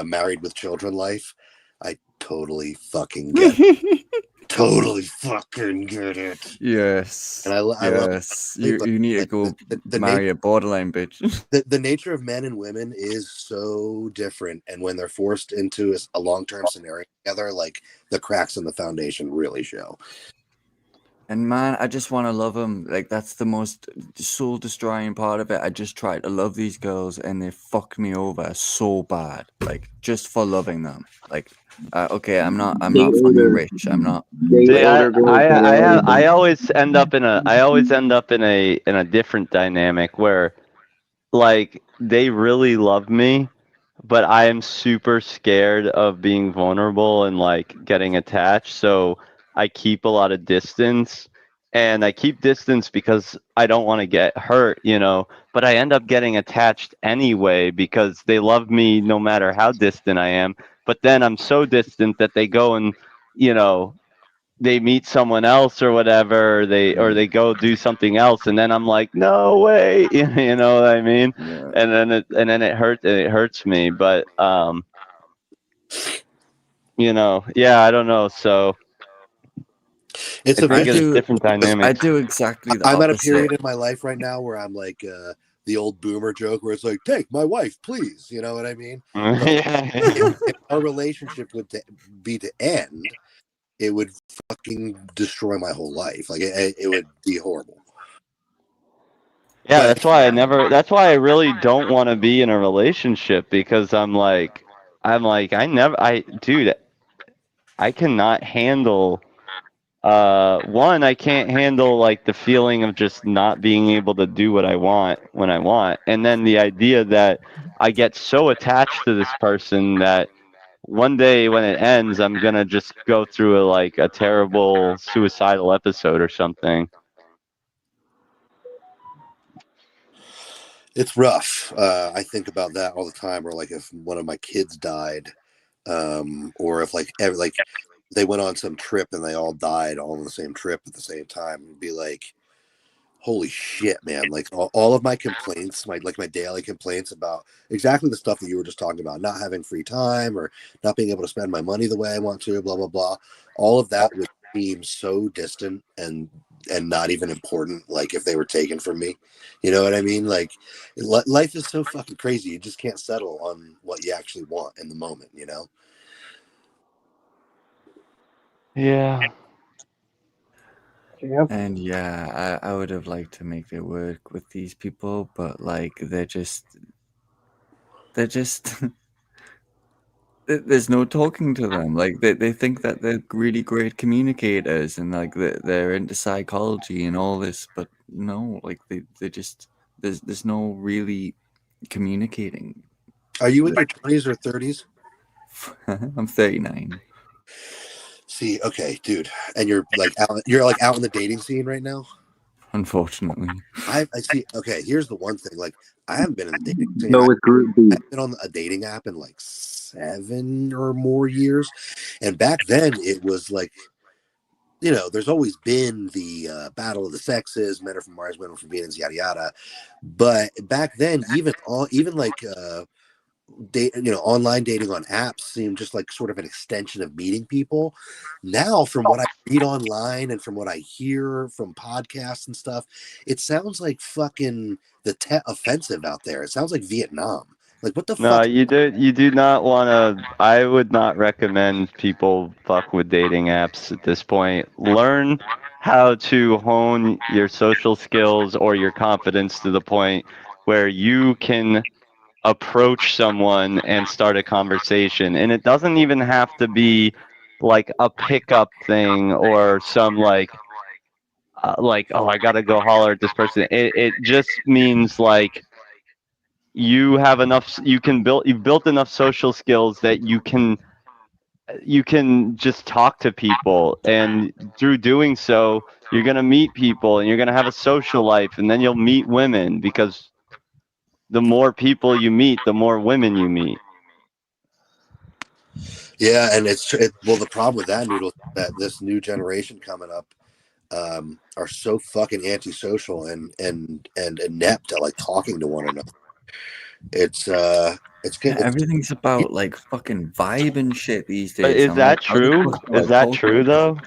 married with children life, I totally fucking get it. Totally fucking get it. Yes. And I love you need to go marry a borderline bitch. The nature of men and women is so different, and when they're forced into a long-term scenario together, like the cracks in the foundation really show. And man, I just want to love them. Like, that's the most soul destroying part of it. I just try to love these girls and they fuck me over so bad. Like, just for loving them. Like, okay, I'm not fucking rich. I'm not. I always end up in a different dynamic where, like, they really love me, but I am super scared of being vulnerable and like getting attached. So I keep a lot of distance, and I keep distance because I don't want to get hurt, but I end up getting attached anyway because they love me no matter how distant I am. But then I'm so distant that they go and, they meet someone else or whatever, or they go do something else, and then I'm like, no way, you know what I mean? Yeah. And then it hurts me, but I don't know. So it's a different dynamic. I do exactly the I'm opposite. at a period in my life right now where I'm like the old boomer joke where it's like, take my wife, please. You know what I mean? If our relationship would be to end, it would fucking destroy my whole life. Like it would be horrible. Yeah, that's why I really don't want to be in a relationship, because I cannot handle one, I can't handle like the feeling of just not being able to do what I want when I want, and then the idea that I get so attached to this person that one day when it ends, I'm gonna just go through a terrible suicidal episode or something. It's rough. I think about that all the time. Or like if one of my kids died, or if like they went on some trip and they all died all on the same trip at the same time, it'd be like, holy shit, man. Like all of my complaints, my daily complaints about exactly the stuff that you were just talking about, not having free time or not being able to spend my money the way I want to, blah, blah, blah. All of that would seem so distant and not even important, like if they were taken from me. You know what I mean? Like life is so fucking crazy. You just can't settle on what you actually want in the moment, you know? Yeah. Yep. And yeah, I would have liked to make it work with these people, but like they're just there's no talking to them. Like they think that they're really great communicators and like they're into psychology and all this, but no, like they just there's no really communicating. Are you in your 20s or 30s? I'm 39. See, okay, dude, and you're like out in the dating scene right now. Unfortunately, I see. Okay, here's the one thing. Like, I haven't been in the dating scene. Go with Group B. I've been on a dating app in like 7 or more years, and back then it was like, you know, there's always been the battle of the sexes, men are from Mars, women are from Venus, yada yada. But back then, even like online dating on apps seemed just like sort of an extension of meeting people. Now, from what I read online and from what I hear from podcasts and stuff, it sounds like fucking the offensive out there. It sounds like Vietnam. Like, what the No, fuck? you do not want to. I would not recommend people fuck with dating apps at this point. Learn how to hone your social skills or your confidence to the point where you can approach someone and start a conversation. And it doesn't even have to be like a pickup thing or some oh, I gotta go holler at this person. It just means like you have enough. You've built enough social skills that you can just talk to people, and through doing so, you're gonna meet people and you're gonna have a social life, and then you'll meet women because the more people you meet, the more women you meet. Yeah, and well, the problem with that, Noodle, that this new generation coming up are so fucking antisocial and inept at like talking to one another. It's good. Everything's about like fucking vibe and shit these days. Is that true? Is that true though?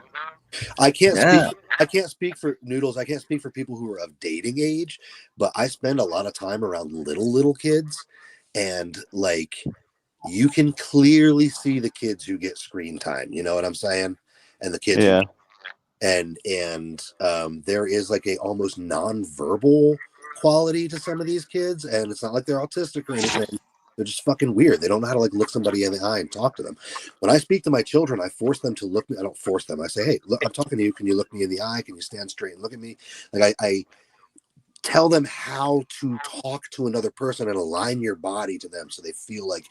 I can't speak for Noodles. I can't speak for people who are of dating age, but I spend a lot of time around little kids, and like you can clearly see the kids who get screen time. You know what I'm saying? And the kids, yeah. And there is like a almost non-verbal quality to some of these kids, and it's not like they're autistic or anything. They're just fucking weird. They don't know how to like look somebody in the eye and talk to them. When I speak to my children, I force them to look me. I don't force them. I say, hey, look, I'm talking to you. Can you look me in the eye? Can you stand straight and look at me? Like I tell them how to talk to another person and align your body to them so they feel like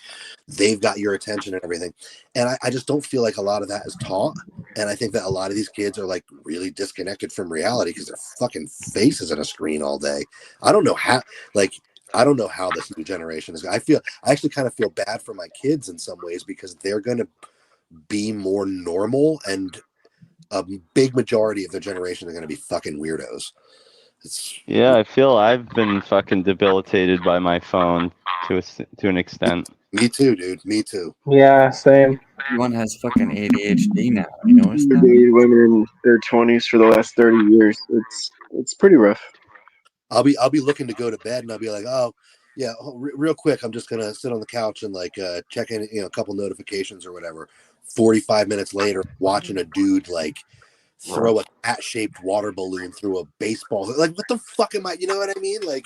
they've got your attention and everything. And I just don't feel like a lot of that is taught. And I think that a lot of these kids are like really disconnected from reality because their fucking faces on a screen all day. I don't know how this new generation is. I actually kind of feel bad for my kids in some ways because they're going to be more normal, and a big majority of the generation are going to be fucking weirdos. Yeah, I feel I've been fucking debilitated by my phone to an extent. Me too, dude. Me too. Yeah, same. Everyone has fucking ADHD now. You know what's that? Dated women in their 20s for the last 30 years. It's pretty rough. I'll be looking to go to bed, and I'll be like, oh yeah, real quick, I'm just gonna sit on the couch and like check in, a couple notifications or whatever. 45 minutes later, watching a dude like throw a hat-shaped water balloon through a baseball. Like, what the fuck am I? You know what I mean? Like,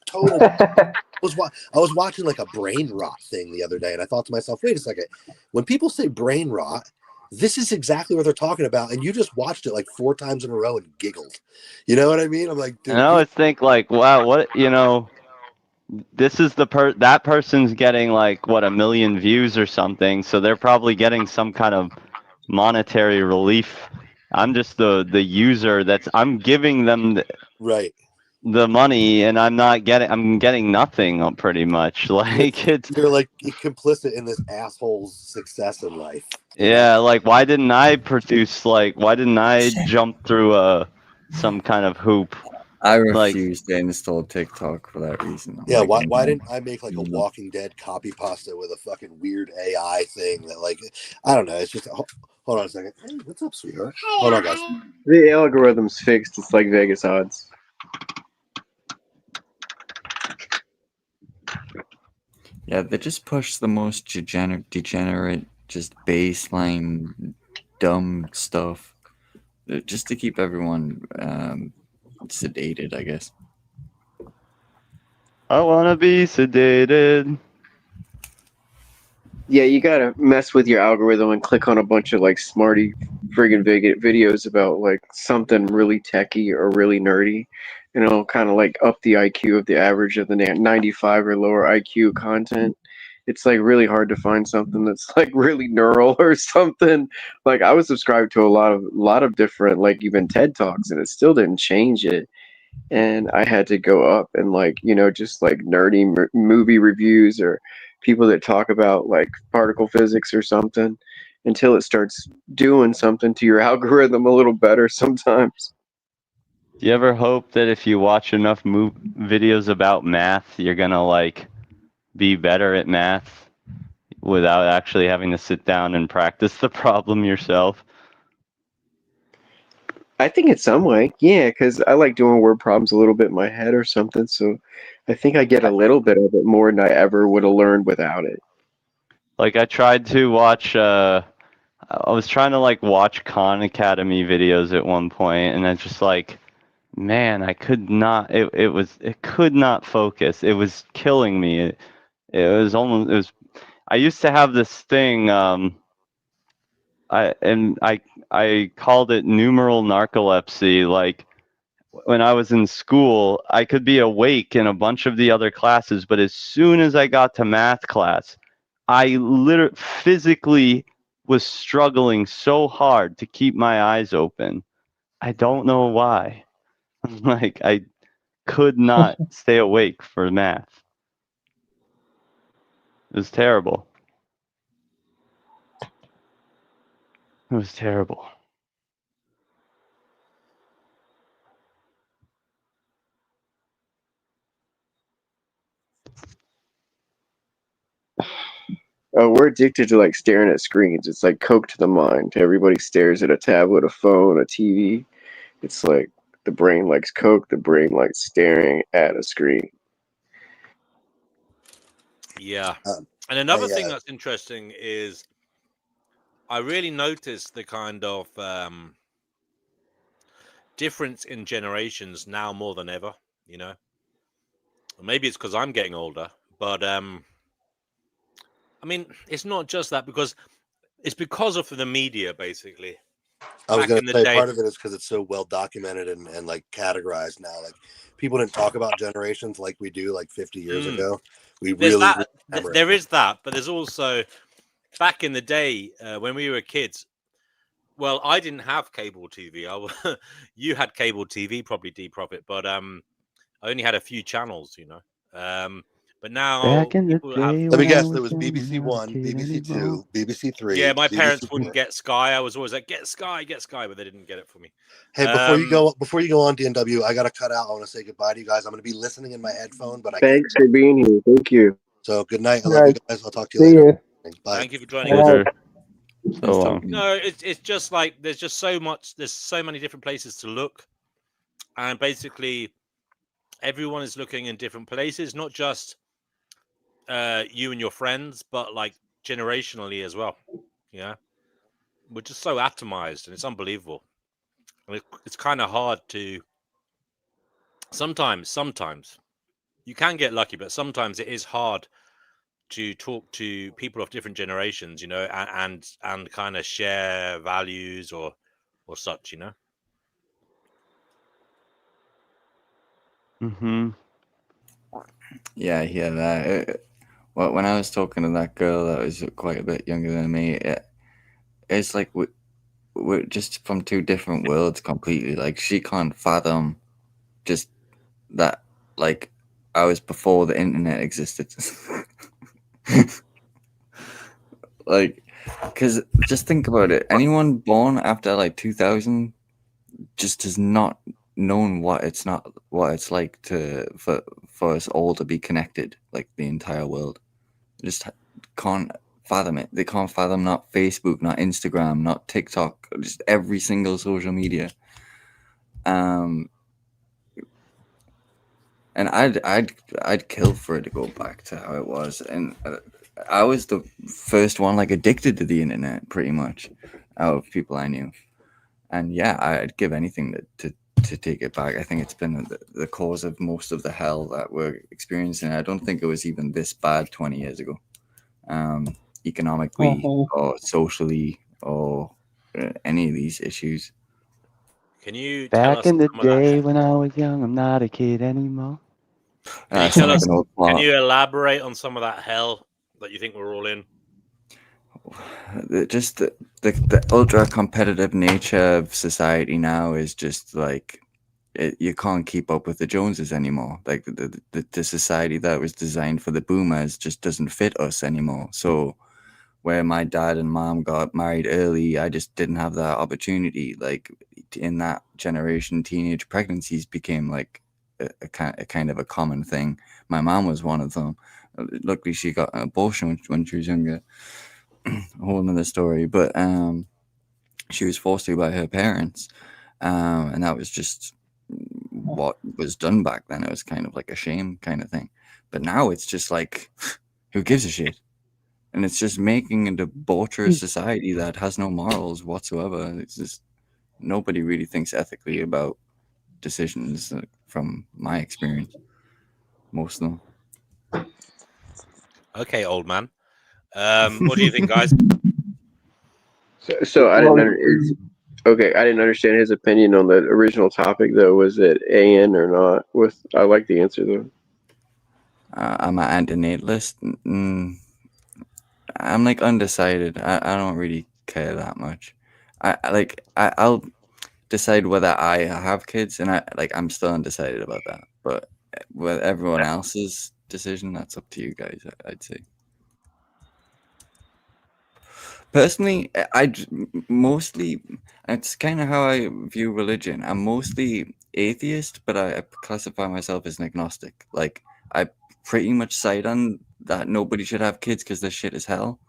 total. I was watching like a brain rot thing the other day, and I thought to myself, wait a second. When people say brain rot, this is exactly what they're talking about, and you just watched it like 4 times in a row and giggled. You know what I mean? I'm like, dude. And I always think like, wow, what, you know, this is that person's getting like what, 1 million views or something, so they're probably getting some kind of monetary relief. I'm just the user I'm giving them the money, and I'm getting nothing pretty much. Like you're like complicit in this asshole's success in life. Yeah, like why didn't I jump through some kind of hoop? I refuse to install TikTok for that reason. Yeah, why didn't I make like a Walking Dead copy pasta with a fucking weird AI thing that, like, I don't know. It's just hold on a second. Hey, what's up, sweetheart? Hold on, guys. The algorithm's fixed. It's like Vegas odds. Yeah, they just push the most degenerate, just baseline, dumb stuff, just to keep everyone sedated, I guess. I wanna be sedated. Yeah, you gotta mess with your algorithm and click on a bunch of like smarty friggin' videos about like something really techy or really nerdy, and it'll kind of like up the IQ of the average of the 95 or lower IQ content. It's like really hard to find something that's like really neural or something. Like I was subscribed to a lot of different like even TED Talks, and it still didn't change it. And I had to go up and like, you know, just like nerdy movie reviews or people that talk about like particle physics or something until it starts doing something to your algorithm a little better sometimes. Do you ever hope that if you watch enough videos about math, you're gonna like be better at math without actually having to sit down and practice the problem yourself? I think in some way, yeah, because I like doing word problems a little bit in my head or something. So I think I get a little bit of it more than I ever would have learned without it. Like I tried to watch I was trying to like watch Khan Academy videos at one point, and I just like, man, I could not, it could not focus. It was killing me. I used to have this thing, I called it numeral narcolepsy. Like when I was in school, I could be awake in a bunch of the other classes, but as soon as I got to math class, I literally physically was struggling so hard to keep my eyes open. I don't know why. Like I could not stay awake for math. It was terrible. It was terrible. Oh, we're addicted to like staring at screens. It's like coke to the mind. Everybody stares at a tablet, a phone, a TV. It's like the brain likes coke, the brain likes staring at a screen. Yeah. And another thing that's interesting is I really noticed the kind of difference in generations now more than ever, you know. Maybe it's because I'm getting older, but I mean, it's not just that, because it's because of the media, basically. I was going to say part of it is because it's so well documented and like categorized now. Like people didn't talk about generations like we do like 50 years ago. We really there is that, but there's also back in the day when we were kids. Well, I didn't have cable TV. You had cable TV, probably D-Profit, but I only had a few channels, you know. But now back in the day, let me guess, there was BBC One, BBC Two, BBC Three. Yeah, my BBC parents wouldn't get Sky. I was always like, get Sky, but they didn't get it for me. Hey, before you go on, DNW, I gotta cut out. I want to say goodbye to you guys. I'm gonna be listening in my headphone, but Thanks for being here. Thank you. So good night. I love you guys. I'll talk to you later. Bye. Thank you for joining us. So long. No, it's just like there's just so much. There's so many different places to look, and basically, everyone is looking in different places, not just you and your friends, but like generationally as well. Yeah, we're just so atomized, and it's unbelievable. And it's kind of hard to. Sometimes you can get lucky, but sometimes it is hard to talk to people of different generations, and kind of share values or such, Mm-hmm. Yeah, I hear that. Well, when I was talking to that girl that was quite a bit younger than me, it's like we're just from two different worlds completely. Like, she can't fathom just that, like, I was before the internet existed. Like, because just think about it. Anyone born after like 2000 just has not known what it's like for us all to be connected, like the entire world. Just can't fathom it. They can't fathom not Facebook, not Instagram, not TikTok, just every single social media. And I'd kill for it to go back to how it was. And I was the first one like addicted to the internet, pretty much, out of people I knew. And yeah, I'd give anything to take it back. I think it's been the cause of most of the hell that we're experiencing. I don't think it was even this bad 20 years ago, economically or socially or any of these issues. Can you Back tell us in the some day of that? when I was young, I'm not a kid anymore. Can you tell us? Can you elaborate on some of that hell that you think we're all in? Just the ultra competitive nature of society now is just like you can't keep up with the Joneses anymore. Like the society that was designed for the boomers just doesn't fit us anymore. So where my dad and mom got married early, I just didn't have that opportunity. Like in that generation, teenage pregnancies became like a kind of a common thing. My mom was one of them. Luckily, she got an abortion when she was younger. A whole nother story, but she was forced to by her parents, and that was just what was done back then. It was kind of like a shame kind of thing, but now it's just like, who gives a shit? And it's just making a debaucherous society that has no morals whatsoever. It's just nobody really thinks ethically about decisions, from my experience. Most of them. Okay, old man. What do you think, guys? So I didn't okay. I didn't understand his opinion on the original topic though. Was it AN or not? I like the answer though. I'm an antinatalist. I'm like undecided. I don't really care that much. I'll decide whether I have kids, and I'm still undecided about that. But with everyone else's decision, that's up to you guys, I'd say. Personally, mostly, it's kind of how I view religion. I'm mostly atheist, but I classify myself as an agnostic. Like, I pretty much side on that nobody should have kids because this shit is hell,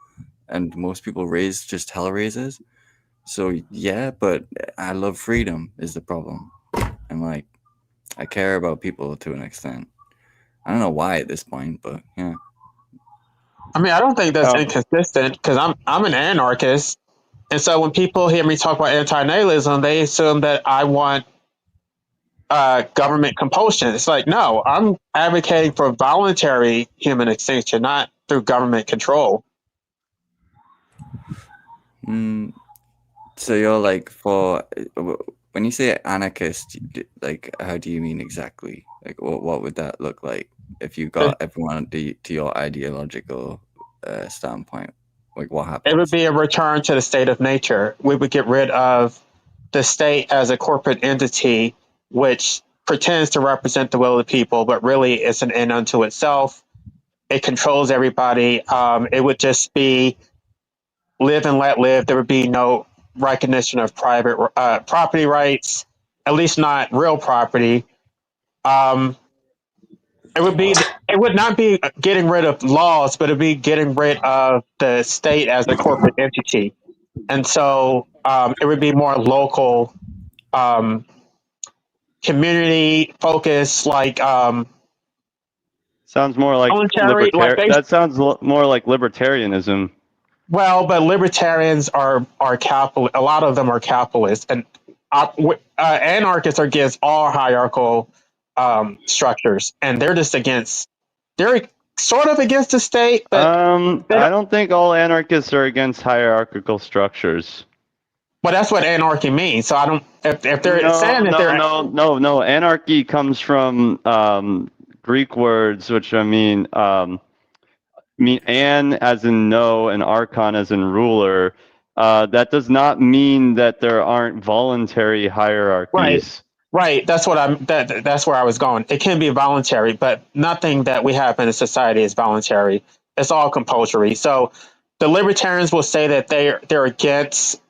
and most people raise just hell raisers. So yeah, but I love freedom is the problem, and like, I care about people to an extent. I don't know why at this point, but yeah. I mean, I don't think that's inconsistent because I'm an anarchist, and so when people hear me talk about antinatalism, they assume that I want government compulsion. It's like, no, I'm advocating for voluntary human extinction, not through government control. So you're like for when you say anarchist, like how do you mean exactly? Like what would that look like if you got everyone to your ideological standpoint? Like what happens? It would be a return to the state of nature. We would get rid of the state as a corporate entity, which pretends to represent the will of the people, but really it's an end unto itself. It controls everybody. It would just be live and let live. There would be no recognition of private property rights, at least not real property. It would not be getting rid of laws, but it'd be getting rid of the state as a corporate entity. And so it would be more local, community focused, like sounds more like that sounds more like libertarianism. Well, but libertarians are capital. A lot of them are capitalists, and anarchists are against all hierarchical structures, and they're just against. They're sort of against the state, but I don't think all anarchists are against hierarchical structures. Well, that's what anarchy means. So I don't. If they're saying that they're no. Anarchy comes from Greek words, which mean an as in no and archon as in ruler. That does not mean that there aren't voluntary hierarchies. Right. That's what that's where I was going. It can be voluntary, but nothing that we have in a society is voluntary. It's all compulsory. So the libertarians will say that they're against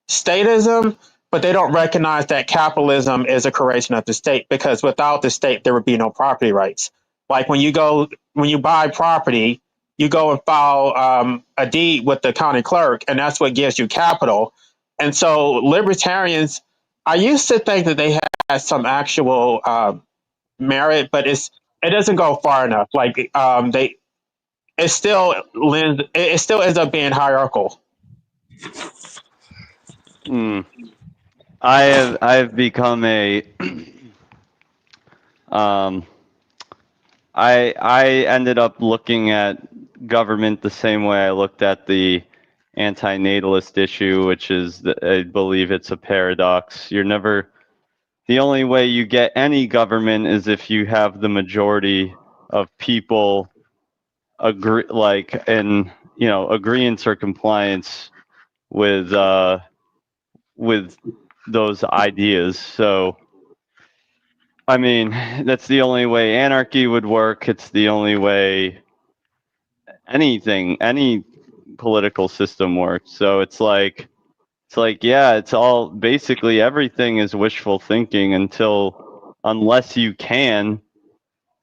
statism, but they don't recognize that capitalism is a creation of the state, because without the state there would be no property rights. Like when you buy property, you go and file a deed with the county clerk, and that's what gives you capital. And so libertarians, I used to think that they had some actual merit, but it doesn't go far enough. Like it still ends up being hierarchical. I've become a I ended up looking at government the same way I looked at the antinatalist issue, which is I believe it's a paradox. The only way you get any government is if you have the majority of people agree, agreeance or compliance with those ideas. So, I mean, that's the only way anarchy would work. It's the only way any political system works. So it's like, yeah, it's all basically everything is wishful thinking unless you can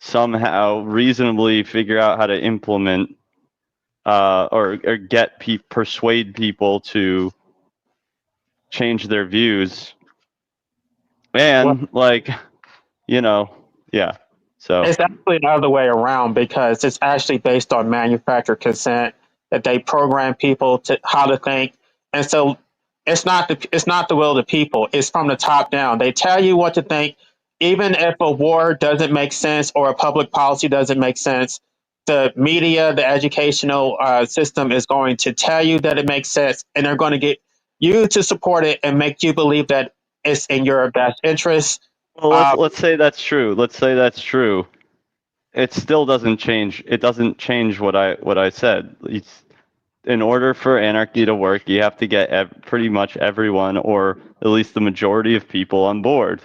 somehow reasonably figure out how to implement or persuade people to change their views. And yeah. So it's actually the other way around, because it's actually based on manufactured consent, that they program people to how to think. And so it's not the will of the people. It's from the top down. They tell you what to think, even if a war doesn't make sense or a public policy doesn't make sense. The media, the educational system is going to tell you that it makes sense, and they're going to get you to support it and make you believe that it's in your best interest. Well, let's say that's true. It still doesn't change. It doesn't change what I said. In order for anarchy to work, you have to get pretty much everyone, or at least the majority of people, on board.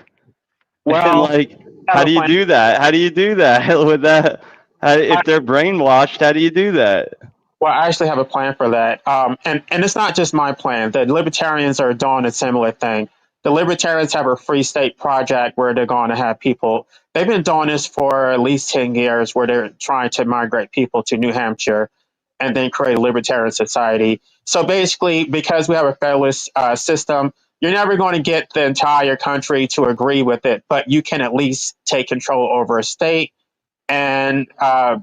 Well, and how do you do that? How do you do that with that? If they're brainwashed, how do you do that? Well, I actually have a plan for that. And it's not just my plan. The libertarians are doing a similar thing. The libertarians have a free state project where they're going to have people. They've been doing this for at least 10 years, where they're trying to migrate people to New Hampshire and then create a libertarian society. So basically, because we have a federalist system, you're never going to get the entire country to agree with it, but you can at least take control over a state. And the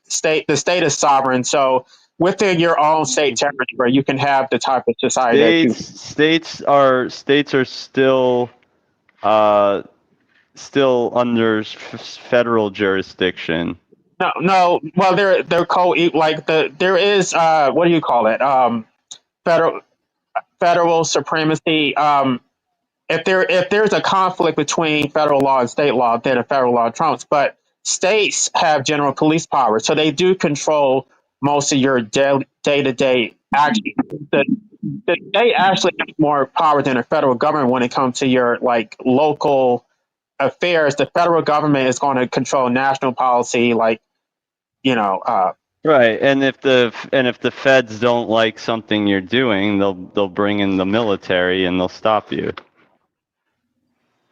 state is sovereign. So within your own state territory, you can have the type of society states are still under federal jurisdiction. No. Well, they're there is what do you call it? Federal supremacy. If there's a conflict between federal law and state law, then a federal law trumps. But states have general police power, so they do control most of your day-to-day action. The state actually has more power than the federal government when it comes to your local affairs. The federal government is going to control national policy, right. And if the feds don't like something you're doing, they'll bring in the military and they'll stop you.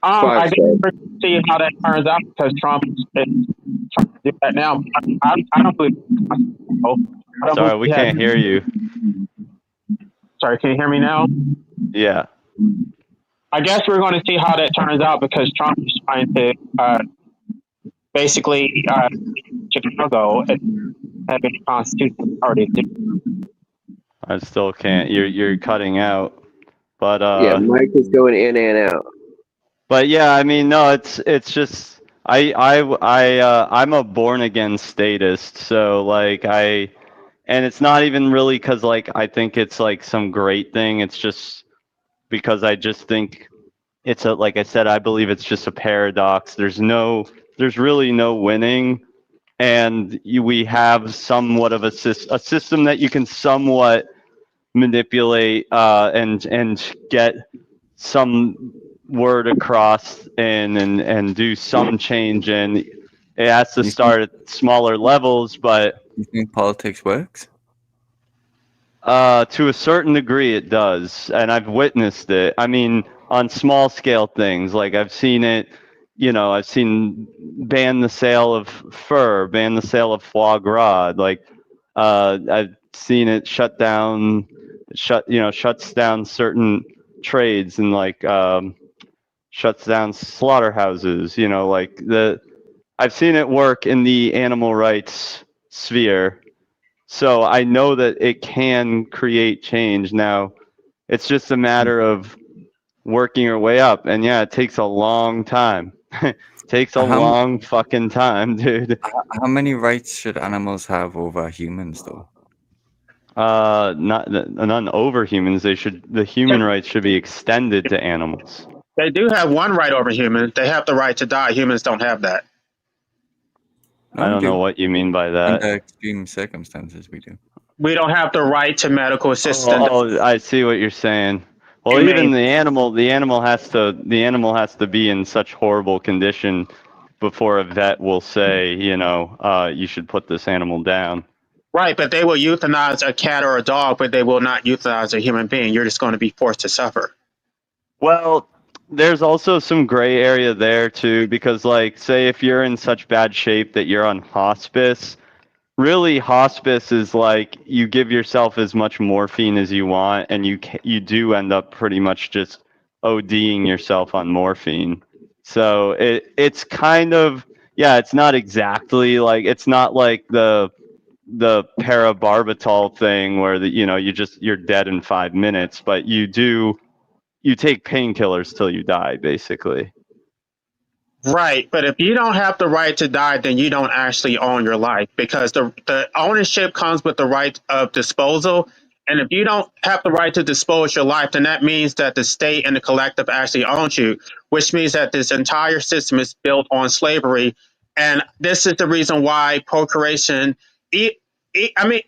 I guess we're going to see how that turns out, because Trump is trying to do that now. I don't believe. Sorry, we can't hear you. Sorry, can you hear me now? Yeah. I guess we're going to see how that turns out, because Trump is trying to basically Chicago and have a constitutional party. I still can't. You're cutting out, but yeah, Mike is going in and out. But yeah, I mean, no, it's just I'm a born again statist, so like and it's not even really because like I think it's like some great thing. It's just because I just think it's a, like I said, I believe it's just a paradox. There's really no winning, and we have somewhat of a system that you can somewhat manipulate and get some word across and do some change, and it has to start at smaller levels. But you think politics works? To a certain degree it does, and I've witnessed it. I mean, on small scale things, like I've seen it, I've seen ban the sale of fur, ban the sale of foie gras. Like I've seen it shuts down certain trades, and like shuts down slaughterhouses. I've seen it work in the animal rights sphere. So I know that it can create change. Now, it's just a matter of working your way up. And yeah, it takes a long time. Takes a long fucking time, dude. How many rights should animals have over humans, though? None over humans. The human rights should be extended to animals. They do have one right over humans. They have the right to die. Humans don't have that. I don't know what you mean by that. Under extreme circumstances, we do. We don't have the right to medical assistance. Oh, I see what you're saying. Well, even the animal has to be in such horrible condition before a vet will say, you should put this animal down. Right, but they will euthanize a cat or a dog, but they will not euthanize a human being. You're just going to be forced to suffer. Well, there's also some gray area there too, because like, say if you're in such bad shape that you're on hospice, really hospice is like you give yourself as much morphine as you want, and you do end up pretty much just ODing yourself on morphine. So it's kind of, yeah, it's not exactly like, it's not like the parabarbital thing where you're dead in 5 minutes, but you take painkillers till you die, basically. Right, but if you don't have the right to die, then you don't actually own your life, because the ownership comes with the right of disposal. And if you don't have the right to dispose your life, then that means that the state and the collective actually owns you, which means that this entire system is built on slavery. And this is the reason why procreation, I mean,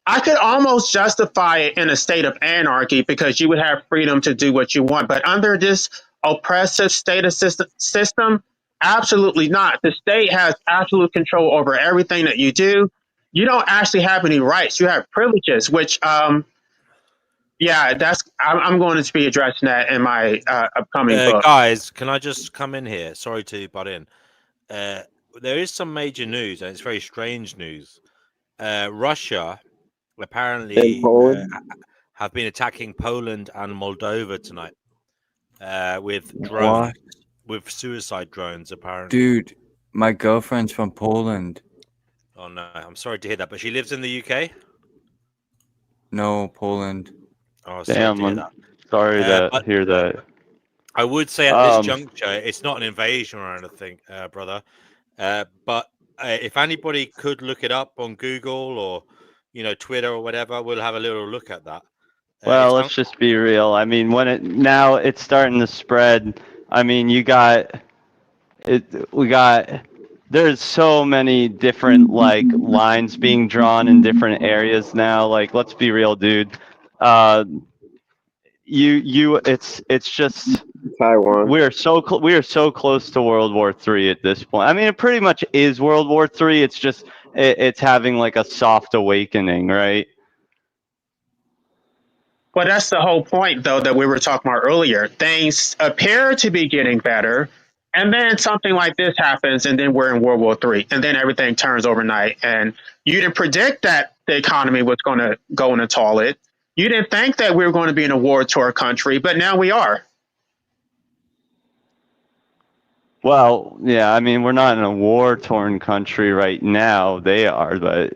I could almost justify it in a state of anarchy, because you would have freedom to do what you want. But under this oppressive state system, absolutely not. The state has absolute control over everything that you do. You don't actually have any rights. You have privileges, which, I'm going to be addressing that in my upcoming book. Guys, can I just come in here? Sorry to butt in. There is some major news, and it's very strange news. Russia apparently have been attacking Poland and Moldova tonight with drones, with suicide drones, apparently. Dude, my girlfriend's from Poland. Oh no, I'm sorry to hear that, but she lives in the UK? No, Poland. Oh, damn, I'm sorry to hear that. I would say at this juncture, it's not an invasion or anything, brother. But if anybody could look it up on Google or Twitter or whatever, we'll have a little look at that. Well, let's just be real. I mean, now it's starting to spread. I mean, there's so many different like lines being drawn in different areas now. Like, let's be real, dude. It's just Taiwan. We are so close to World War III at this point. I mean, it pretty much is World War III. It's just it's having like a soft awakening, right? Well, that's the whole point, though, that we were talking about earlier. Things appear to be getting better, and then something like this happens, and then we're in World War III, and then everything turns overnight. And you didn't predict that the economy was going to go in the toilet. You didn't think that we were going to be in a war-torn country, but now we are. Well, yeah, I mean, we're not in a war-torn country right now. They are, but,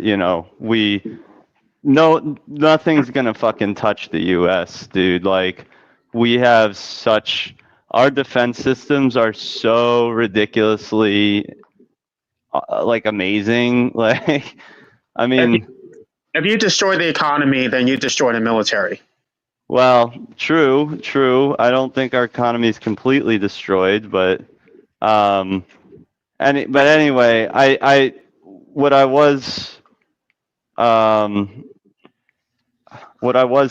nothing's gonna fucking touch the U.S., dude. Like, we have such our defense systems are so ridiculously like amazing. Like, I mean, if you destroy the economy, then you destroy the military. Well, true. I don't think our economy is completely destroyed, but anyway, what I was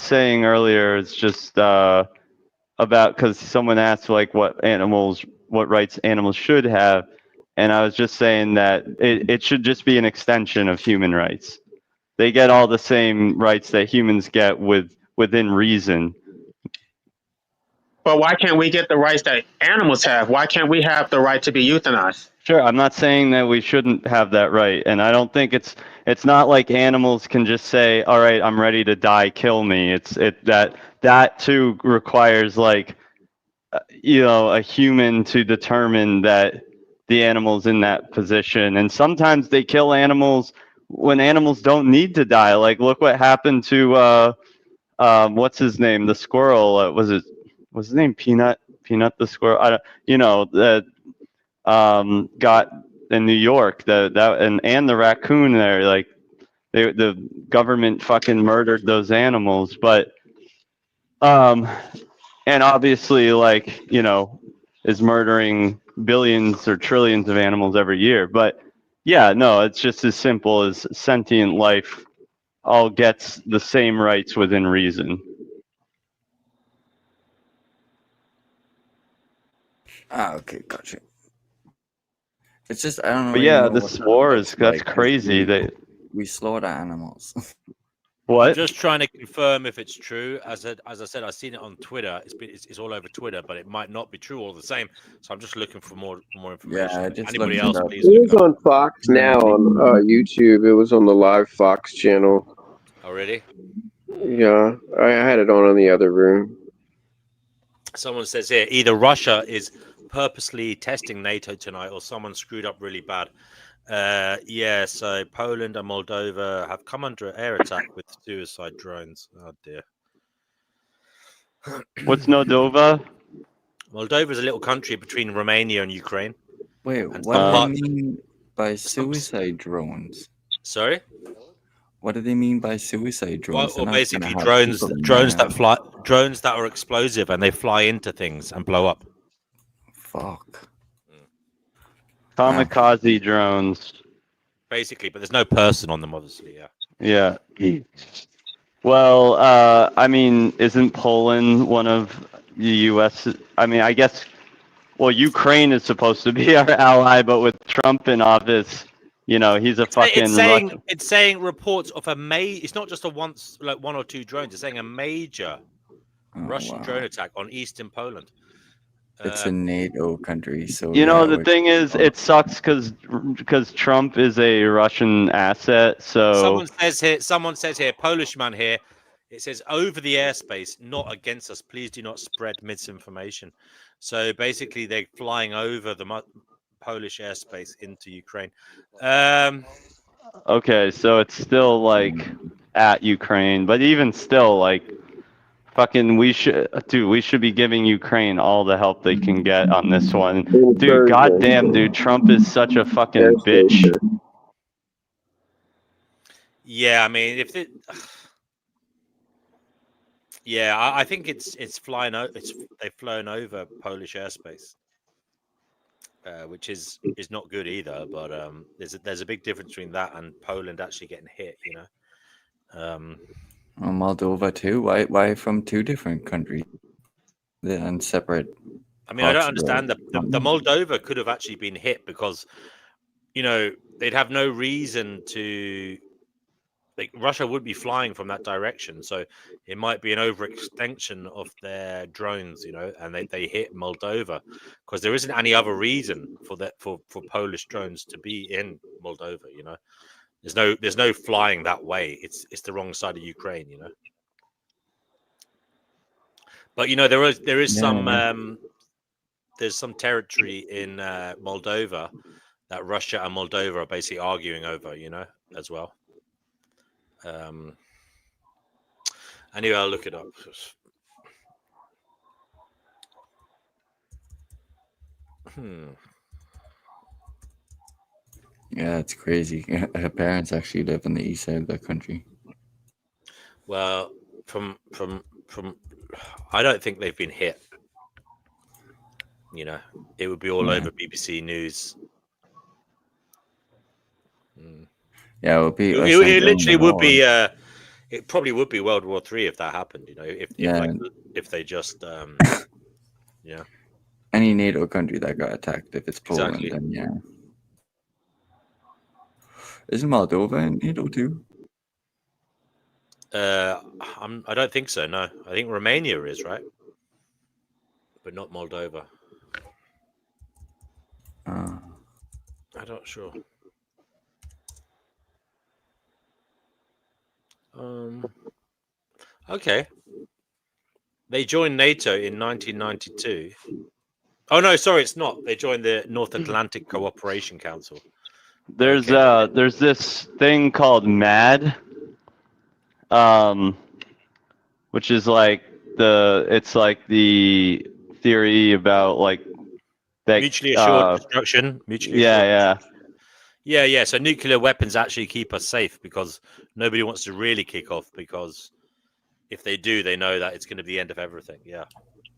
saying earlier is just about, because someone asked like what rights animals should have, and I was just saying that it should just be an extension of human rights. They get all the same rights that humans get within reason. But why can't we get the rights that animals have? Why can't we have the right to be euthanized? Sure, I'm not saying that we shouldn't have that right, and I don't think it's not like animals can just say, "All right, I'm ready to die, kill me." That too requires like a human to determine that the animal's in that position, and sometimes they kill animals when animals don't need to die. Like, look what happened to what's his name, the squirrel? Was his name Peanut the squirrel? I don't, that got in New York, and the raccoon there, like the government fucking murdered those animals, but and obviously like is murdering billions or trillions of animals every year. But yeah, no, it's just as simple as sentient life all gets the same rights within reason. Okay, gotcha. It's just I don't But really yeah, know this what war looks is that's like, 'cause crazy. we slaughter animals. What? I'm just trying to confirm if it's true. As I said, I've seen it on Twitter. It's all over Twitter, but it might not be true all the same. So I'm just looking for more information. Yeah, I just Anybody looked else, it up. please It look was up. on Fox Now on YouTube. It was on the live Fox channel. Oh, really? Yeah, I had it on the other room. Someone says here either Russia is purposely testing NATO tonight, or someone screwed up really bad. Yeah, so Poland and Moldova have come under air attack with suicide drones. Oh dear. What's Moldova? Moldova is a little country between Romania and Ukraine. Wait, and what do they mean by suicide drones? Sorry? What do they mean by suicide drones? Well, basically drones that are explosive and they fly into things and blow up. Fuck. Kamikaze drones. Basically, but there's no person on them, obviously. Yeah. Well, I mean, isn't Poland one of the U.S.? I mean, I guess. Well, Ukraine is supposed to be our ally, but with Trump in office, he's a fucking. It's saying reports of it's not just one or two drones. It's saying a major Russian drone attack on eastern Poland. It's a NATO country, so the thing is, it sucks because Trump is a Russian asset. So someone says here, Polish man here. It says over the airspace, not against us. Please do not spread misinformation. So basically, they're flying over the Polish airspace into Ukraine. Okay, so it's still like at Ukraine, but even still, like, fucking, we should be giving Ukraine all the help they can get on this one, dude. Goddamn, dude, Trump is such a fucking bitch. Yeah, I mean, if it. Yeah, I think it's flying. They've flown over Polish airspace, which is not good either. But there's a big difference between that and Poland actually getting hit. Moldova too. Why from two different countries? They're separate. I mean, I don't understand the Moldova could have actually been hit because they'd have no reason to. Like Russia would be flying from that direction, so it might be an overextension of their drones, and they hit Moldova because there isn't any other reason for Polish drones to be in Moldova. There's no flying that way. It's the wrong side of Ukraine. But there is some there's some territory in Moldova that Russia and Moldova are basically arguing over, as well. Anyway, I'll look it up. Yeah, it's crazy. Her parents actually live on the east side of the country. Well, from I don't think they've been hit. You know, it would be all over BBC News. Yeah, it would be. It literally would be. It probably would be World War III if that happened. You know, if they just yeah. Any NATO country that got attacked, if it's Poland, Exactly. then yeah. Isn't Moldova in NATO too? I don't think so. No, I think Romania is, right, but not Moldova. I'm not sure. Okay. They joined NATO in 1992. Oh no, sorry, it's not. They joined the North Atlantic Cooperation Council. There's this thing called MAD, which is like the theory about like that, mutually assured destruction. Yeah. So nuclear weapons actually keep us safe because nobody wants to really kick off, because if they do, they know that it's going to be the end of everything. Yeah.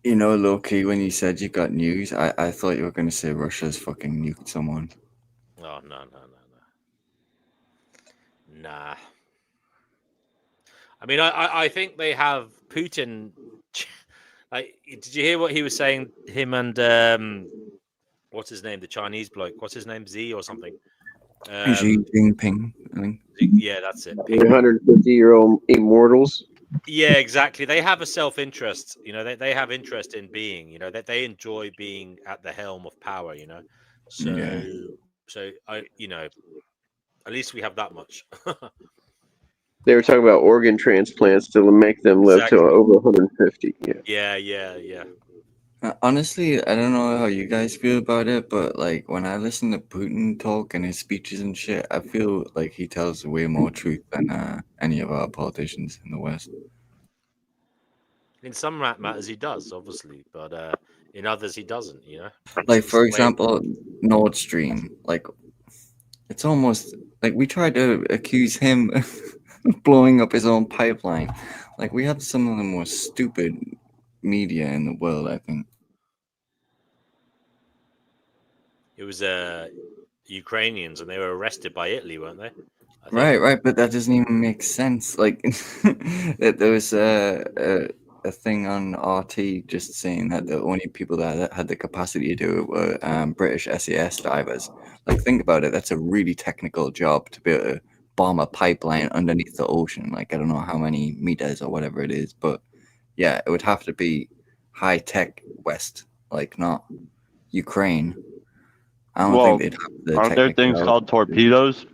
You know, Loki, when you said you got news, I thought you were going to say Russia's fucking nuked someone. Oh, no. Nah. I mean, I think they have Putin. Like, did you hear what he was saying? Him and what's his name? The Chinese bloke. What's his name? Z or something? Xi Jinping, I think. Yeah, that's it. 150-year-old immortals. Yeah, exactly. They have a self-interest. You know, they have interest in being. You know, that they enjoy being at the helm of power. You know, so I, you know, at least we have that much. They were talking about organ transplants to make them live to over 150. Yeah. Honestly, I don't know how you guys feel about it, but like when I listen to Putin talk and his speeches and shit, I feel like he tells way more truth than any of our politicians in the West. In some matters, he does, obviously, but in others, he doesn't. You know, like for example, Nord Stream. Like, it's almost like we tried to accuse him of blowing up his own pipeline. Like, we have some of the most stupid media in the world, I think. It was Ukrainians, and they were arrested by Italy, weren't they? Right, but that doesn't even make sense. Like, there was a thing on RT just saying that the only people that had the capacity to do it were British SAS divers. Like, think about it. That's a really technical job to be able to bomb a pipeline underneath the ocean. Like, I don't know how many meters or whatever it is, but yeah, it would have to be high tech West, like not Ukraine. I don't think they'd have the. Aren't there things called torpedoes?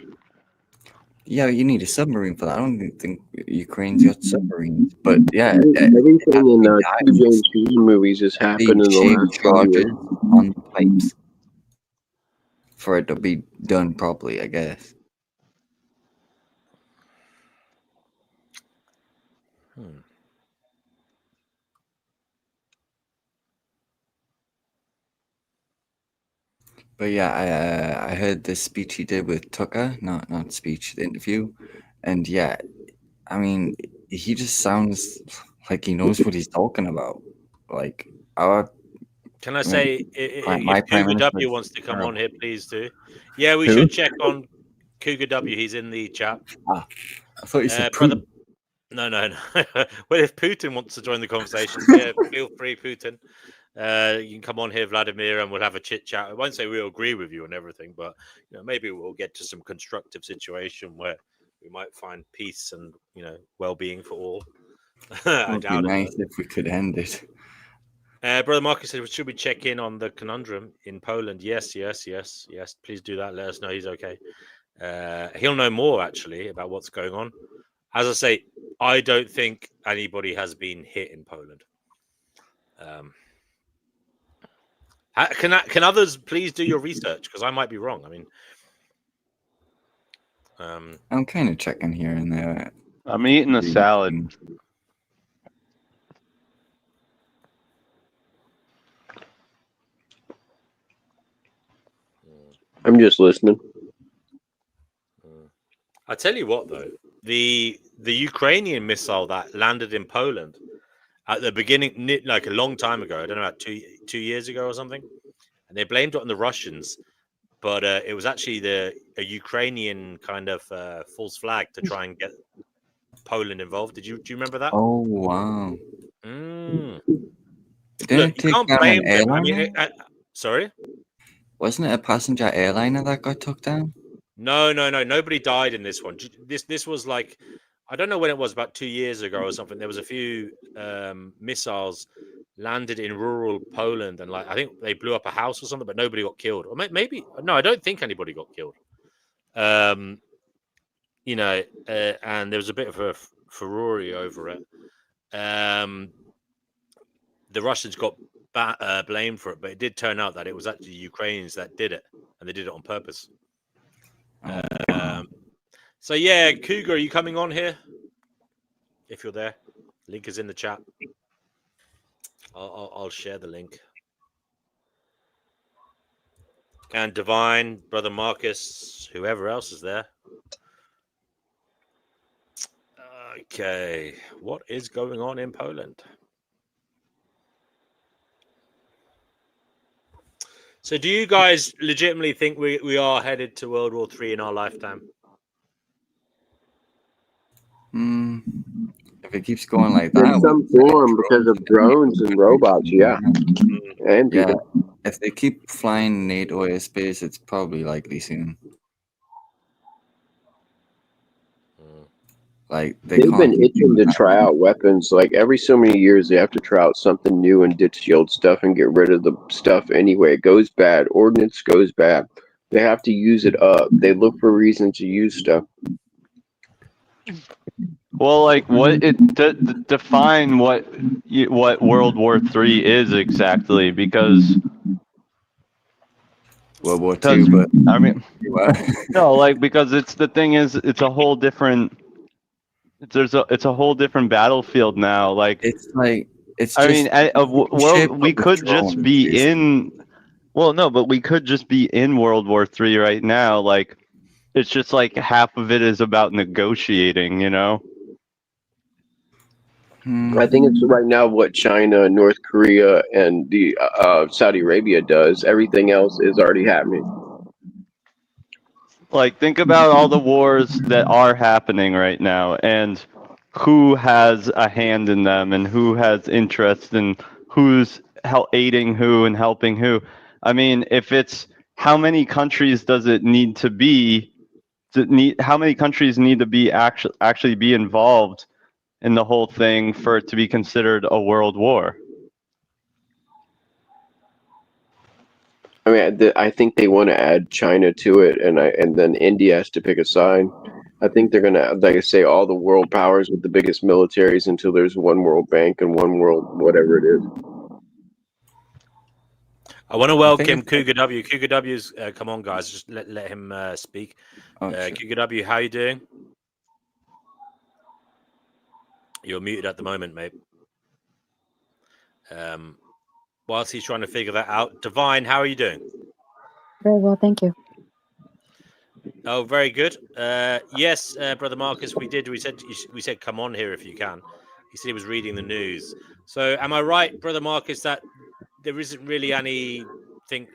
Yeah, you need a submarine for that. I don't think Ukraine's got submarines, but yeah, everything in two James Bond movies has happened in the last charges on the pipes for it to be done properly, I guess. But yeah, I heard the speech he did with Tucker, not speech, the interview, and yeah, I mean, he just sounds like he knows what he's talking about. Like our. Can I say, if my Cougar W wants to come on here, please do. Yeah, we should check on Cougar W. He's in the chat. I thought you said Putin. No. Well, if Putin wants to join the conversation, yeah, feel free, Putin. You can come on here, Vladimir, and we'll have a chit chat. I won't say we'll agree with you on everything, but you know, maybe we'll get to some constructive situation where we might find peace and, you know, well-being for all. It would be nice if we could end it. Brother Marcus said, should we check in on the conundrum in Poland? Yes. Please do that. Let us know he's okay. He'll know more, actually, about what's going on. As I say, I don't think anybody has been hit in Poland. Can others please do your research? Because I might be wrong. I mean, I'm kind of checking here and there. I'm eating a salad. I'm just listening. I tell you what, though, the Ukrainian missile that landed in Poland at the beginning, like a long time ago, I don't know, about two years ago or something, and they blamed it on the Russians, but it was actually a Ukrainian kind of false flag to try and get Poland involved. Do you remember that? Oh wow! Look, you can't blame them. I mean, sorry, wasn't it a passenger airliner that got took down? No. Nobody died in this one. This was like, I don't know when it was, about 2 years ago or something. There was a few missiles landed in rural Poland, and like I think they blew up a house or something, but nobody got killed. Or maybe no, I don't think anybody got killed. You know, and there was a bit of a furore over it. The Russians got blamed for it, but it did turn out that it was actually Ukrainians that did it, and they did it on purpose. So yeah, Cougar, are you coming on here? If you're there, link is in the chat. I'll share the link. And Divine, Brother Marcus, whoever else is there. Okay, what is going on in Poland? So do you guys legitimately think we are headed to World War III in our lifetime? If it keeps going like that, in some form because of drones and robots, yeah. And yeah, if they keep flying NATO airspace, it's probably likely soon. Like they've been itching to try out weapons. Like every so many years, they have to try out something new and ditch the old stuff and get rid of the stuff anyway. It goes bad. Ordnance goes bad. They have to use it up. They look for reasons to use stuff. Well, like what it define what World War III is exactly, because World War II, but I mean, no, like because it's the thing is it's a whole different. It's a whole different battlefield now. Like it's like it's. I mean, we could just be in. Well, no, but we could just be in World War III right now. Like it's just like half of it is about negotiating, you know. I think it's right now what China, North Korea, and the Saudi Arabia does. Everything else is already happening. Like, think about all the wars that are happening right now, and who has a hand in them, and who has interest, and who's aiding who and helping who. I mean, if it's how many countries does it need to be? How many countries need to be actually be involved in the whole thing for it to be considered a world war? I mean, I think they want to add China to it, and then India has to pick a side. I think they're gonna, like I say, all the world powers with the biggest militaries until there's one World Bank and one world, whatever it is. I want to welcome Cougar W. Cougar W's come on, guys, just let him speak. Cougar W, how you doing? You're muted at the moment, mate. Whilst he's trying to figure that out, Divine, how are you doing? Very well, thank you. Oh, very good. Yes, Brother Marcus, we did. We said come on here if you can. He said he was reading the news. So, am I right, Brother Marcus, that there isn't really anything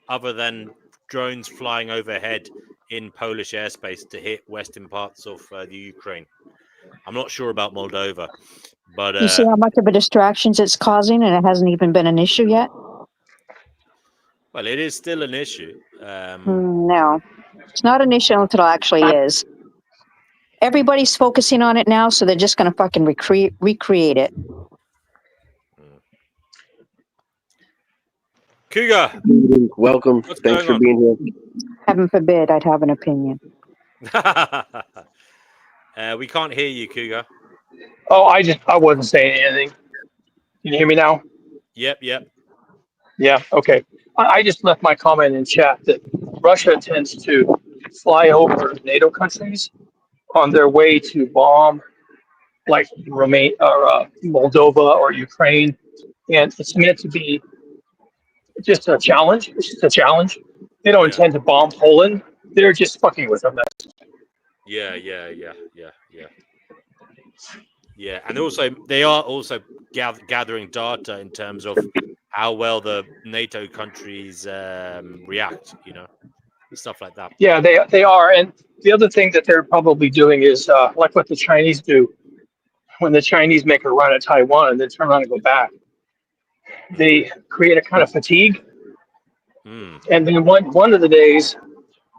other than drones flying overhead in Polish airspace to hit western parts of the Ukraine? I'm not sure about Moldova, but you see how much of a distraction it's causing, and it hasn't even been an issue yet. Well, it is still an issue. No, it's not an issue until it actually is. Everybody's focusing on it now, so they're just going to fucking recreate it. Cougar, welcome. Thanks for being here. Heaven forbid I'd have an opinion. We can't hear you, Cougar. Oh, I wasn't saying anything. Can you hear me now? Yep. Yeah, okay. I just left my comment in chat that Russia tends to fly over NATO countries on their way to bomb, like Romania or Moldova or Ukraine, and it's meant to be just a challenge. It's just a challenge. They don't intend to bomb Poland. They're just fucking with them. Yeah. And also, they are also gathering data in terms of how well the NATO countries react. Stuff like that. Yeah, they are. And the other thing that they're probably doing is like what the Chinese do. When the Chinese make a run at Taiwan and then turn around and go back, they create a kind of fatigue. And then one of the days,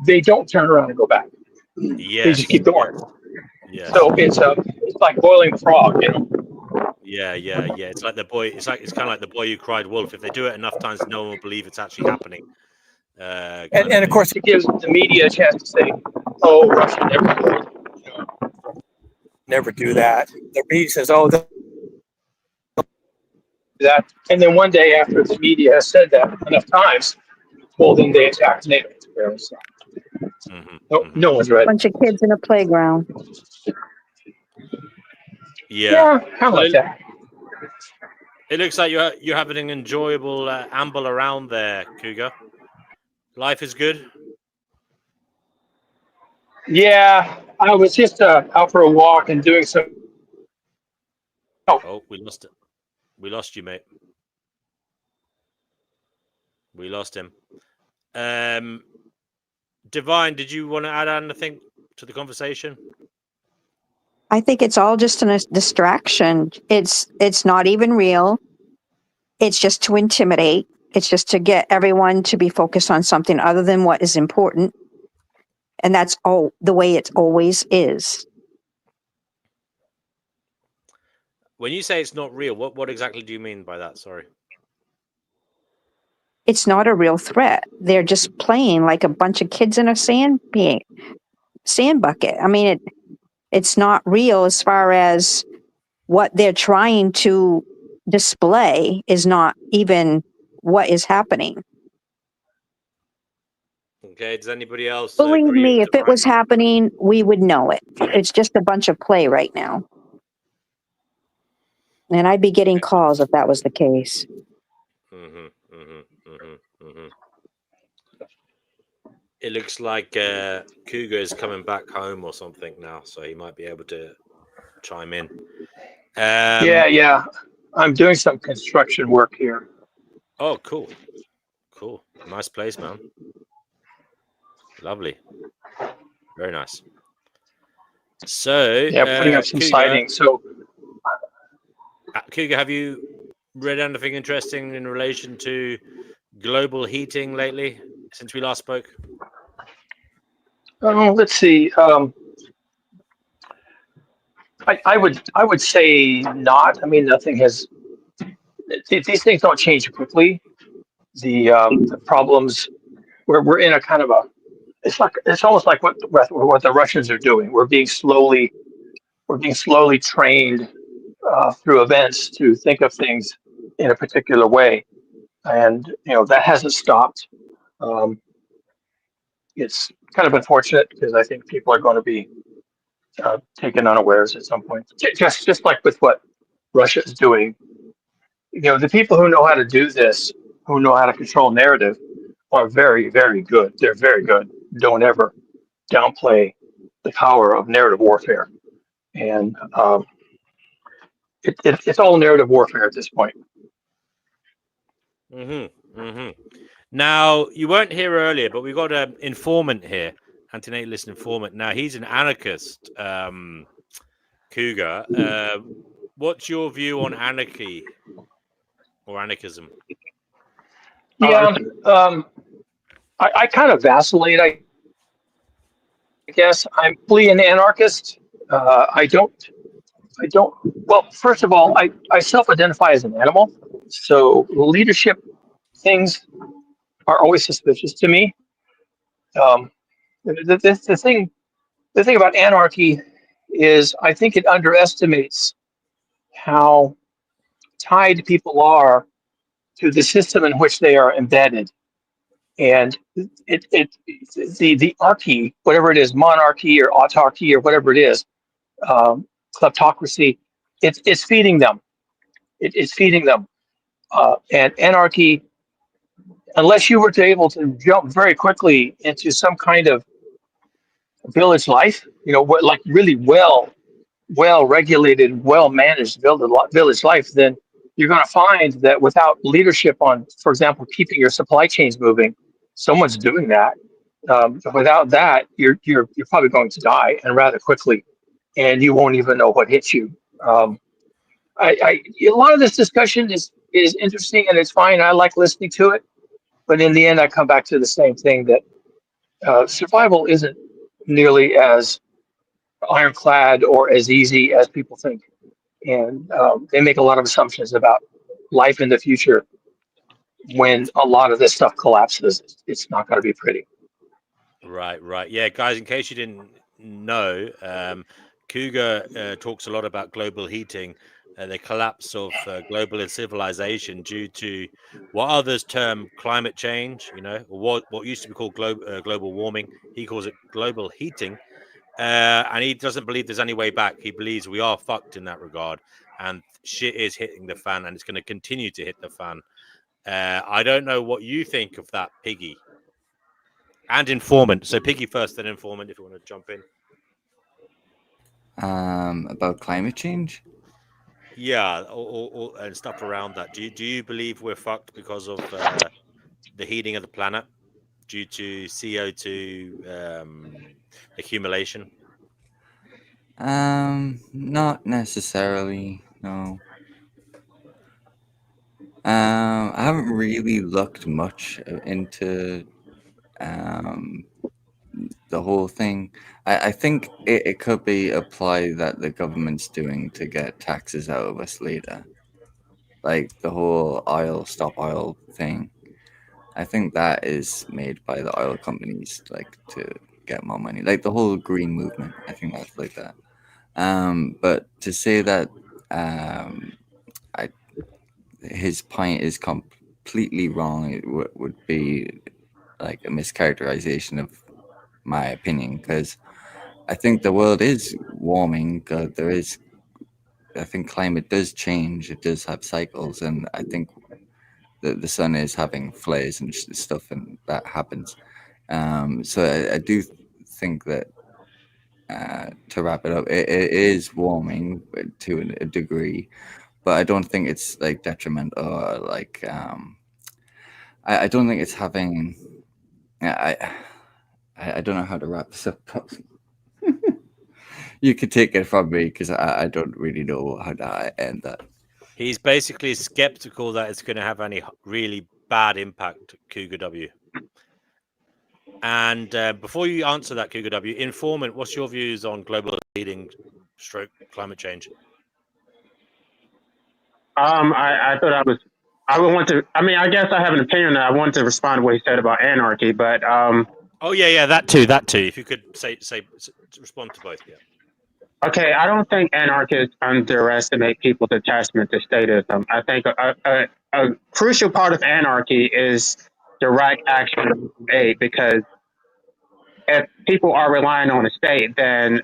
they don't turn around and go back. Yes. They just keep going. Yes. So it's like boiling the frog, Yeah. It's like the boy. It's kind of like the boy who cried wolf. If they do it enough times, no one will believe it's actually happening. And of course, it gives the media a chance to say, "Oh, Russia never do that." The media says, "Oh, that," and then one day after the media has said that enough times, well, then they attack NATO. So, no one's ready. Bunch of kids in a playground. Yeah, kind of like that. It looks like you're having an enjoyable amble around there, Cougar. Life is good. Yeah, I was just out for a walk and doing some. Oh, we lost it. We lost you, mate. We lost him. Divine, did you want to add anything to the conversation? I think it's all just a distraction. It's not even real. It's just to intimidate. It's just to get everyone to be focused on something other than what is important. And that's all the way it always is. When you say it's not real, what exactly do you mean by that? Sorry. It's not a real threat. They're just playing like a bunch of kids in a sand bucket. I mean, it's not real as far as what they're trying to display is not even what is happening. Okay, does anybody else believe agree me, with if it was happening, we would know it. It's just a bunch of play right now. And I'd be getting calls if that was the case. It looks like Cougar is coming back home or something now, so he might be able to chime in. Yeah. I'm doing some construction work here. Oh, cool. Nice place, man. Lovely. Very nice. So, putting up some siding. So, Cougar, have you read anything interesting in relation to global heating lately since we last spoke? Let's see. I would say not. I mean, nothing has. These things don't change quickly. The problems. We're in a kind of a. It's almost like what the Russians are doing. We're being slowly trained through events to think of things in a particular way, and that hasn't stopped. It's kind of unfortunate because I think people are going to be taken unawares at some point. Just like with what Russia is doing. The people who know how to do this, who know how to control narrative, are very, very good. They're very good. Don't ever downplay the power of narrative warfare. And it's all narrative warfare at this point. Now, you weren't here earlier, but we've got an informant here, Antinatalist informant. Now, he's an anarchist, Cougar. What's your view on anarchy or anarchism? Yeah, I kind of vacillate, I guess. I'm fully an anarchist. I don't. Well, first of all, I self-identify as an animal, so leadership things are always suspicious to me. The thing about anarchy is I think it underestimates how tied people are to the system in which they are embedded, and the archy, whatever it is, monarchy or autarky or whatever it is, kleptocracy, it's feeding them. It's feeding them, and anarchy unless you were to able to jump very quickly into some kind of village life, like really well regulated, well managed village life, then you're going to find that without leadership on, for example, keeping your supply chains moving, someone's doing that. Without that, you're probably going to die, and rather quickly, and you won't even know what hit you. A lot of this discussion is interesting and it's fine. I like listening to it, but in the end, I come back to the same thing that survival isn't nearly as ironclad or as easy as people think, and they make a lot of assumptions about life in the future. When a lot of this stuff collapses, it's not going to be pretty. Right. Yeah, guys, in case you didn't know, Cougar talks a lot about global heating, the collapse of global civilization due to what others term climate change, or what used to be called global warming. He calls it global heating. And he doesn't believe there's any way back. He believes we are fucked in that regard, and shit is hitting the fan, and it's going to continue to hit the fan. I don't know what you think of that, Piggy. And Informant. So Piggy first, then Informant, if you want to jump in. About climate change? Yeah, and stuff around that. Do you believe we're fucked because of the heating of the planet due to CO2 accumulation? Not necessarily, no. I haven't really looked much into the whole thing. I think it could be a ploy that the government's doing to get taxes out of us later. Like the whole stop oil thing. I think that is made by the oil companies, like to get more money. Like the whole green movement. I think that's like that. But to say that his point is completely wrong, it would be like a mischaracterization of my opinion, because I think the world is warming. I think climate does change. It does have cycles, and I think the sun is having flares and stuff, and that happens. So I do think that to wrap it up, it is warming to a degree, but I don't think it's like detrimental or like I don't think it's having. I don't know how to wrap this up. You could take it from me because I don't really know how to end that. He's basically skeptical that it's going to have any really bad impact, Cougar W. And before you answer that, Cougar W, Informant, what's your views on global heating / climate change? I thought I would want to. I mean, I guess I have an opinion that I want to respond to what he said about anarchy, but Oh yeah, that too. If you could say respond to both, yeah. Okay, I don't think anarchists underestimate people's attachment to statism. I think a crucial part of anarchy is direct action of aid, because if people are relying on the state, then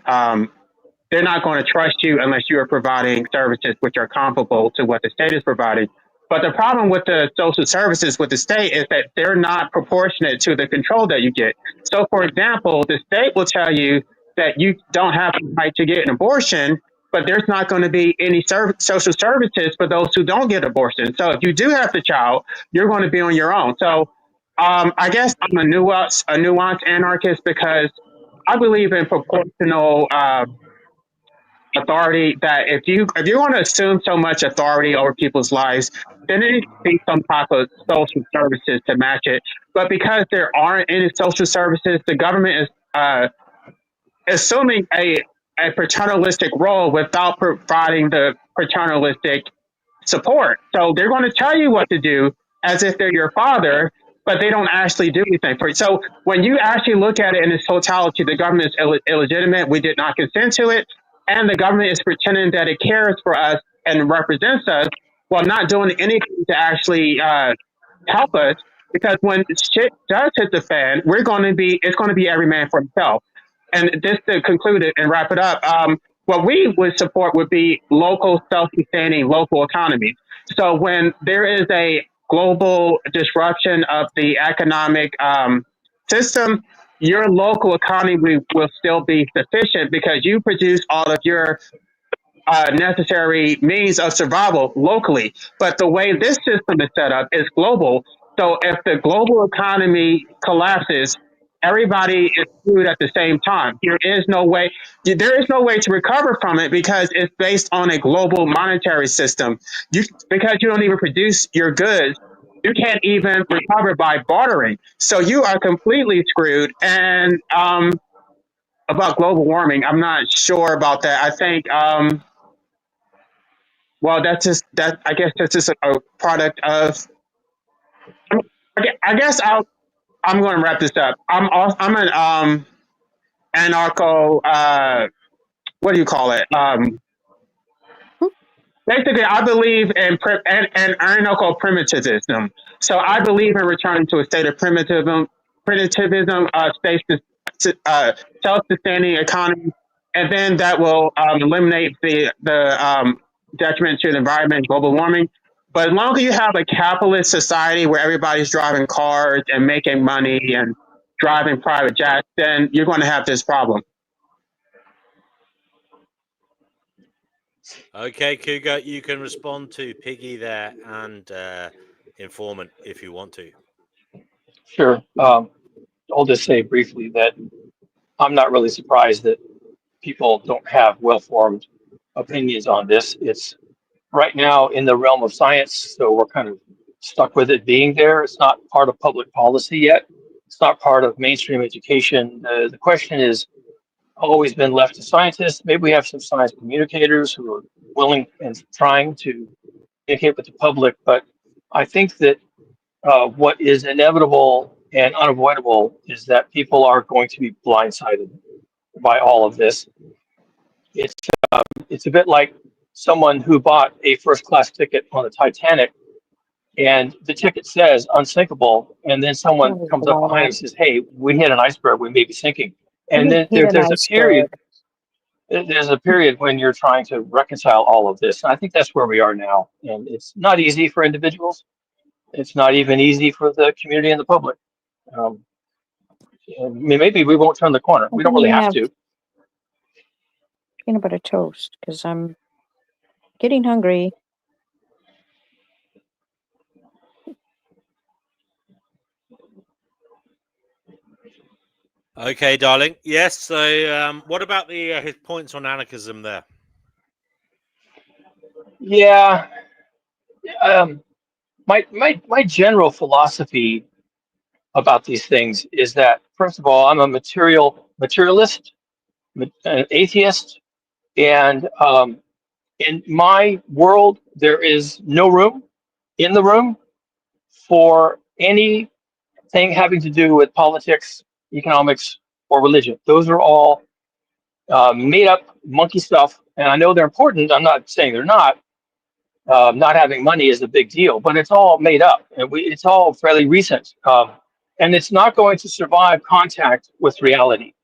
they're not going to trust you unless you are providing services which are comparable to what the state is providing. But the problem with the social services with the state is that they're not proportionate to the control that you get. So, for example, the state will tell you that you don't have the right to get an abortion, but there's not going to be any social services for those who don't get abortion. So if you do have the child, you're going to be on your own. So I guess I'm a nuanced anarchist, because I believe in proportional authority. That if you want to assume so much authority over people's lives, then there needs to be some type of social services to match it. But because there aren't any social services, the government is assuming a paternalistic role without providing the paternalistic support. So they're going to tell you what to do as if they're your father, but they don't actually do anything for you. So when you actually look at it in its totality, the government is illegitimate. We did not consent to it. And the government is pretending that it cares for us and represents us while not doing anything to actually help us. Because when shit does hit the fan, it's going to be every man for himself. And just to conclude it and wrap it up, what we would support would be local self-sustaining local economies. So when there is a global disruption of the economic system, your local economy will still be sufficient because you produce all of your necessary means of survival locally. But the way this system is set up is global. So if the global economy collapses, everybody is screwed at the same time. There is no way to recover from it because it's based on a global monetary system. Because you don't even produce your goods, you can't even recover by bartering. So you are completely screwed. And about global warming, I'm not sure about that. I think well, that's just that. I guess that's just a product of. I guess I'm going to wrap this up. I'm an anarcho. What do you call it? Basically, I believe in anarcho primitivism. So I believe in returning to a state of primitivism, self-sustaining economy, and then that will eliminate the detriment to the environment, global warming. But as long as you have a capitalist society where everybody's driving cars and making money and driving private jets, then you're going to have this problem. Okay, Cougar, you can respond to Piggy there and Informant if you want to. Sure. I'll just say briefly that I'm not really surprised that people don't have well-formed opinions on this. It's right now in the realm of science, so we're kind of stuck with it being there. It's not part of public policy yet. It's not part of mainstream education. The question is always been left to scientists. Maybe we have some science communicators who are willing and trying to communicate with the public, but I think that what is inevitable and unavoidable is that people are going to be blindsided by all of this. It's a bit like someone who bought a first class ticket on the Titanic and the ticket says unsinkable, and then someone comes up behind and says, "Hey, we hit an iceberg, we may be sinking." And then there's a period when you're trying to reconcile all of this. And I think that's where we are now. And it's not easy for individuals. It's not even easy for the community and the public. Maybe we won't turn the corner. We don't really have to. Peanut butter toast, because I'm getting hungry. Okay, darling. Yes. So, what about his points on anarchism there? Yeah. My general philosophy about these things is that, first of all, I'm a materialist, an atheist, and in my world, there is no room in the room for anything having to do with politics, economics, or religion. Those are all made up monkey stuff, and I know they're important. I'm not saying they're not. Not having money is a big deal, but it's all made up, and it's all fairly recent, and it's not going to survive contact with reality.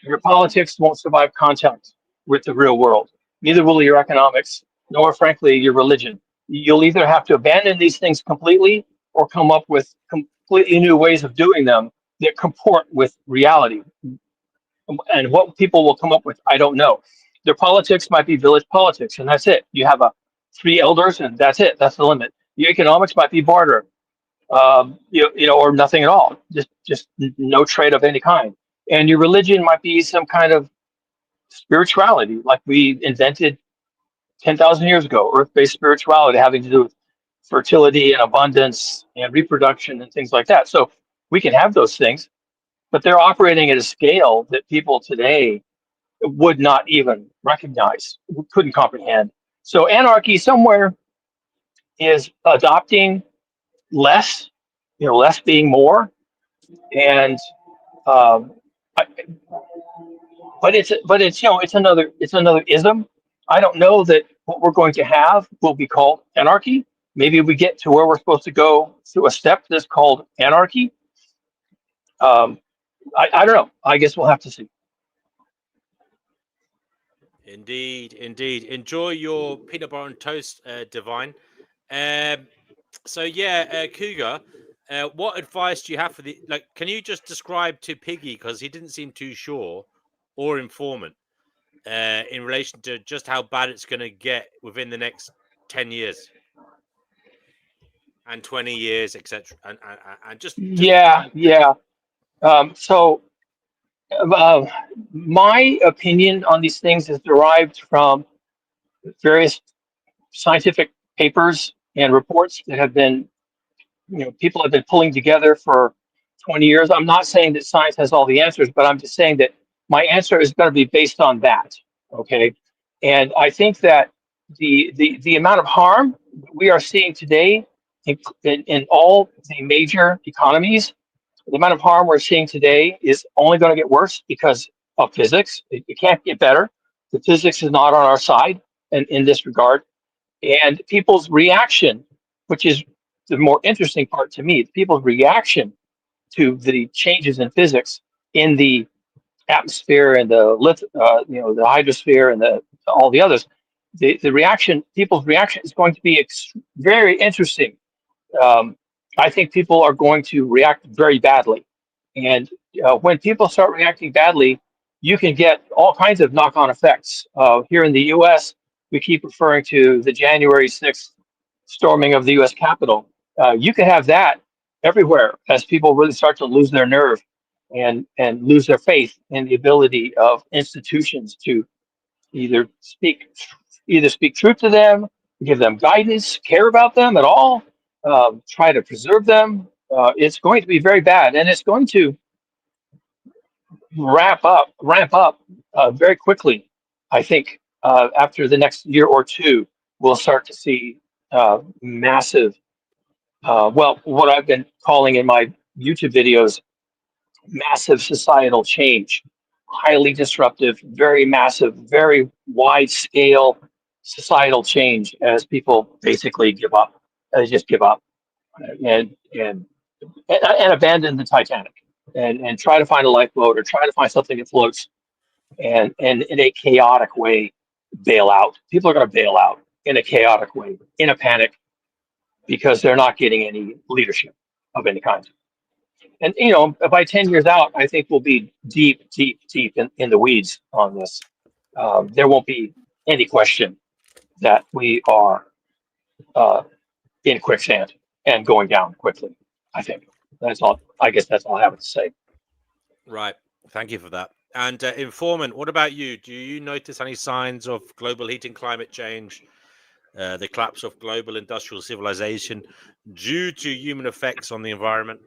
Your politics won't survive contact with the real world. Neither will your economics, nor, frankly, your religion. You'll either have to abandon these things completely or come up with completely new ways of doing them that comport with reality. And what people will come up with, I don't know. Their politics might be village politics, and that's it. You have three elders, and that's it. That's the limit. Your economics might be barter, or nothing at all. Just no trade of any kind. And your religion might be some kind of spirituality, like we invented 10,000 years ago, earth-based spirituality having to do with fertility and abundance and reproduction and things like that. So we can have those things, but they're operating at a scale that people today would not even recognize, couldn't comprehend. So anarchy somewhere is adopting less, less being more, and but it's another ism. I don't know that what we're going to have will be called anarchy. Maybe we get to where we're supposed to go through a step that's called anarchy. I don't know. I guess we'll have to see. Indeed. Enjoy your peanut butter and toast, Divine. So yeah, Cougar, what advice do you have for the Can you just describe to Piggy, because he didn't seem too sure, or Informant, in relation to just how bad it's going to get within the next 10 years and 20 years, etc. And just yeah. So my opinion on these things is derived from various scientific papers and reports that have been, people have been pulling together for 20 years. I'm not saying that science has all the answers, but I'm just saying that my answer is going to be based on that. Okay. And I think that the amount of harm we are seeing today in all the major economies, the amount of harm we're seeing today is only going to get worse because of physics. It can't get better. The physics is not on our side in this regard. And people's reaction, which is the more interesting part to me, people's reaction to the changes in physics in the atmosphere and the the hydrosphere and all the others, the reaction, people's reaction is going to be very interesting. I think people are going to react very badly, and when people start reacting badly, you can get all kinds of knock-on effects. Here in the U.S., we keep referring to the January 6th storming of the U.S. Capitol. You can have that everywhere as people really start to lose their nerve and lose their faith in the ability of institutions to either speak truth to them, give them guidance, care about them at all, try to preserve them. It's going to be very bad, and it's going to ramp up very quickly. I think after the next year or two, we'll start to see massive, what I've been calling in my YouTube videos, massive societal change, highly disruptive, very massive, very wide scale societal change as people basically give up. They just give up and abandon the Titanic and try to find a lifeboat or try to find something that floats and in a chaotic way bail out. People are going to bail out in a chaotic way, in a panic, because they're not getting any leadership of any kind. And by 10 years out, I think we'll be deep in the weeds on this. There won't be any question that we are in quicksand and going down quickly. I think that's all. I guess that's all I have to say. Right. Thank you for that. And Informant, what about you? Do you notice any signs of global heating, climate change, the collapse of global industrial civilization due to human effects on the environment?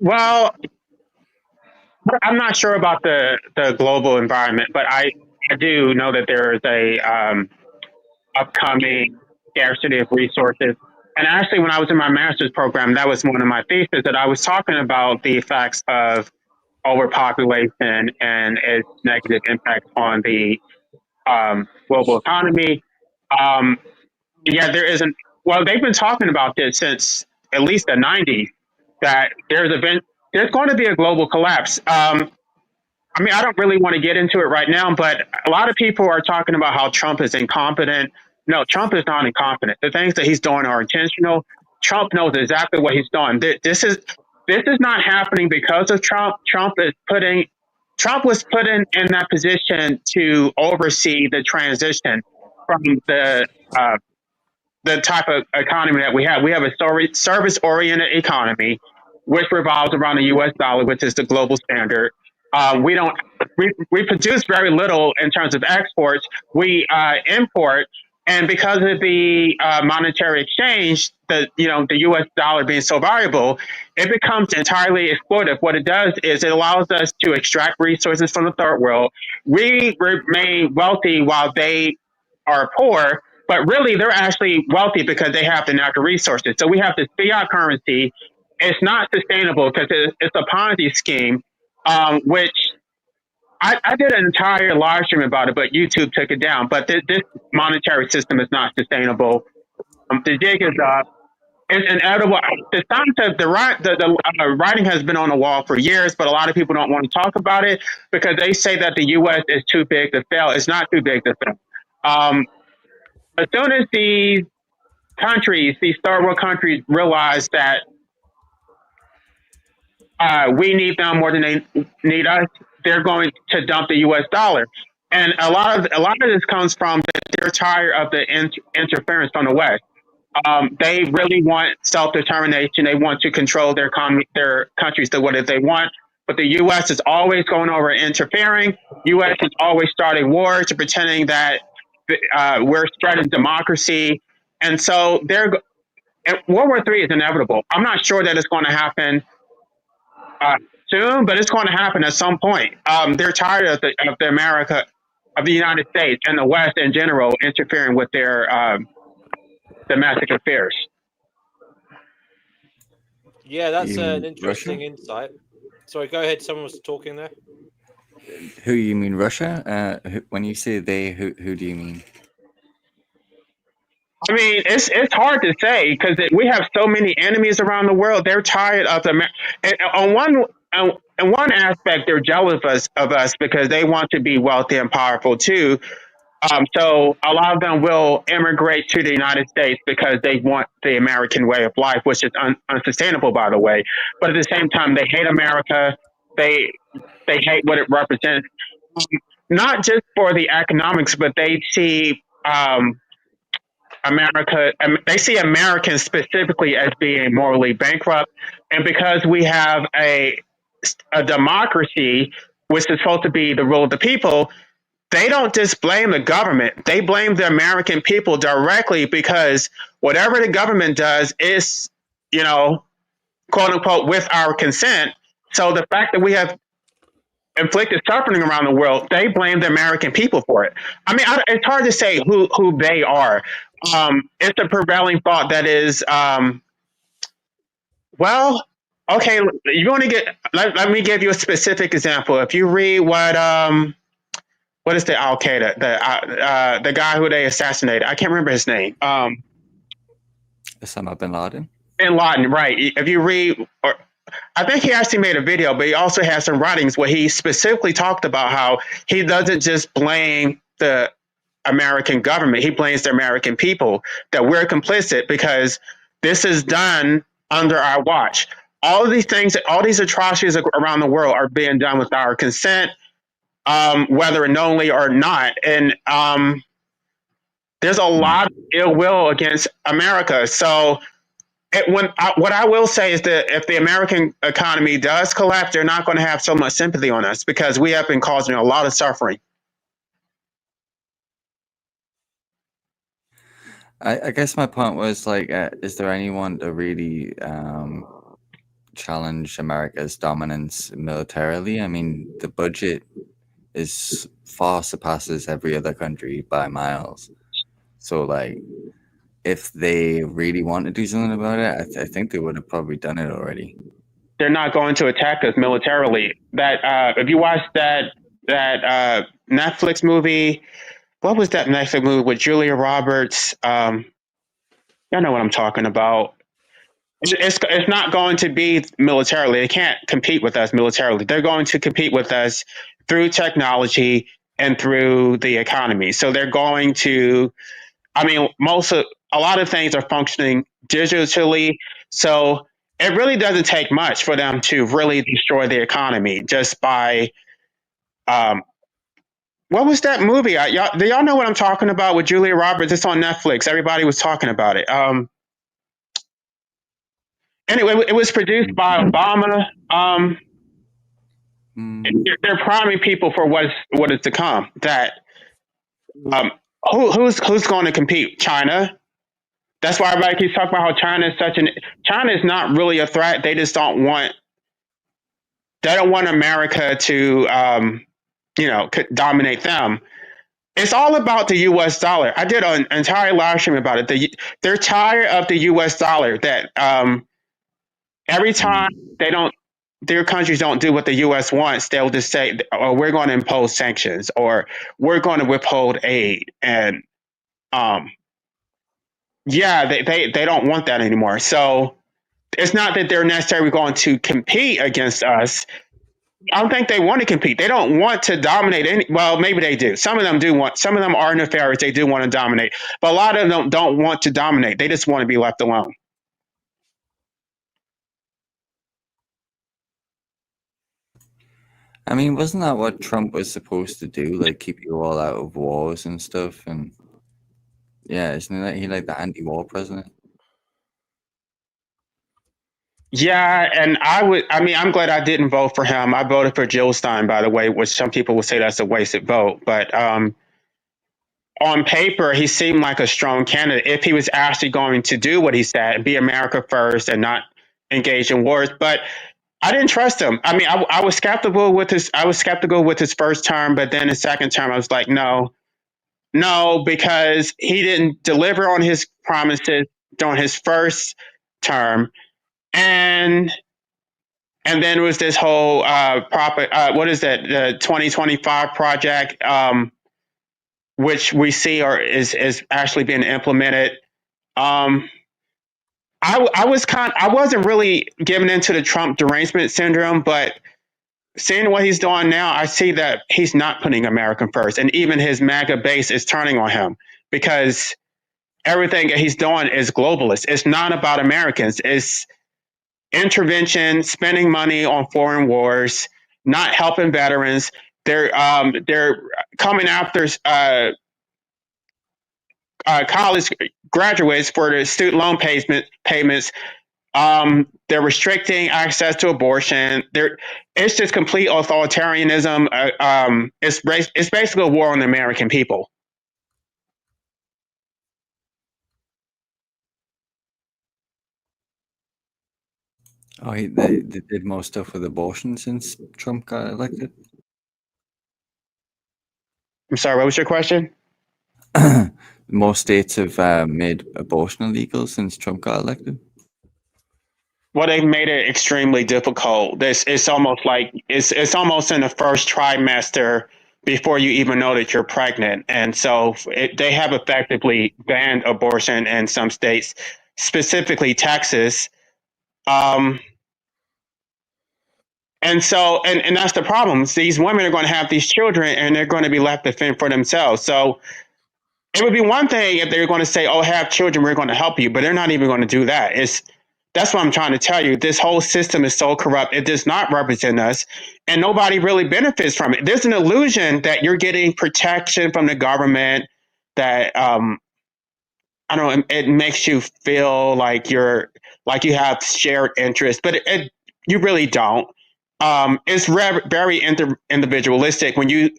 Well, I'm not sure about the global environment, but I do know that there is a upcoming scarcity of resources. And actually, when I was in my master's program, that was one of my theses, that I was talking about the effects of overpopulation and its negative impact on the global economy. Yeah, there isn't. Well, they've been talking about this since at least the 90s, that there's going to be a global collapse. I mean, I don't really want to get into it right now, but a lot of people are talking about how Trump is incompetent. No, Trump is not incompetent. The things that he's doing are intentional. Trump knows exactly what he's doing. This is not happening because of Trump. Trump was put in that position to oversee the transition from the type of economy that we have. We have a service-oriented economy, which revolves around the U.S. dollar, which is the global standard. We produce very little in terms of exports. We import, and because of the monetary exchange, the U.S. dollar being so valuable, it becomes entirely exploitive. What it does is it allows us to extract resources from the third world. We remain wealthy while they are poor, but really they're actually wealthy because they have the natural resources. So we have this fiat currency. It's not sustainable because it's a Ponzi scheme, which I did an entire live stream about it, but YouTube took it down. But this monetary system is not sustainable. The jig is up. It's inevitable. The signs of the writing has been on the wall for years, but a lot of people don't want to talk about it because they say that the U.S. is too big to fail. It's not too big to fail. As soon as the countries, these third world countries, realize that we need them more than they need us, they're going to dump the U.S. dollar. And a lot of this comes from that they're tired of the interference from the West. They really want self-determination. They want to control their economy, their countries to what they want. But the U.S. is always going over and interfering. U.S. is always starting wars to pretending that we're spreading democracy. And so World War III is inevitable. I'm not sure that it's going to happen soon, but it's going to happen at some point. They're tired of the United States and the West in general interfering with their domestic affairs. Yeah, that's an interesting insight. Sorry, go ahead. Someone was talking there. Who you mean, Russia? When you say they, who do you mean? I mean, it's hard to say because we have so many enemies around the world. They're tired of in one aspect, they're jealous of us because they want to be wealthy and powerful too. So a lot of them will immigrate to the United States because they want the American way of life, which is unsustainable, by the way. But at the same time, they hate America. They hate what it represents, not just for the economics, but they see America. They see Americans specifically as being morally bankrupt, and because we have a democracy, which is supposed to be the rule of the people. They don't just blame the government. They blame the American people directly because whatever the government does is, quote unquote, with our consent. So the fact that we have inflicted suffering around the world, they blame the American people for it. I mean, it's hard to say who they are. It's a prevailing thought that is, well, okay, you want to get, let me give you a specific example. If you read what is the Al Qaeda? The guy who they assassinated. I can't remember his name. Osama bin Laden. Bin Laden, right? If you read, I think he actually made a video, but he also has some writings where he specifically talked about how he doesn't just blame the American government; he blames the American people that we're complicit because this is done under our watch. All of these things, all these atrocities around the world are being done with our consent. Whether knowingly or not. And there's a lot of ill will against America. So what I will say is that if the American economy does collapse, they're not going to have so much sympathy on us because we have been causing a lot of suffering. I guess my point was is there anyone to really challenge America's dominance militarily? I mean, the budget is far surpasses every other country by miles. So if they really want to do something about it, I think they would have probably done it already. They're not going to attack us militarily. That if you watch that Netflix movie, what was that Netflix movie with Julia Roberts? Y'all know what I'm talking about. It's not going to be militarily. They can't compete with us militarily. They're going to compete with us through technology and through the economy. So they're going to, I mean, a lot of things are functioning digitally. So it really doesn't take much for them to really destroy the economy just by, what was that movie? Do y'all know what I'm talking about with Julia Roberts? It's on Netflix. Everybody was talking about it. Anyway, it was produced by Obama. They're priming people for what is to come. That who's going to compete? China. That's why everybody keeps talking about how China is not really a threat. They just don't want America to dominate them. It's all about the U.S. dollar. I did an entire live stream about it. They're tired of the U.S. dollar. That every time their countries don't do what the U.S. wants, they'll just say, "Oh, we're going to impose sanctions," or "We're going to withhold aid." And they don't want that anymore. So it's not that they're necessarily going to compete against us. I don't think they want to compete. They don't want to dominate any. Well, maybe they do. Some of them do want. Some of them are nefarious. They do want to dominate, but a lot of them don't want to dominate. They just want to be left alone. I mean, wasn't that what Trump was supposed to do? Like, keep you all out of wars and stuff? And yeah, isn't he like the anti-war president? Yeah, and I mean, I'm glad I didn't vote for him. I voted for Jill Stein, by the way, which some people would say that's a wasted vote. But on paper, he seemed like a strong candidate if he was actually going to do what he said, be America first and not engage in wars. But I didn't trust him. I mean, I was skeptical with his first term, but then his second term, I was like, no, because he didn't deliver on his promises during his first term, and then there was this whole what is that, the 2025 project, which we see is actually being implemented. I wasn't really giving into the Trump derangement syndrome, but seeing what he's doing now, I see that he's not putting America first, and even his MAGA base is turning on him because everything that he's doing is globalist. It's not about Americans. It's intervention, spending money on foreign wars, not helping veterans. They're coming after college graduates for the student loan payments. They're restricting access to abortion. It's just complete authoritarianism. It's basically a war on the American people. Oh, they did more stuff with abortion since Trump got elected. I'm sorry, what was your question? More states have made abortion illegal since Trump got elected. Well, they've made it extremely difficult. It's almost like it's almost in the first trimester before you even know that you're pregnant, and so they have effectively banned abortion in some states, specifically Texas. And so, and that's the problem. These women are going to have these children, and they're going to be left to fend for themselves. So it would be one thing if they were going to say, "Oh, have children, we're going to help you," but they're not even going to do that. That's what I'm trying to tell you. This whole system is so corrupt. It does not represent us, and nobody really benefits from it. There's an illusion that you're getting protection from the government, that I don't know, it makes you feel like you have shared interests, but you really don't. It's very individualistic when you.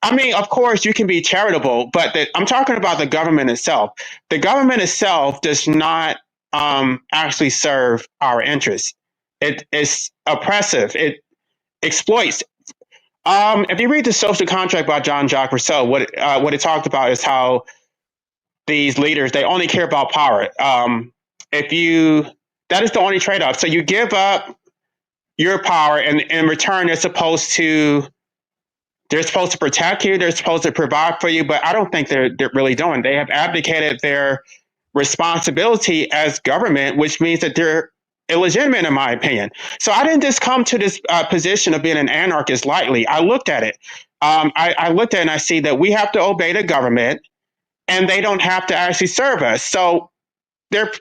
I mean, of course, you can be charitable, but I'm talking about the government itself. The government itself does not actually serve our interests. It's oppressive. It exploits. If you read the Social Contract by Jean-Jacques Rousseau, what it talked about is how these leaders, they only care about power. That is the only trade-off. So you give up your power, and in return, they're supposed to protect you. They're supposed to provide for you, but I don't think they're really doing. They have abdicated their responsibility as government, which means that they're illegitimate, in my opinion. So I didn't just come to this position of being an anarchist lightly. I looked at it. I looked at it and I see that we have to obey the government, and they don't have to actually serve us. So they're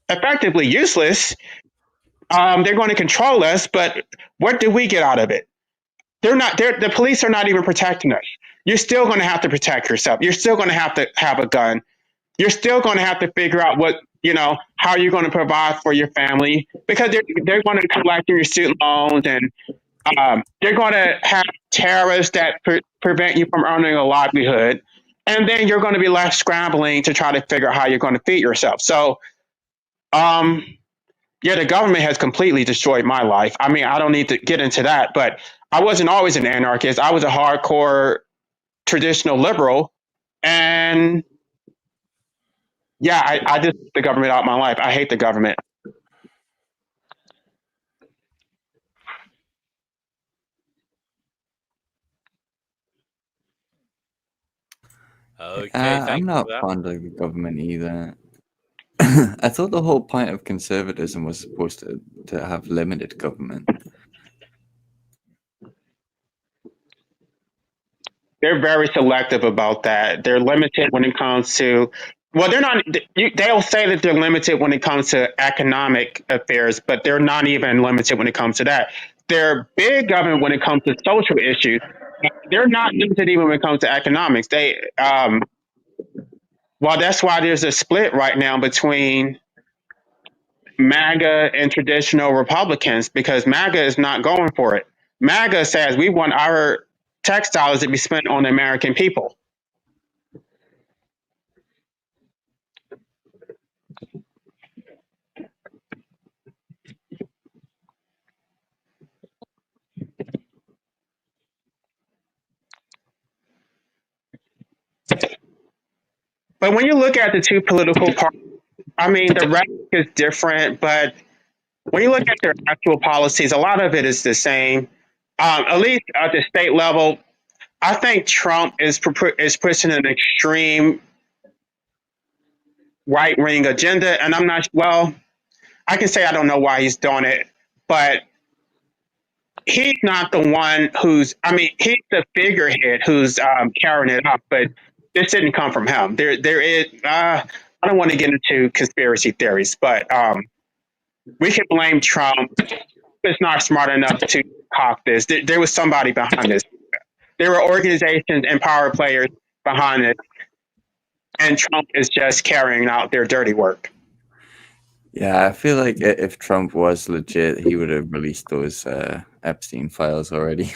effectively useless. They're going to control us, but what do we get out of it? The police are not even protecting us. You're still going to have to protect yourself. You're still going to have a gun. You're still going to have to figure out how you're going to provide for your family, because they're going to collect your student loans, and they're going to have tariffs that prevent you from earning a livelihood. And then you're going to be left scrambling to try to figure out how you're going to feed yourself. So, yeah, the government has completely destroyed my life. I mean, I don't need to get into that, but I wasn't always an anarchist. I was a hardcore traditional liberal. And yeah, I just the government out of my life. I hate the government. Okay, I'm not fond of the government either. I thought the whole point of conservatism was supposed to have limited government. They're very selective about that. They're limited when it comes to, well, they're not, they'll say that they're limited when it comes to economic affairs, but they're not even limited when it comes to that. They're big government when it comes to social issues. They're not limited even when it comes to economics. Well, that's why there's a split right now between MAGA and traditional Republicans, because MAGA is not going for it. MAGA says we want our tax dollars to be spent on the American people. But when you look at the two political parties, I mean, the rhetoric is different, but when you look at their actual policies, a lot of it is the same. At least at the state level, I think Trump is pushing an extreme right-wing agenda, and I'm not, well, I can say I don't know why he's doing it, but he's not the one who's, I mean, he's the figurehead who's carrying it up, but this didn't come from him. There is, I don't want to get into conspiracy theories, but we can blame Trump. It's not smart enough to hawk this. There was somebody behind this. There were organizations and power players behind it, and Trump is just carrying out their dirty work. Yeah, I feel like if Trump was legit, he would have released those Epstein files already.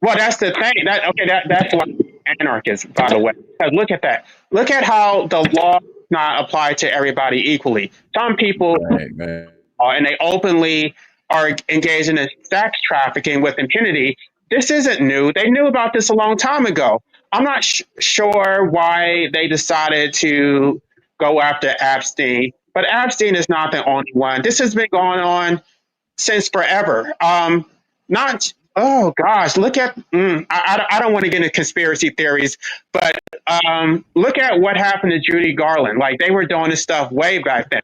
Well, that's the thing. That's why anarchist, by the way. Because look at that. Look at how the law does not apply to everybody equally. Some people, right. And they openly are engaged in sex trafficking with impunity. This isn't new. They knew about this a long time ago. I'm not sure why they decided to go after Epstein, but Epstein is not the only one. This has been going on since forever. Oh gosh, look at, I don't want to get into conspiracy theories, but look at what happened to Judy Garland. Like, they were doing this stuff way back then.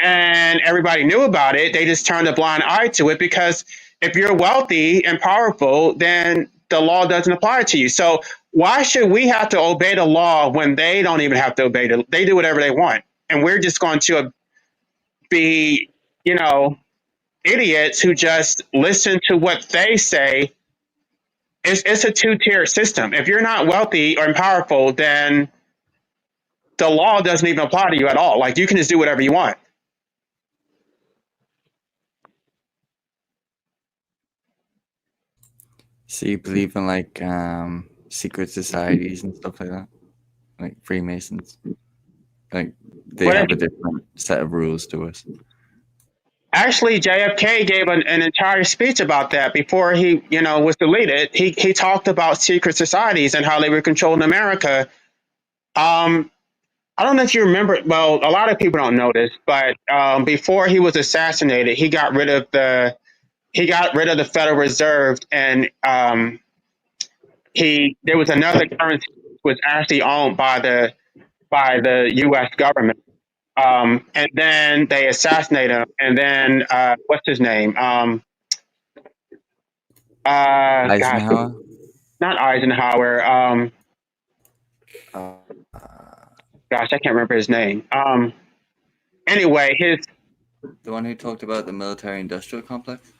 And everybody knew about it. They just turned a blind eye to it because if you're wealthy and powerful, then the law doesn't apply to you. So why should we have to obey the law when they don't even have to obey it? They do whatever they want. And we're just going to be, idiots who just listen to what they say. It's a two-tier system. If you're not wealthy or powerful, then the law doesn't even apply to you at all. Like, you can just do whatever you want. So you believe in like secret societies and stuff like that, like Freemasons? Like they have a different set of rules to us. Actually, JFK gave an entire speech about that before he, was deleted. He talked about secret societies and how they were controlling America. I don't know if you remember. Well, a lot of people don't know this, but before he was assassinated, he got rid of the Federal Reserve, and there was another currency that was actually owned by the U.S. government. And then they assassinated him. And then what's his name? Eisenhower? Gosh, not Eisenhower. Gosh, I can't remember his name. Anyway, the one who talked about the military-industrial complex.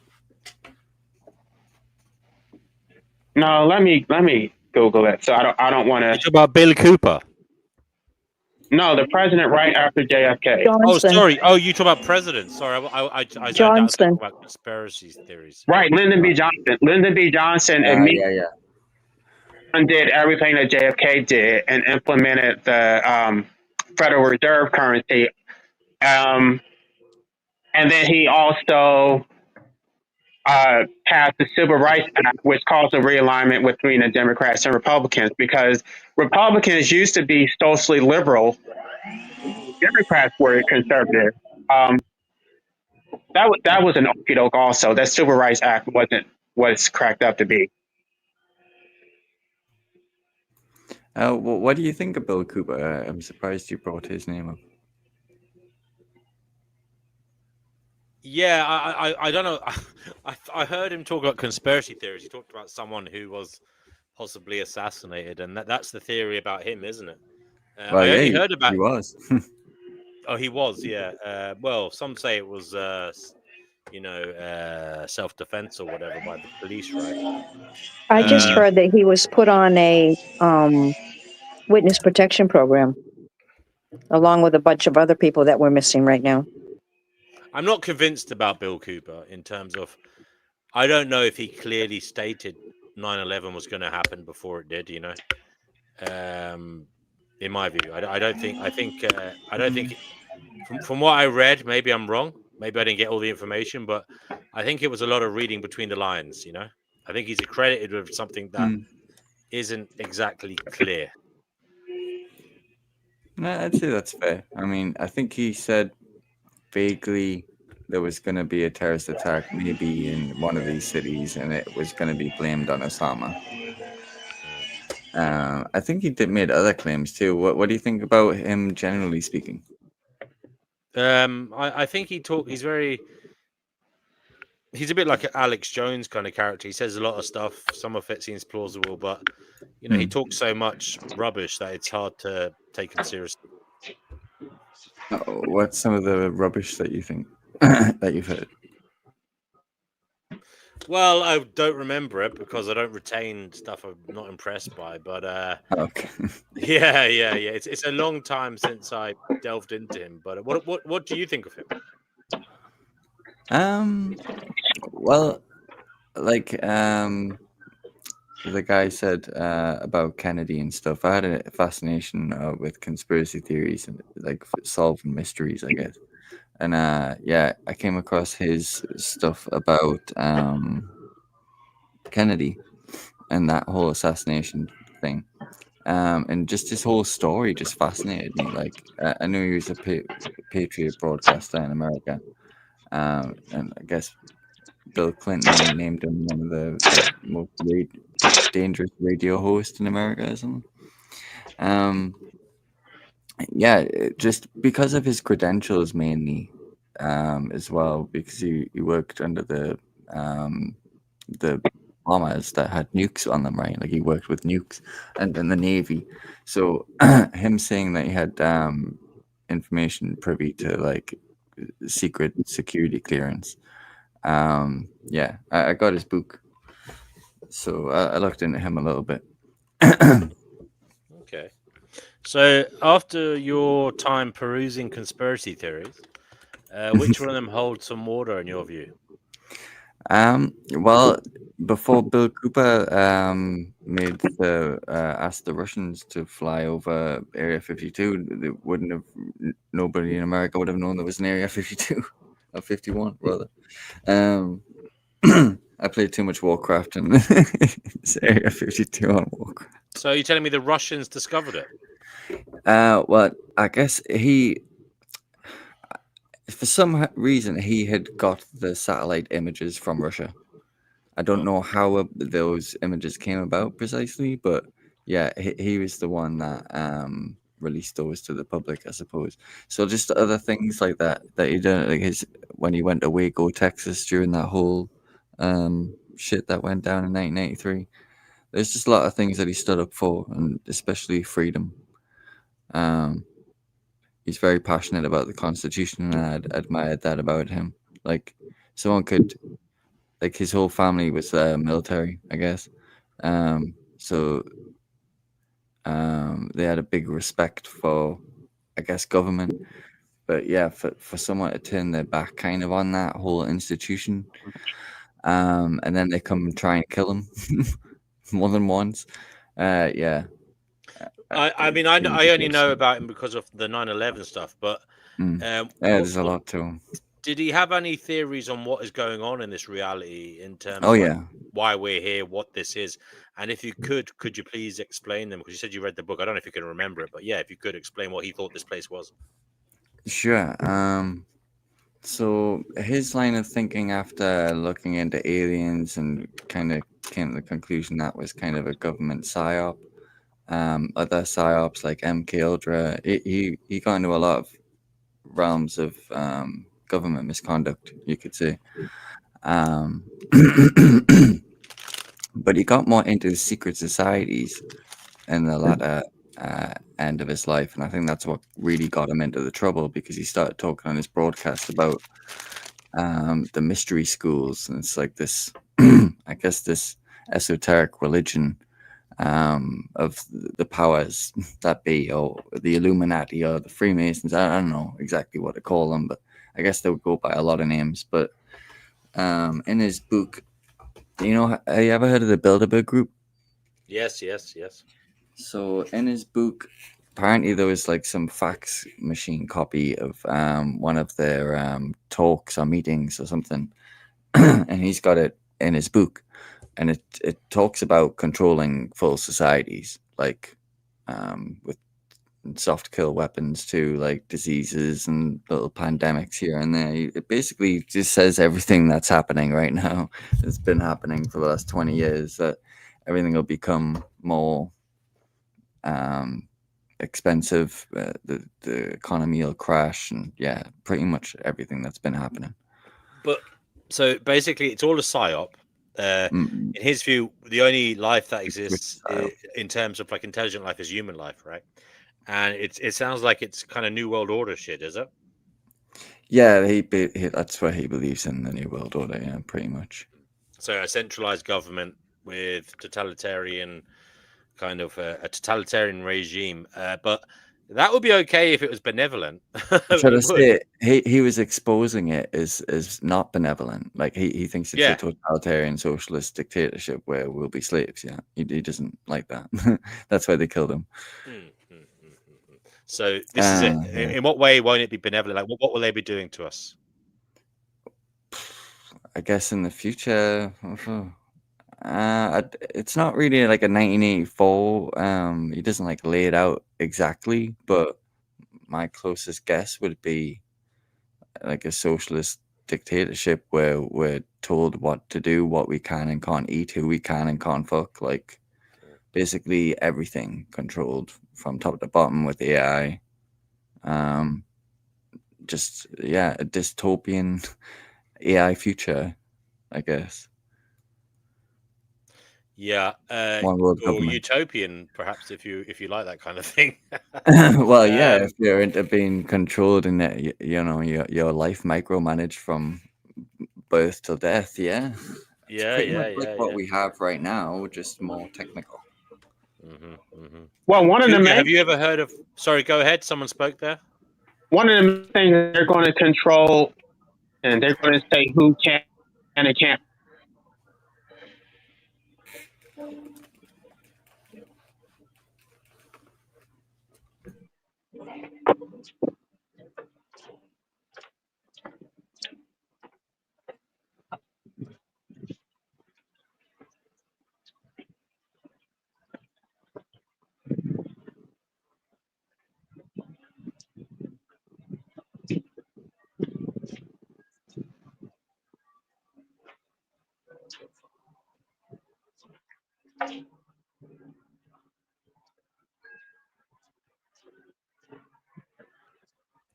No, let me Google it. So I don't want to. You talk about Bill Cooper. No, the president right after JFK. Johnson. Oh, sorry. Oh, you talk about presidents. Sorry, I Johnson. about conspiracy theories. Right, Lyndon B. Johnson. Lyndon B. Johnson immediately did everything that JFK did and implemented the Federal Reserve currency. And then he also passed the Civil Rights Act, which caused a realignment between the Democrats and Republicans, because Republicans used to be socially liberal. Democrats were conservative. That was an okie doke also. That Civil Rights Act wasn't what it's cracked up to be. Well, what do you think of Bill Cooper? I'm surprised you brought his name up. Yeah, I don't know. I heard him talk about conspiracy theories. He talked about someone who was possibly assassinated, and that's the theory about him, isn't it? Well, I yeah, only heard about. he was. Oh, he was. Yeah. Well, some say it was, self-defense or whatever by the police, right? I just heard that he was put on a witness protection program, along with a bunch of other people that we're missing right now. I'm not convinced about Bill Cooper in terms of. I don't know if he clearly stated 9/11 was going to happen before it did. In my view, I don't think. I don't think. From what I read, maybe I'm wrong. Maybe I didn't get all the information, but I think it was a lot of reading between the lines. I think he's accredited with something that isn't exactly clear. No, I'd say that's fair. I mean, I think he said vaguely there was going to be a terrorist attack maybe in one of these cities, and it was going to be blamed on Osama. I think he made other claims too. What do you think about him generally speaking? I think he's a bit like an Alex Jones kind of character. He says a lot of stuff. Some of it seems plausible, but he talks so much rubbish that it's hard to take him seriously. What's some of the rubbish that you think that you've heard? Well, I don't remember it because I don't retain stuff I'm not impressed by. But okay. Yeah. It's a long time since I delved into him. But what do you think of him? Well, like the guy said about Kennedy and stuff. I had a fascination with conspiracy theories and like solving mysteries, I guess. And I came across his stuff about Kennedy and that whole assassination thing. And just his whole story just fascinated me. Like I knew he was a patriot broadcaster in America, and I guess Bill Clinton named him one of the most dangerous radio hosts in America or something. Just because of his credentials mainly, as well, because he worked under the bombers that had nukes on them, right? Like he worked with nukes and in the Navy. So him saying that he had information privy to like secret security clearance. I got his book. So I looked into him a little bit. Okay. So after your time perusing conspiracy theories, which one of them holds some water in your view? Well, before Bill Cooper asked the Russians to fly over Area 52, nobody in America would have known there was an Area 52 or 51 rather. I played too much Warcraft and it's Area 52 on Warcraft. So you're telling me the Russians discovered it? Well, I guess for some reason, he had got the satellite images from Russia. I don't know how those images came about precisely, but yeah, he was the one that released those to the public, I suppose. So just other things like that he did, like when he went to Waco, Texas, during that whole shit that went down in 1983. There's just a lot of things that he stood up for, and especially freedom. He's very passionate about the Constitution, and I admired that about him. Like someone could, like his whole family was military, I guess. So they had a big respect for, I guess, government. But yeah, for someone to turn their back kind of on that whole institution, and then they come and try and kill him more than once. I mean, I only know about him because of the 9/11 stuff, but there's a lot to him. Did he have any theories on what is going on in this reality in terms of why we're here, what this is? And if you could you please explain them? Because you said you read the book. I don't know if you can remember it, but yeah, if you could explain what he thought this place was. Sure. So his line of thinking after looking into aliens and kind of came to the conclusion that was kind of a government psyop. Other psyops like MK Ultra, he got into a lot of realms of government misconduct, you could say. But he got more into the secret societies in the latter end of his life, and I think that's what really got him into the trouble, because he started talking on his broadcast about the mystery schools, and it's like this, I guess, this esoteric religion of the powers that be, or the Illuminati, or the Freemasons. I don't know exactly what to call them, but I guess they would go by a lot of names. But in his book, have you ever heard of the Bilderberg Group? Yes. So in his book, apparently there was like some fax machine copy of one of their talks or meetings or something, and he's got it in his book, and it talks about controlling full societies, like with soft kill weapons too, like diseases and little pandemics here and there. It basically just says everything that's happening right now. It's been happening for the last 20 years, that everything will become more expensive, the economy will crash, and yeah, pretty much everything that's been happening. But so basically it's all a psyop. In his view, the only life that exists in terms of like intelligent life is human life, right? And it sounds like it's kind of New World Order shit, is it? Yeah, that's what he believes in, the New World Order. Yeah, pretty much. So a centralized government with totalitarian kind of a totalitarian regime, but that would be okay if it was benevolent. Should I say he was exposing it as not benevolent? Like he thinks it's a totalitarian socialist dictatorship where we'll be slaves. Yeah, he doesn't like that. That's why they killed him. So this is it. In what way won't it be benevolent? Like what will they be doing to us? I guess in the future, it's not really like a 1984. He doesn't like lay it out exactly, but my closest guess would be like a socialist dictatorship where we're told what to do, what we can and can't eat, who we can and can't fuck. Like basically everything controlled from top to bottom with AI. Just a dystopian AI future, I guess. Yeah, or utopian, perhaps, if you like that kind of thing. Well, yeah, if you're into being controlled and your life micromanaged from birth till death, yeah. It's pretty much like what we have right now, just more technical. Well, one of them. Have you ever heard of? Sorry, go ahead. Someone spoke there. One of the things they're going to control, and they're going to say who can and can't.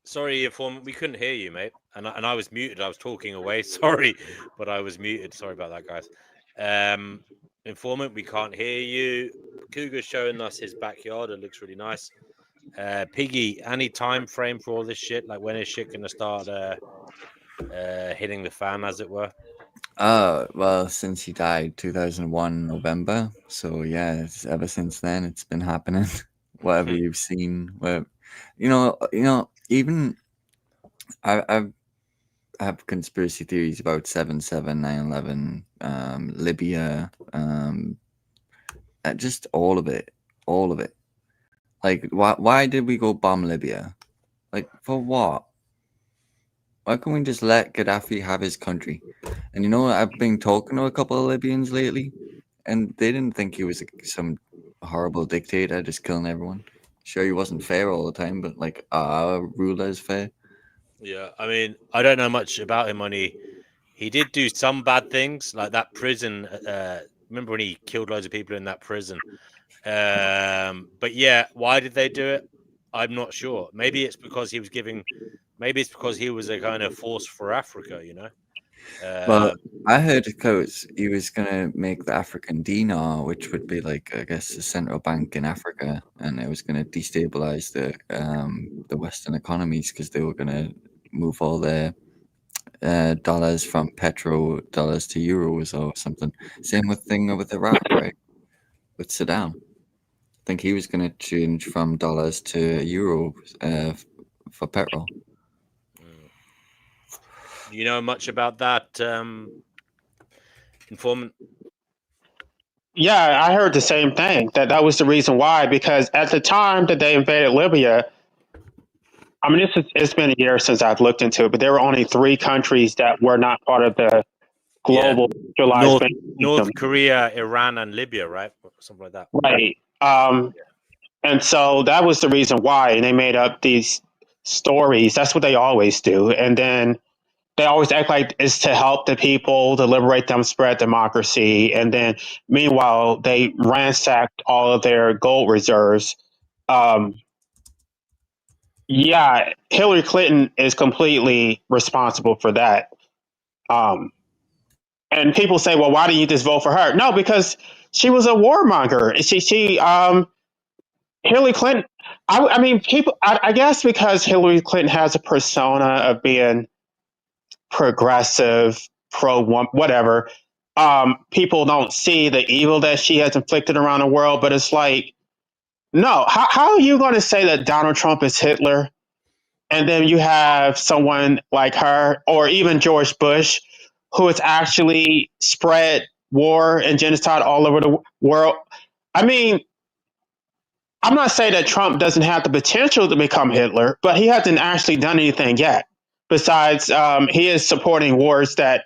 Sorry, we couldn't hear you, mate, and I was muted. I was talking away. Sorry, but I was muted. Sorry about that, guys. Informant, we can't hear you. Cougar's showing us his backyard. It looks really nice. Piggy, any time frame for all this shit? Like when is shit gonna start hitting the fan, as it were? Well, since he died 2001 November, so yeah, ever since then it's been happening. Whatever you've seen, where even I have conspiracy theories about 7/7, 9/11, Libya, just all of it. Like, why did we go bomb Libya? Like, for what? Why can't we just let Gaddafi have his country? And I've been talking to a couple of Libyans lately, and they didn't think he was some horrible dictator just killing everyone. Sure, he wasn't fair all the time, but like our ruler is fair. Yeah, I mean, I don't know much about him. He did do some bad things, like that prison. Remember when he killed loads of people in that prison? But yeah, why did they do it? I'm not sure. Maybe it's because he was giving Maybe it's because he was a kind of force for Africa, you know. Well, I heard he was gonna make the African dinar, which would be like, I guess, the central bank in Africa, and it was gonna destabilize the Western economies because they were gonna move all their dollars from petro dollars to euros or something. Same thing with Iraq, right? With Saddam. I think he was going to change from dollars to euros for petrol. Do you know much about that, informant? Yeah, I heard the same thing, that was the reason why, because at the time that they invaded Libya, I mean, it's been a year since I've looked into it, but there were only 3 countries that were not part of the global centralized North Korea, Iran, and Libya, right? Something like that. Right. And so that was the reason why, and they made up these stories. That's what they always do. And then they always act like it's to help the people, to liberate them, spread democracy. And then meanwhile, they ransacked all of their gold reserves. Yeah, Hillary Clinton is completely responsible for that. And people say, well, why didn't you just vote for her? No, because she was a warmonger. Hillary Clinton, I mean, people, I guess because Hillary Clinton has a persona of being progressive, whatever, people don't see the evil that she has inflicted around the world. But it's like, no, how are you going to say that Donald Trump is Hitler? And then you have someone like her, or even George Bush, who has actually spread war and genocide all over the world. I mean, I'm not saying that Trump doesn't have the potential to become Hitler, but he hasn't actually done anything yet. Besides, he is supporting wars that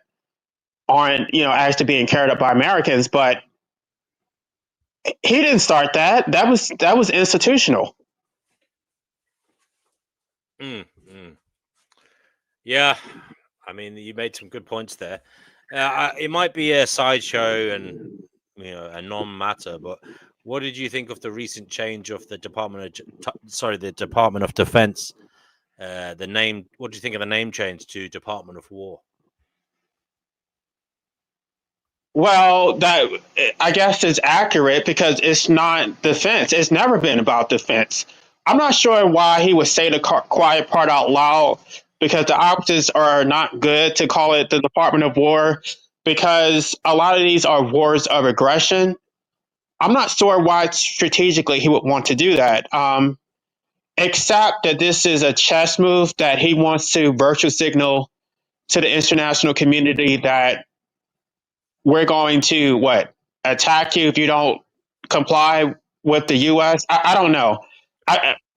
aren't, actually being carried out by Americans. But he didn't start that. That was institutional. Yeah, I mean, you made some good points there. It might be a sideshow and a non-matter, but what did you think of the recent change of the Department of Defense? The name. What do you think of the name change to Department of War? Well, that, I guess, is accurate because it's not defense. It's never been about defense. I'm not sure why he would say the quiet part out loud, because the optics are not good to call it the Department of War, because a lot of these are wars of aggression. I'm not sure why strategically he would want to do that, except that this is a chess move that he wants to virtue signal to the international community that we're going to attack you if you don't comply with the U.S. I don't know.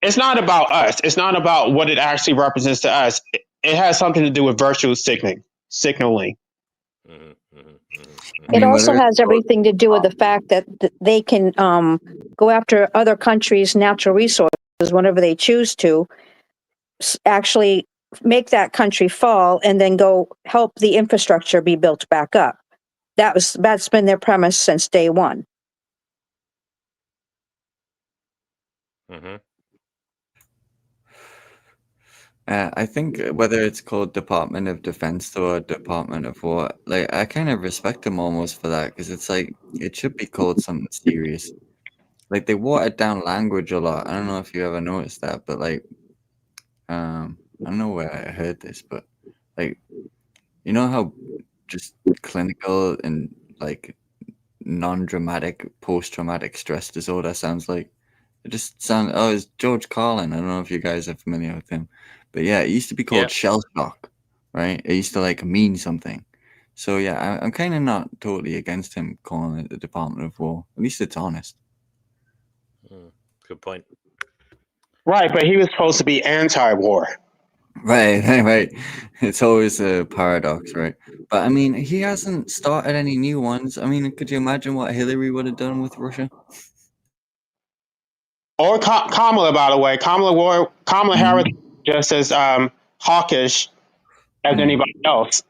It's not about us. It's not about what it actually represents to us. It has something to do with virtue signaling. It also has everything to do with the fact that they can go after other countries' natural resources whenever they choose to, actually make that country fall, and then go help the infrastructure be built back up. That's been their premise since day one. I think whether it's called Department of Defense or Department of War, like, I kind of respect them almost for that, because it's like it should be called something serious. Like, they watered down language a lot. I don't know if you ever noticed that, but like, I don't know where I heard this, but like, you know how just clinical and like non-dramatic post-traumatic stress disorder sounds like? It just sounds. Oh, it's George Carlin. I don't know if you guys are familiar with him, but yeah, it used to be called shell shock, right? It used to like mean something. So yeah, I'm kind of not totally against him calling it the Department of War. At least it's honest. Good point. Right, but he was supposed to be anti-war. Right. It's always a paradox, right? But I mean, he hasn't started any new ones. I mean, could you imagine what Hillary would have done with Russia? Or Kamala, by the way. Kamala Harris just as hawkish as anybody else.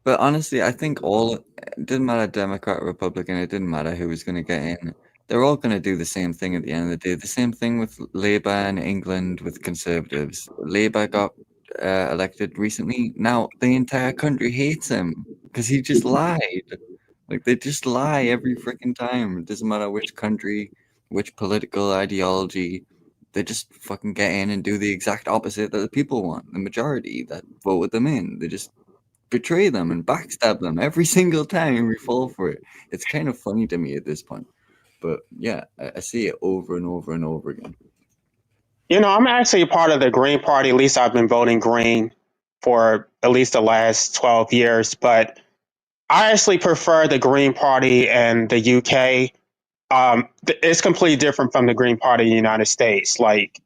But honestly, I think it didn't matter Democrat or Republican, it didn't matter who was going to get in. They're all going to do the same thing at the end of the day. The same thing with Labour in England with Conservatives. Labour got elected recently. Now the entire country hates him because he just lied. Like they just lie every freaking time. It doesn't matter which country, which political ideology. They just fucking get in and do the exact opposite that the people want. The majority that voted them in. They just betray them and backstab them every single time we fall for it. It's kind of funny to me at this point. But yeah, I see it over and over and over again. You know, I'm actually a part of the Green Party. At least I've been voting Green for at least the last 12 years. But I actually prefer the Green Party in the UK. It's completely different from the Green Party in the United States. Like,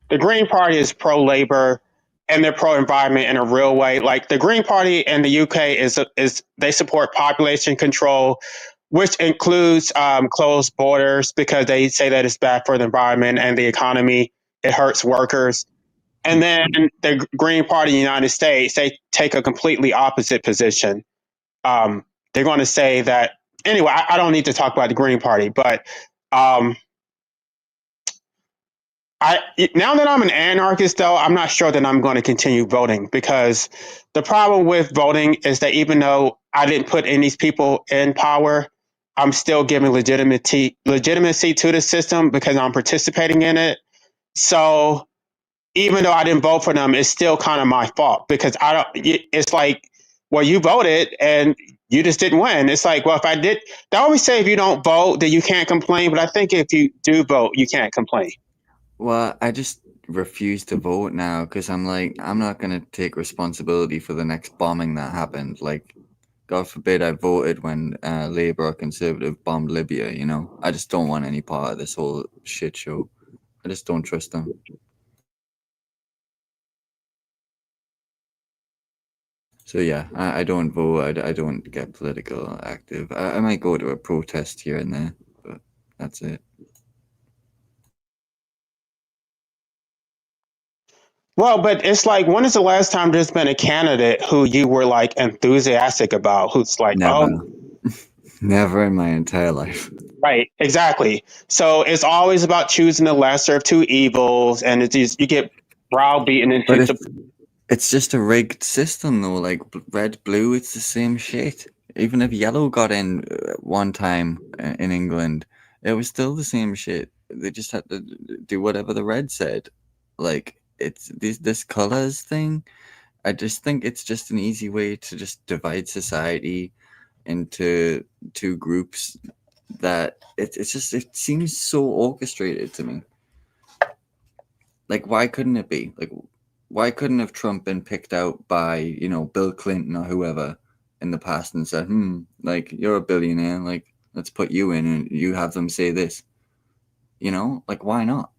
the Green Party is pro-labor and they're pro-environment in a real way. Like, the Green Party in the UK is they support population control, which includes closed borders because they say that it's bad for the environment and the economy. It hurts workers. And then the Green Party in the United States, they take a completely opposite position. They're going to say that, anyway, I don't need to talk about the Green Party, but now that I'm an anarchist, though, I'm not sure that I'm going to continue voting, because the problem with voting is that even though I didn't put any of these people in power, I'm still giving legitimacy to the system because I'm participating in it. So even though I didn't vote for them, it's still kind of my fault, because it's like, well, you voted and you just didn't win. It's like, well, if I did, they always say if you don't vote, then you can't complain. But I think if you do vote, you can't complain. Well, I just refuse to vote now because I'm like, I'm not going to take responsibility for the next bombing that happened. Like, God forbid I voted when Labour or Conservative bombed Libya, you know? I just don't want any part of this whole shit show. I just don't trust them. So yeah, I don't vote. I don't get political active. I might go to a protest here and there, but that's it. Well, but it's like, when is the last time there's been a candidate who you were like enthusiastic about, who's like, Never. oh, Never in my entire life. right, exactly. So it's always about choosing the lesser of two evils, and it's just, you get browbeaten into. It's just a rigged system, though. Like red, blue, it's the same shit. Even if yellow got in one time in England, it was still the same shit. They just had to do whatever the red said. Like, it's this colors thing. I just think it's just an easy way to just divide society into two groups. That it seems so orchestrated to me. Like, why couldn't it be? Like, why couldn't have Trump been picked out by, you know, Bill Clinton or whoever in the past and said, like, you're a billionaire, like, let's put you in and you have them say this. You know, like, why not?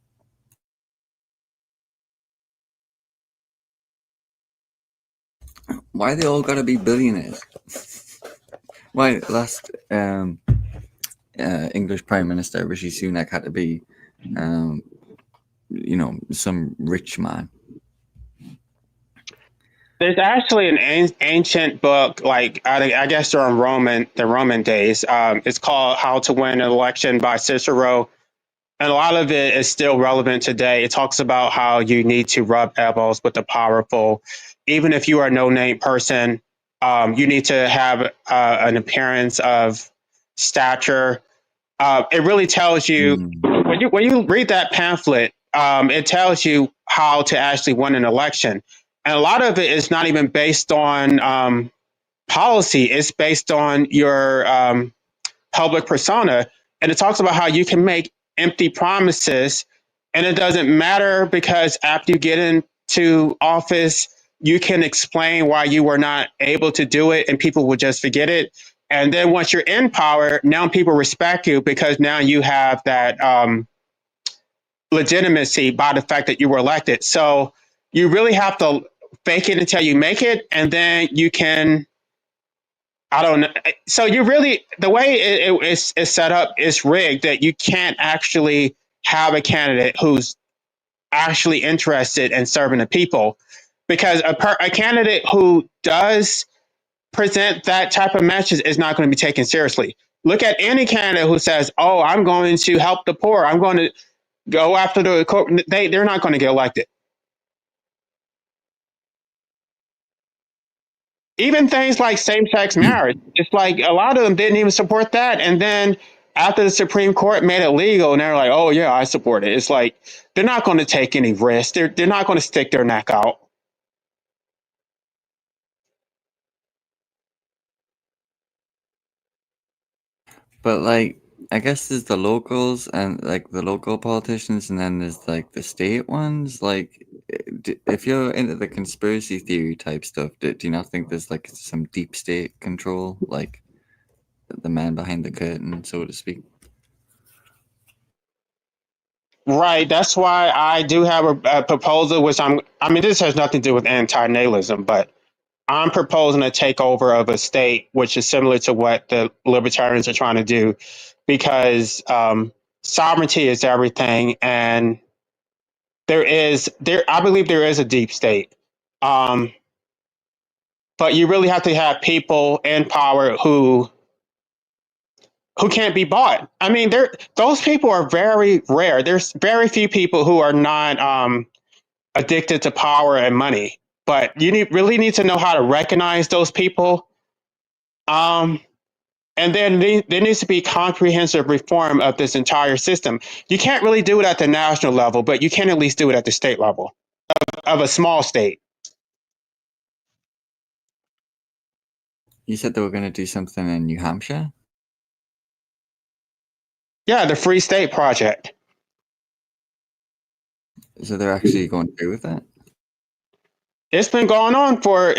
Why they all gotta be billionaires? Why last English Prime Minister Rishi Sunak had to be, you know, some rich man? There's actually an ancient book, like I guess during the Roman days. It's called How to Win an Election by Cicero. And a lot of it is still relevant today. It talks about how you need to rub elbows with the powerful. Even if you are a no-name person, you need to have an appearance of stature. It really tells you, when you read that pamphlet, it tells you how to actually win an election. And a lot of it is not even based on policy. It's based on your public persona. And it talks about how you can make empty promises, and it doesn't matter, because after you get into office, you can explain why you were not able to do it, and people will just forget it. And then once you're in power, now people respect you because now you have that legitimacy by the fact that you were elected. So you really have to fake it until you make it, and then you can, I don't know. So you really, the way it's set up is rigged, that you can't actually have a candidate who's actually interested in serving the people, because a candidate who does present that type of message is not going to be taken seriously. Look at any candidate who says, "Oh, I'm going to help the poor. I'm going to go after the," they're not going to get elected. even things like same-sex marriage. It's like a lot of them didn't even support that, and then after the Supreme Court made it legal, and they're like, "Oh yeah, I support it." It's like they're not going to take any risks. They're not going to stick their neck out. But like, I guess there's the locals and like the local politicians, and then there's like the state ones. Like, if you're into the conspiracy theory type stuff, do you not think there's like some deep state control, like the man behind the curtain, so to speak? Right. That's why I do have a proposal, which I mean, this has nothing to do with antinatalism, but I'm proposing a takeover of a state, which is similar to what the libertarians are trying to do, because sovereignty is everything, and I believe there is a deep state, but you really have to have people in power who can't be bought. I mean, those people are very rare. There's very few people who are not addicted to power and money, but you really need to know how to recognize those people. And then there needs to be comprehensive reform of this entire system. You can't really do it at the national level, but you can at least do it at the state level of a small state. You said they were going to do something in New Hampshire? Yeah, the Free State Project. So they're actually going through with that? It's been going on for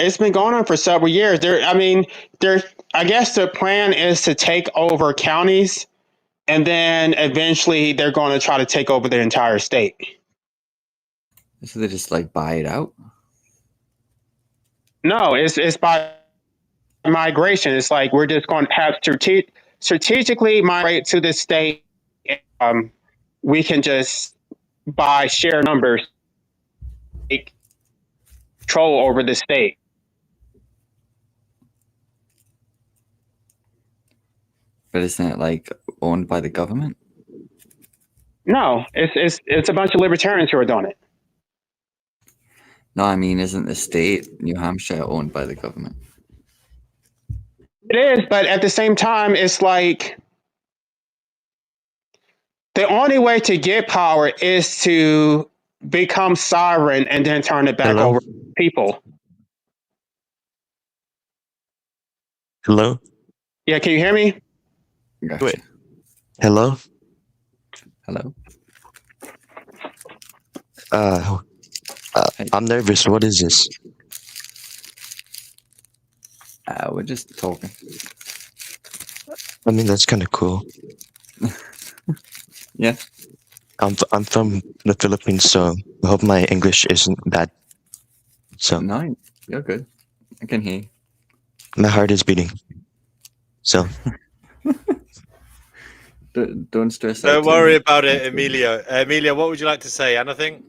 several years. I guess the plan is to take over counties, and then eventually they're going to try to take over the entire state. So they just like buy it out? No, it's by migration. It's like we're just going to have strategically migrate to the state. We can just by sheer numbers take control over the state. But isn't it like owned by the government? No, it's a bunch of libertarians who are doing it. No, I mean, isn't the state, New Hampshire, owned by the government? It is, but at the same time, it's like the only way to get power is to become sovereign and then turn it back over to people. Hello? Yeah, can you hear me? Gotcha. Wait. Hello? Hello? I'm nervous. What is this? We're just talking. I mean, that's kind of cool. Yeah. I'm from the Philippines, so I hope my English isn't bad. So no, you're good. I can hear you. My heart is beating. So don't stress. Don't worry about it, Emilio. Emilio, what would you like to say? Anything?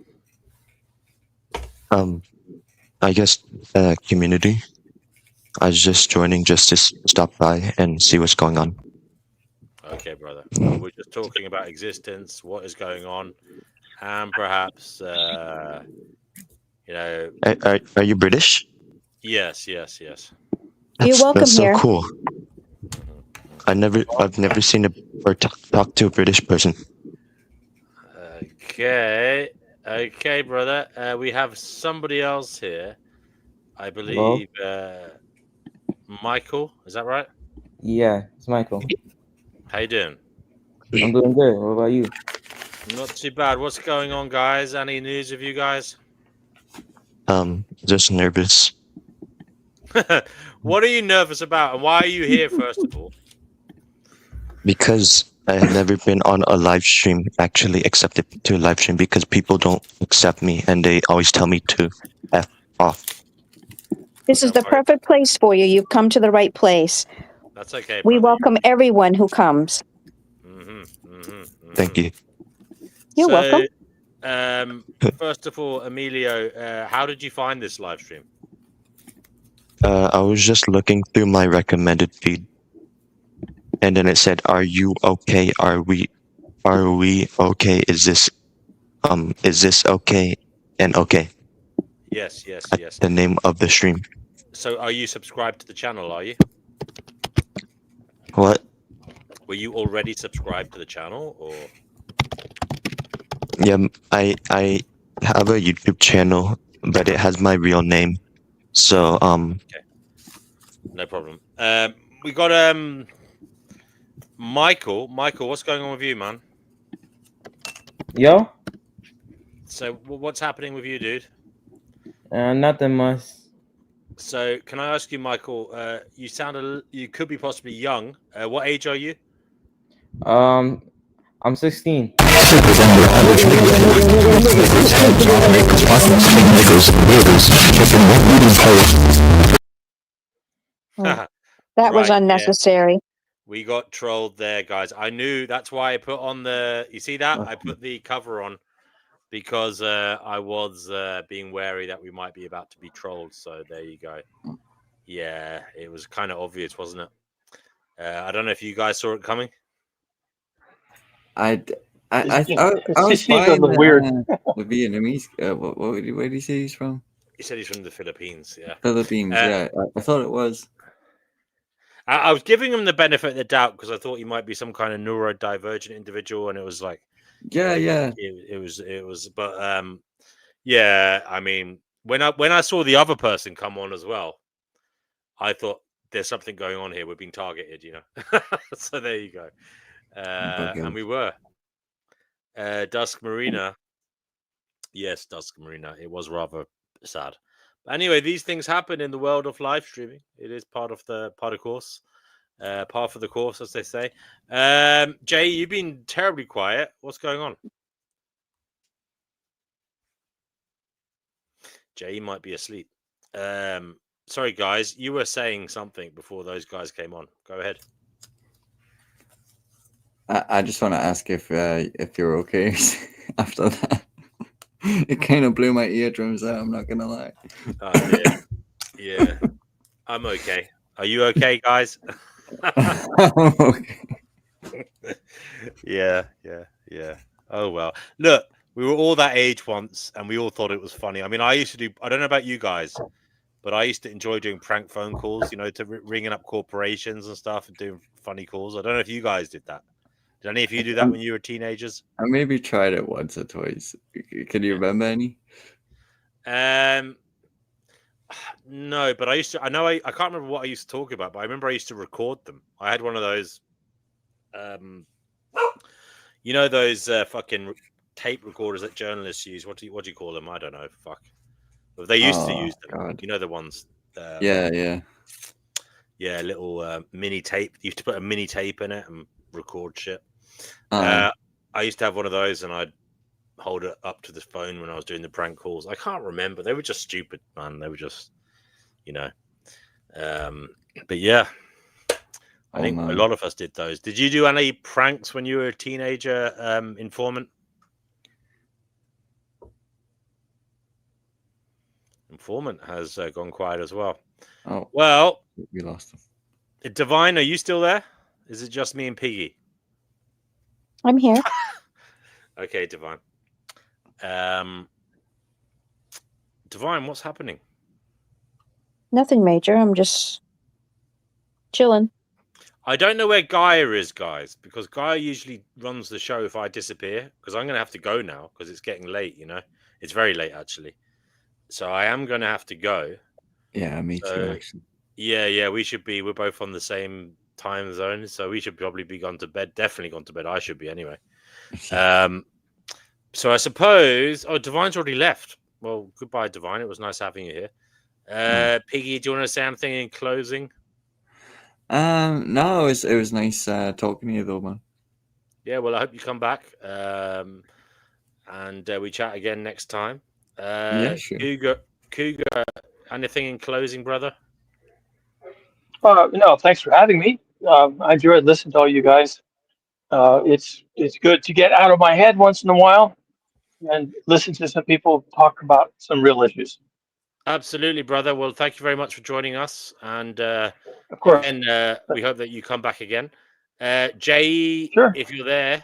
I guess community. I was just joining just to stop by and see what's going on. Okay, brother. Well, we're just talking about existence, what is going on, and perhaps, Are you British? Yes. You're welcome that's so here. Cool. I've never seen or talk to a British person. Okay, brother. We have somebody else here. I believe Michael. Is that right? Yeah, it's Michael. How you doing? I'm doing good. What about you? Not too bad. What's going on, guys? Any news of you guys? Just nervous. What are you nervous about, and why are you here, first of all? Because I have never been on a live stream, actually accepted to a live stream, because people don't accept me and they always tell me to F off. This is the perfect place for you. You've come to the right place. That's okay. We welcome everyone who comes. Thank you. You're welcome. First of all, Emilio, how did you find this live stream? I was just looking through my recommended feed, and then it said, "Are you okay? Are we okay? Is this okay?" And okay. Yes. The name of the stream. So, are you subscribed to the channel? Are you? What? Were you already subscribed to the channel, or? Yeah, I have a YouTube channel, but it has my real name. So Okay. No problem. We got Michael. Michael, what's going on with you, man? Yo. So, what's happening with you, dude? Nothing much. So, can I ask you, Michael? You sound you could be possibly young. What age are you? I'm 16. That was Right, unnecessary. yeah. We got trolled there, guys. I knew, that's why I put on the. You see that? I put the cover on because I was being wary that we might be about to be trolled. So there you go. Yeah, it was kind of obvious, wasn't it? I don't know if you guys saw it coming. I was fine. The Vietnamese. Where did he say he's from? He said he's from the Philippines. Yeah. Philippines. Yeah, I thought it was. I was giving him the benefit of the doubt because I thought he might be some kind of neurodivergent individual, and it was like, yeah. It was, but yeah. I mean, when I saw the other person come on as well, I thought there's something going on here. We're being targeted, you know. So there you go. And we were. Dusk Marina. Yes, Dusk Marina. It was rather sad. But anyway, these things happen in the world of live streaming. It is part of the course. Par for the course, as they say. Jay, you've been terribly quiet. What's going on? Jay might be asleep. Sorry, guys. You were saying something before those guys came on. Go ahead. I just want to ask if you're okay after that. It kind of blew my eardrums out. I'm not gonna lie. Yeah, I'm okay. Are you okay, guys? Okay. Yeah. Oh well. Look, we were all that age once, and we all thought it was funny. I mean, I used to do. I don't know about you guys, but I used to enjoy doing prank phone calls. You know, to ringing up corporations and stuff and doing funny calls. I don't know if you guys did that. Did any of you do that when you were teenagers? I maybe tried it once or twice. Can you remember any? No, but I used to. I know. I can't remember what I used to talk about, but I remember I used to record them. I had one of those. You know those fucking tape recorders that journalists use. What do you call them? I don't know. Fuck. But they used to use them. God. You know the ones. Yeah. Little mini tape. You used to put a mini tape in it and record shit. Uh-huh. I used to have one of those, and I'd hold it up to the phone when I was doing the prank calls. I can't remember. They were just stupid, man. They were just, you know. But yeah, I think a lot of us did those. Did you do any pranks when you were a teenager, Informant? Informant has gone quiet as well. Oh, well, we lost him. Divine, are you still there? Is it just me and Piggy? I'm here. Okay, Divine. Divine, what's happening? Nothing major. I'm just chilling. I don't know where Gaia is, guys, because Gaia usually runs the show if I disappear, because I'm going to have to go now because it's getting late, you know. It's very late, actually. So I am going to have to go. Yeah, me too, actually. Yeah, we're both on the same time zone, so we should probably be gone to bed. Definitely gone to bed. I should be anyway. So I suppose... Oh, Divine's already left. Well, goodbye, Divine. It was nice having you here. Piggy, do you want to say anything in closing? No, it was nice talking to you, though, man. Yeah, well, I hope you come back. And we chat again next time. Yeah, sure. Cougar, anything in closing, brother? No, thanks for having me. I enjoyed listening to all you guys. It's good to get out of my head once in a while and listen to some people talk about some real issues. Absolutely, brother. Well, thank you very much for joining us, and of course, we hope that you come back again. Jay, sure. If you're there,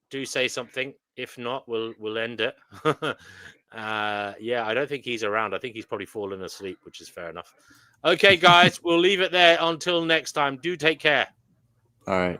do say something. If not, we'll end it. Yeah, I don't think he's around. I think he's probably fallen asleep, which is fair enough. Okay, guys, we'll leave it there until next time. Do take care. All right.